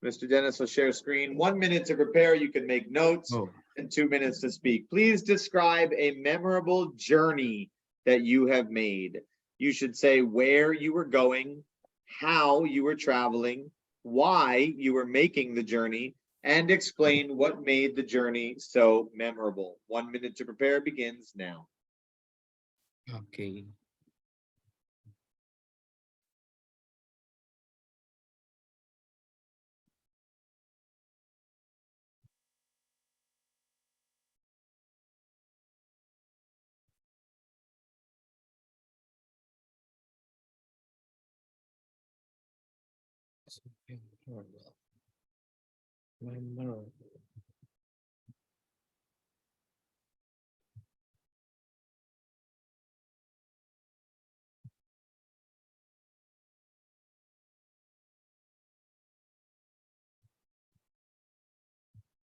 Speaker 3: Mr. Dennis will share screen. 1 minute to prepare. You can make notes. And 2 minutes to speak. Please describe a memorable journey that you have made. You should say where you were going, how you were traveling, why you were making the journey, and explain what made the journey so memorable. 1 minute to prepare begins now.
Speaker 4: Okay.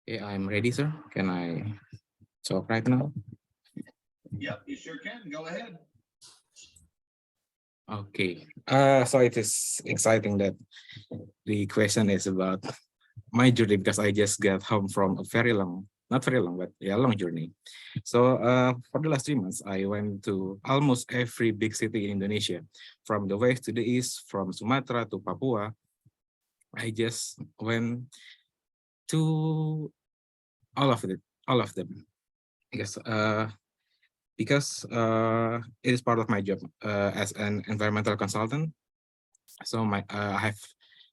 Speaker 4: Yeah, I'm ready, sir. Can I talk right now?
Speaker 3: Yep, you sure can. Go ahead.
Speaker 4: Okay. So it is exciting that the question is about my journey because I just got home from a very long, not very long, but a long journey. So for the last 3 months, I went to almost every big city in Indonesia, from the west to the east, from Sumatra to Papua. I just went to all of them, because it is part of my job as an environmental consultant. So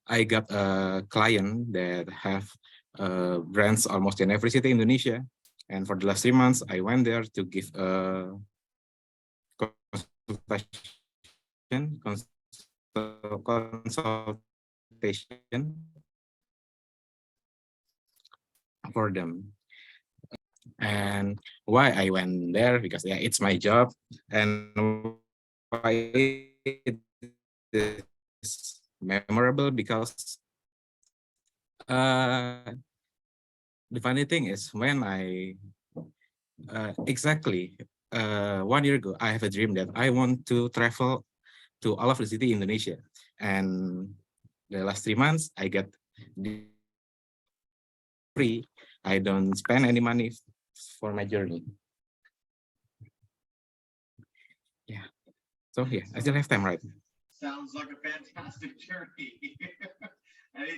Speaker 4: I got a client that have brands almost in every city in Indonesia, and for the last 3 months I went there to give a consultation for them. And why I went there, because it's my job, and why it is memorable because the funny thing is when I exactly 1 year ago, I have a dream that I want to travel to all of the city in Indonesia, and the last 3 months I get free. I don't spend any money for my journey. Yeah. So yeah, I still have time, right?
Speaker 3: Sounds like a fantastic journey.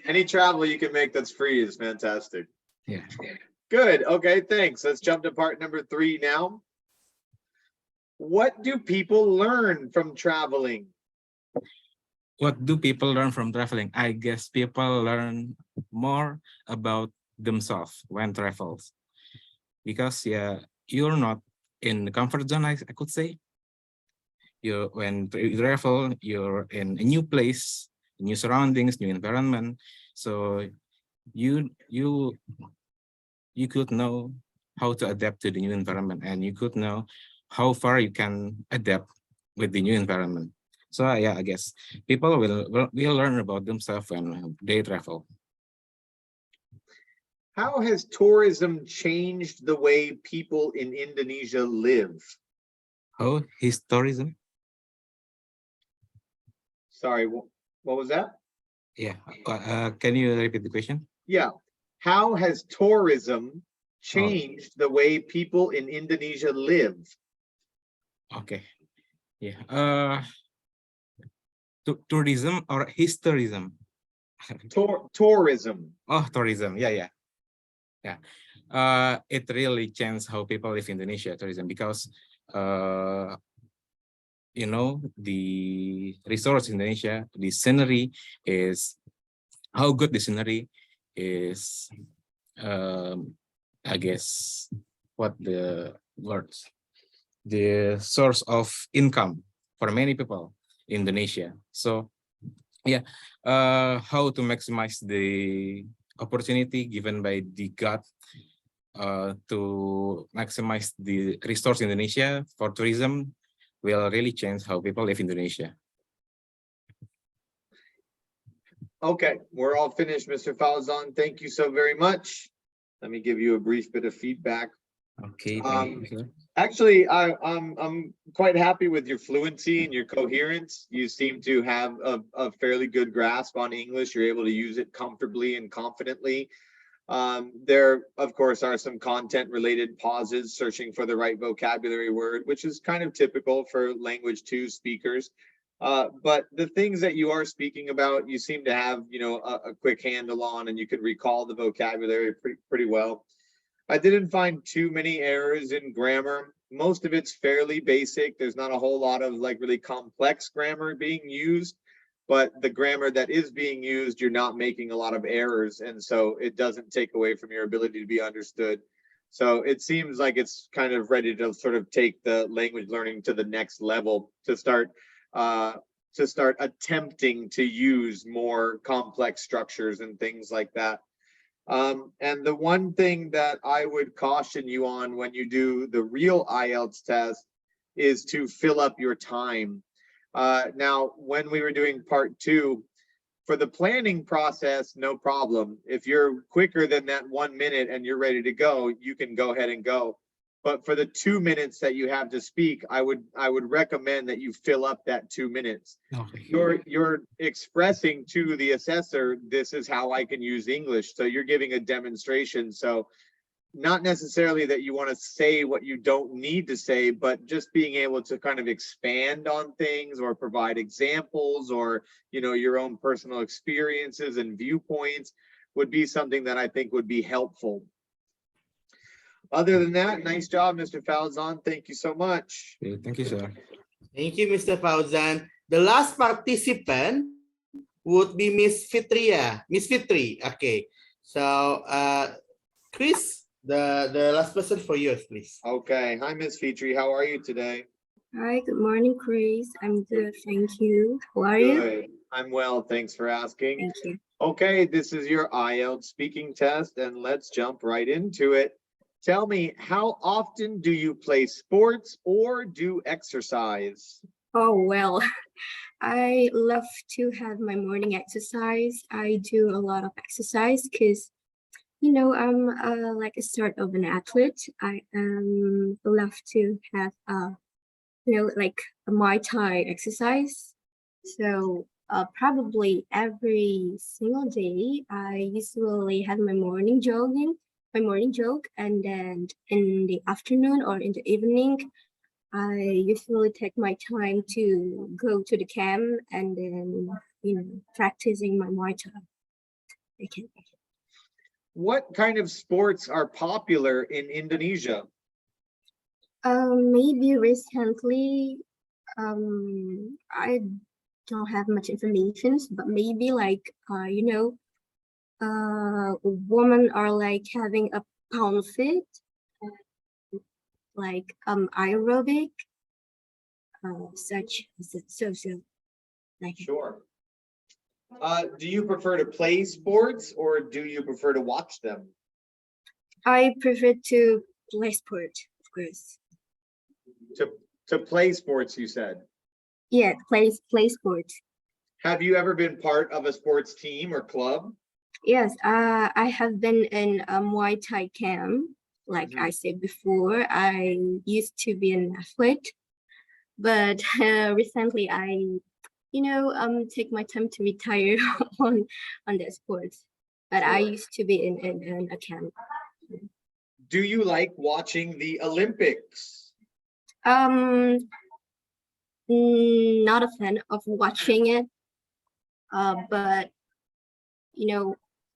Speaker 3: Any travel you can make that's free is fantastic.
Speaker 4: Yeah.
Speaker 3: Good. Okay, thanks. Let's jump to part number 3 now. What do people learn from traveling?
Speaker 4: What do people learn from traveling? I guess people learn more about themselves when travels, because yeah, you're not in the comfort zone, I could say. When you travel, you're in a new place, new surroundings, new environment. So you you you could know how to adapt to the new environment, and you could know how far you can adapt with the new environment. So yeah, I guess people will learn about themselves when they travel.
Speaker 3: How has tourism changed the way people in Indonesia live?
Speaker 4: How is tourism?
Speaker 3: Sorry, what was that?
Speaker 4: Yeah, can you repeat the question?
Speaker 3: Yeah. How has tourism
Speaker 4: Oh,
Speaker 3: changed the way people in Indonesia live?
Speaker 4: okay. Yeah. Tourism or historism?
Speaker 3: Tourism.
Speaker 4: Oh, tourism. Yeah. It really changed how people live in Indonesia, tourism, because the resource in Indonesia, the scenery is how good the scenery is. I guess what the words, the source of income for many people in Indonesia. So yeah, how to maximize the opportunity given by the God to maximize the resource in Indonesia for tourism will really change how people live in Indonesia.
Speaker 3: Okay, we're all finished, Mr. Falzon. Thank you so very much. Let me give you a brief bit of feedback.
Speaker 4: Okay, thank you, sir.
Speaker 3: Actually, I'm quite happy with your fluency and your coherence. You seem to have a fairly good grasp on English. You're able to use it comfortably and confidently. There, of course, are some content-related pauses, searching for the right vocabulary word, which is kind of typical for language 2 speakers. But the things that you are speaking about, you seem to have, a quick handle on, and you can recall the vocabulary pretty well. I didn't find too many errors in grammar. Most of it's fairly basic. There's not a whole lot of like really complex grammar being used, but the grammar that is being used, you're not making a lot of errors. And so it doesn't take away from your ability to be understood. So it seems like it's kind of ready to sort of take the language learning to the next level, to start attempting to use more complex structures and things like that. And the one thing that I would caution you on when you do the real IELTS test is to fill up your time. Now, when we were doing part 2, for the planning process, no problem. If you're quicker than that 1 minute and you're ready to go, you can go ahead and go. But for the 2 minutes that you have to speak, I would recommend that you fill up that 2 minutes.
Speaker 4: Okay.
Speaker 3: You're expressing to the assessor, this is how I can use English. So you're giving a demonstration. So not necessarily that you want to say what you don't need to say, but just being able to kind of expand on things or provide examples or, your own personal experiences and viewpoints would be something that I think would be helpful. Other than that, nice job, Mr. Falzon. Thank you so much.
Speaker 4: Okay, thank you, sir.
Speaker 1: Thank you, Mr. Fauzan. The last participant would be Miss Fitria. Miss Fitri. Okay. So, Chris, the last person for you, please.
Speaker 3: Okay. Hi, Miss Fitri. How are you today?
Speaker 14: Hi, good morning, Chris. I'm good, thank you. How are you?
Speaker 3: Good. I'm well. Thanks for asking.
Speaker 14: Thank you.
Speaker 3: Okay, this is your IELTS speaking test, and let's jump right into it. Tell me, how often do you play sports or do exercise?
Speaker 14: Oh, well, I love to have my morning exercise. I do a lot of exercise because, I'm like a sort of an athlete. I love to have, like a Muay Thai exercise. So probably every single day, I usually have my morning jog, and then in the afternoon or in the evening, I usually take my time to go to the camp and then, practicing my Muay Thai. Okay.
Speaker 3: What kind of sports are popular in Indonesia?
Speaker 14: Maybe recently, I don't have much information, but maybe like, women are like having a pound fit, like aerobic, such so like.
Speaker 3: Sure. Do you prefer to play sports or do you prefer to watch them?
Speaker 14: I prefer to play sport, of course.
Speaker 3: To play sports, you said.
Speaker 14: Yeah, play sports.
Speaker 3: Have you ever been part of a sports team or club?
Speaker 14: Yes, I have been in Muay Thai camp. Like I said before, I used to be an athlete, but recently I, take my time to retire on that sport. But I used to be in a camp.
Speaker 3: Do you like watching the Olympics?
Speaker 14: Not a fan of watching it, but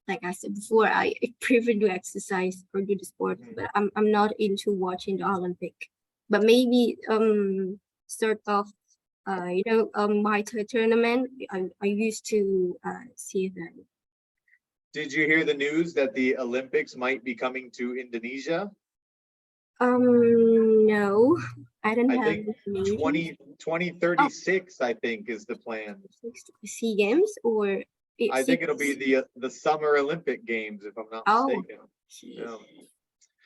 Speaker 14: like I said before, I prefer to exercise or do the sport, but I'm not into watching the Olympic. But maybe sort of my tournament. I used to see them.
Speaker 3: Did you hear the news that the Olympics might be coming to Indonesia?
Speaker 14: No, I don't
Speaker 3: I
Speaker 14: have
Speaker 3: think
Speaker 14: information.
Speaker 3: 2036, I think, is the plan.
Speaker 14: SEA Games or
Speaker 3: I think it'll be the Summer Olympic Games, if I'm not mistaken. Yeah.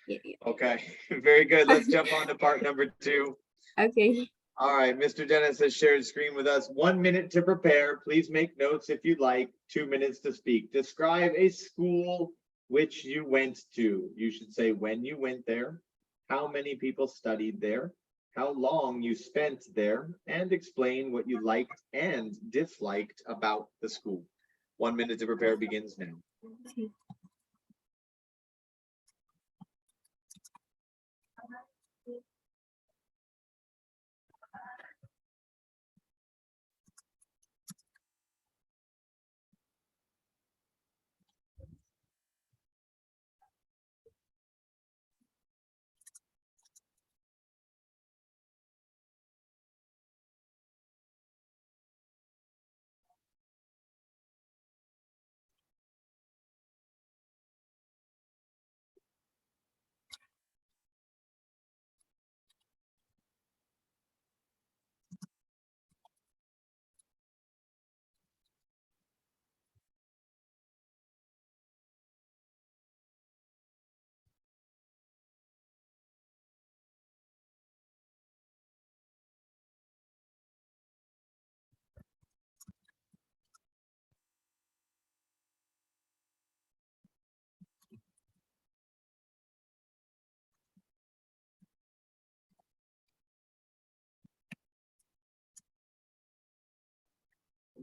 Speaker 14: Yeah.
Speaker 3: Okay, very good. Let's jump on to part number 2.
Speaker 14: Okay.
Speaker 3: All right, Mr. Dennis has shared screen with us. 1 minute to prepare. Please make notes if you'd like. 2 minutes to speak. Describe a school which you went to. You should say when you went there, how many people studied there, how long you spent there, and explain what you liked and disliked about the school. 1 minute to prepare begins now.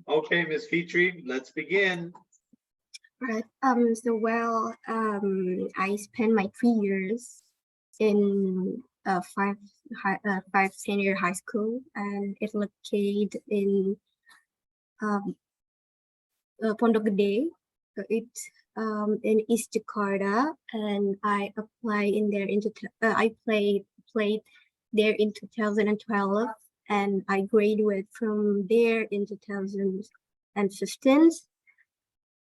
Speaker 3: Okay, Ms. Fitri, let's begin.
Speaker 14: Right. I spent my 3 years in five senior high school, and it's located in Pondok Gede. It's in East Jakarta, and I applied in there I played there in 2012, and I graduated from there in 2015.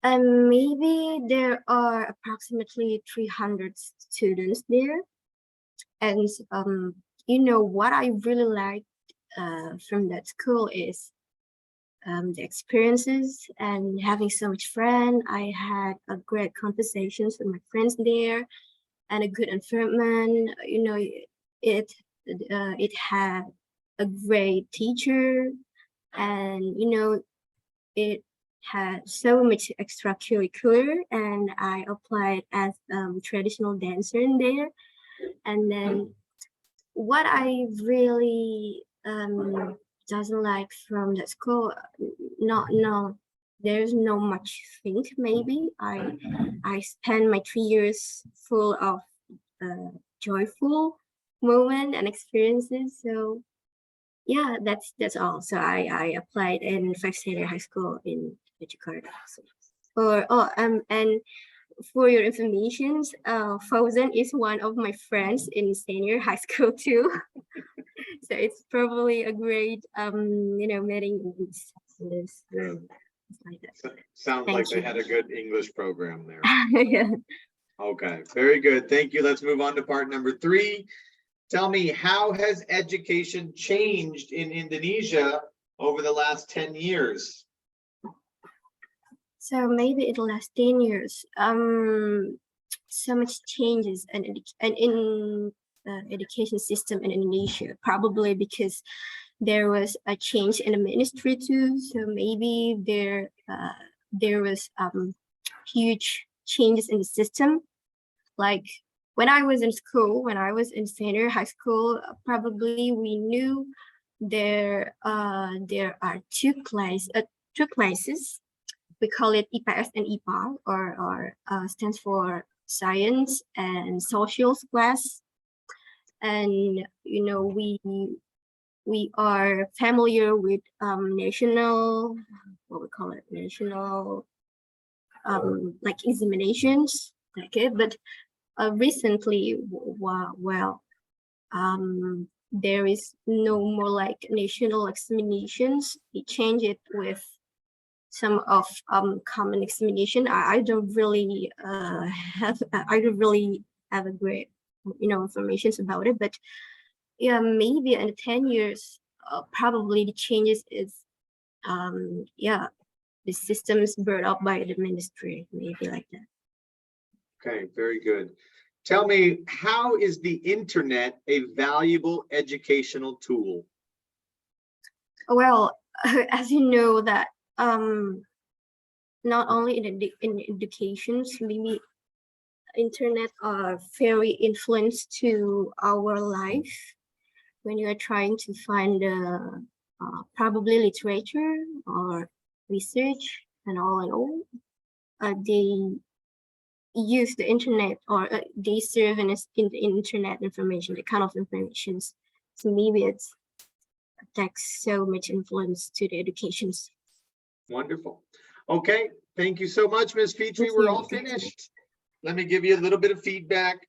Speaker 14: And maybe there are approximately 300 students there. And what I really liked from that school is the experiences and having so much fun. I had a great conversations with my friends there, and a good environment. It had a great teacher, and it had so much extracurricular, and I applied as traditional dancer in there. And then what I really doesn't like from that school, there's no much thing. Maybe I spent my 3 years full of joyful moment and experiences. So yeah, that's all. So I applied in 5 senior high school in Jakarta. And for your information, Fauzan is one of my friends in senior high school too. So it's probably a great, meeting in this room. It's like that.
Speaker 3: Sounds
Speaker 14: Thank
Speaker 3: like they
Speaker 14: you.
Speaker 3: had a good English program there.
Speaker 14: Yeah.
Speaker 3: Okay, very good. Thank you. Let's move on to part number 3. Tell me, how has education changed in Indonesia over the last 10 years?
Speaker 14: So maybe in the last 10 years, so much changes in education system in Indonesia, probably because there was a change in the ministry too. So maybe there was huge changes in the system. Like when I was in school, when I was in senior high school, probably we knew there are two classes. We call it IPS and IPA, or stands for science and social class. And we are familiar with national, what we call it, national like examinations, okay. But recently, there is no more like national examinations. They change it with some of common examination. I don't really have a great information about it, but yeah, maybe in 10 years probably the changes is the systems brought up by the ministry, maybe like that.
Speaker 3: Okay, very good. Tell me, how is the internet a valuable educational tool?
Speaker 14: Well, as you know that not only in educations, maybe internet are very influenced to our life. When you are trying to find probably literature or research and all, they use the internet, or they serve in the internet information, the kind of information. So maybe it's takes so much influence to the educations.
Speaker 3: Wonderful. Okay, thank you so much, Ms. Petrie. We're all finished. Let me give you a little bit of feedback.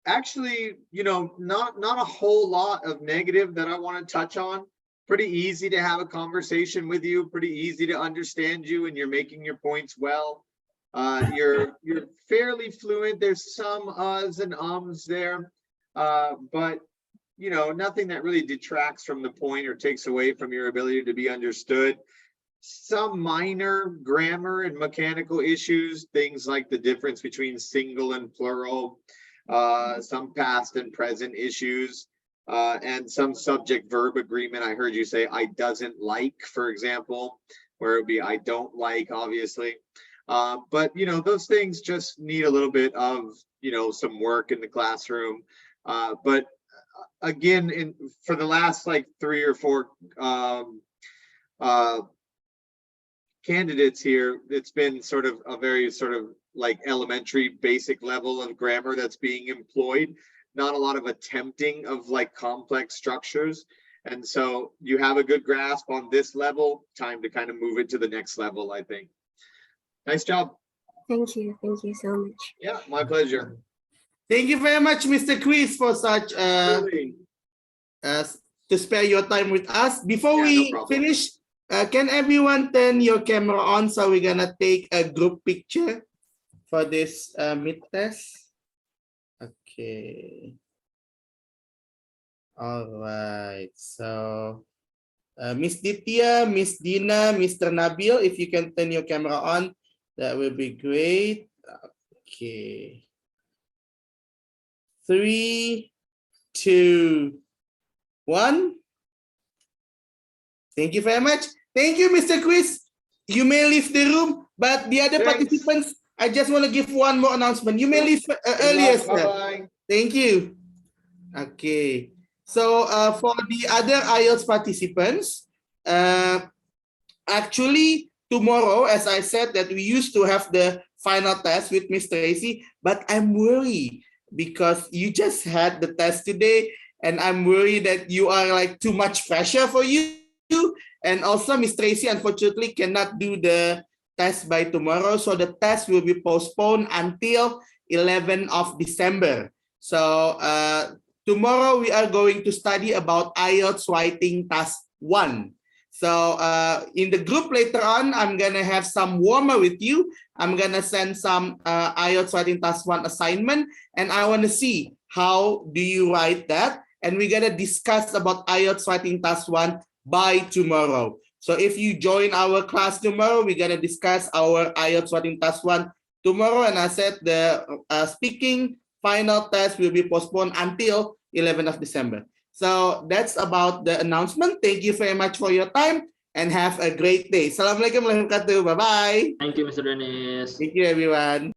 Speaker 3: Actually, not a whole lot of negative that I want to touch on. Pretty easy to have a conversation with you, pretty easy to understand you, and you're making your points well. You're fairly fluent. There's some uhs and ums there, but nothing that really detracts from the point or takes away from your ability to be understood. Some minor grammar and mechanical issues, things like the difference between single and plural, some past and present issues, and some subject verb agreement. I heard you say I doesn't like, for example, where it would be I don't like, obviously. But those things just need a little bit of some work in the classroom. But again, for the last like 3 or 4 candidates here, it's been sort of a very sort of like elementary basic level of grammar that's being employed, not a lot of attempting of like complex structures. And so you have a good grasp on this level. Time to kind of move it to the next level, I think. Nice job.
Speaker 14: Thank you so much.
Speaker 3: Yeah, my pleasure.
Speaker 1: Thank you very much, Mr. Chris, for such to spare your time with us. Before we finish, can everyone turn your camera on, so we're gonna take a group picture for this mid test. Okay. All right. So Miss Ditya, Miss Dina, Mr. Nabil, if you can turn your camera on, that will be great. Okay. 3, 2, 1. Thank you very much. Thank you, Mr. Chris. You may leave the room, but the other participants, I just want to give one more announcement. You may leave earlier, sir.
Speaker 3: Bye-bye.
Speaker 1: Thank you. Okay. So for the other IELTS participants, actually tomorrow, as I said, that we used to have the final test with Miss Tracy, but I'm worried because you just had the test today, and I'm worried that you are like too much pressure for you. And also Miss Tracy unfortunately cannot do the test by tomorrow. So the test will be postponed until 11th of December. So tomorrow we are going to study about IELTS writing task 1. So in the group later on, I'm gonna have some warmer with you. I'm gonna send some IELTS writing task 1 assignment, and I wanna see how do you write that. And we're gonna discuss about IELTS writing task 1 by tomorrow. So if you join our class tomorrow, we're gonna discuss our IELTS writing task 1 tomorrow. And I said the speaking final test will be postponed until 11th of December. So that's about the announcement. Thank you very much for your time and have a great day. Assalamualaikum warahmatullahi wabarakatuh. Bye-bye.
Speaker 5: Thank you, Mr. Dennis.
Speaker 1: Thank you, everyone.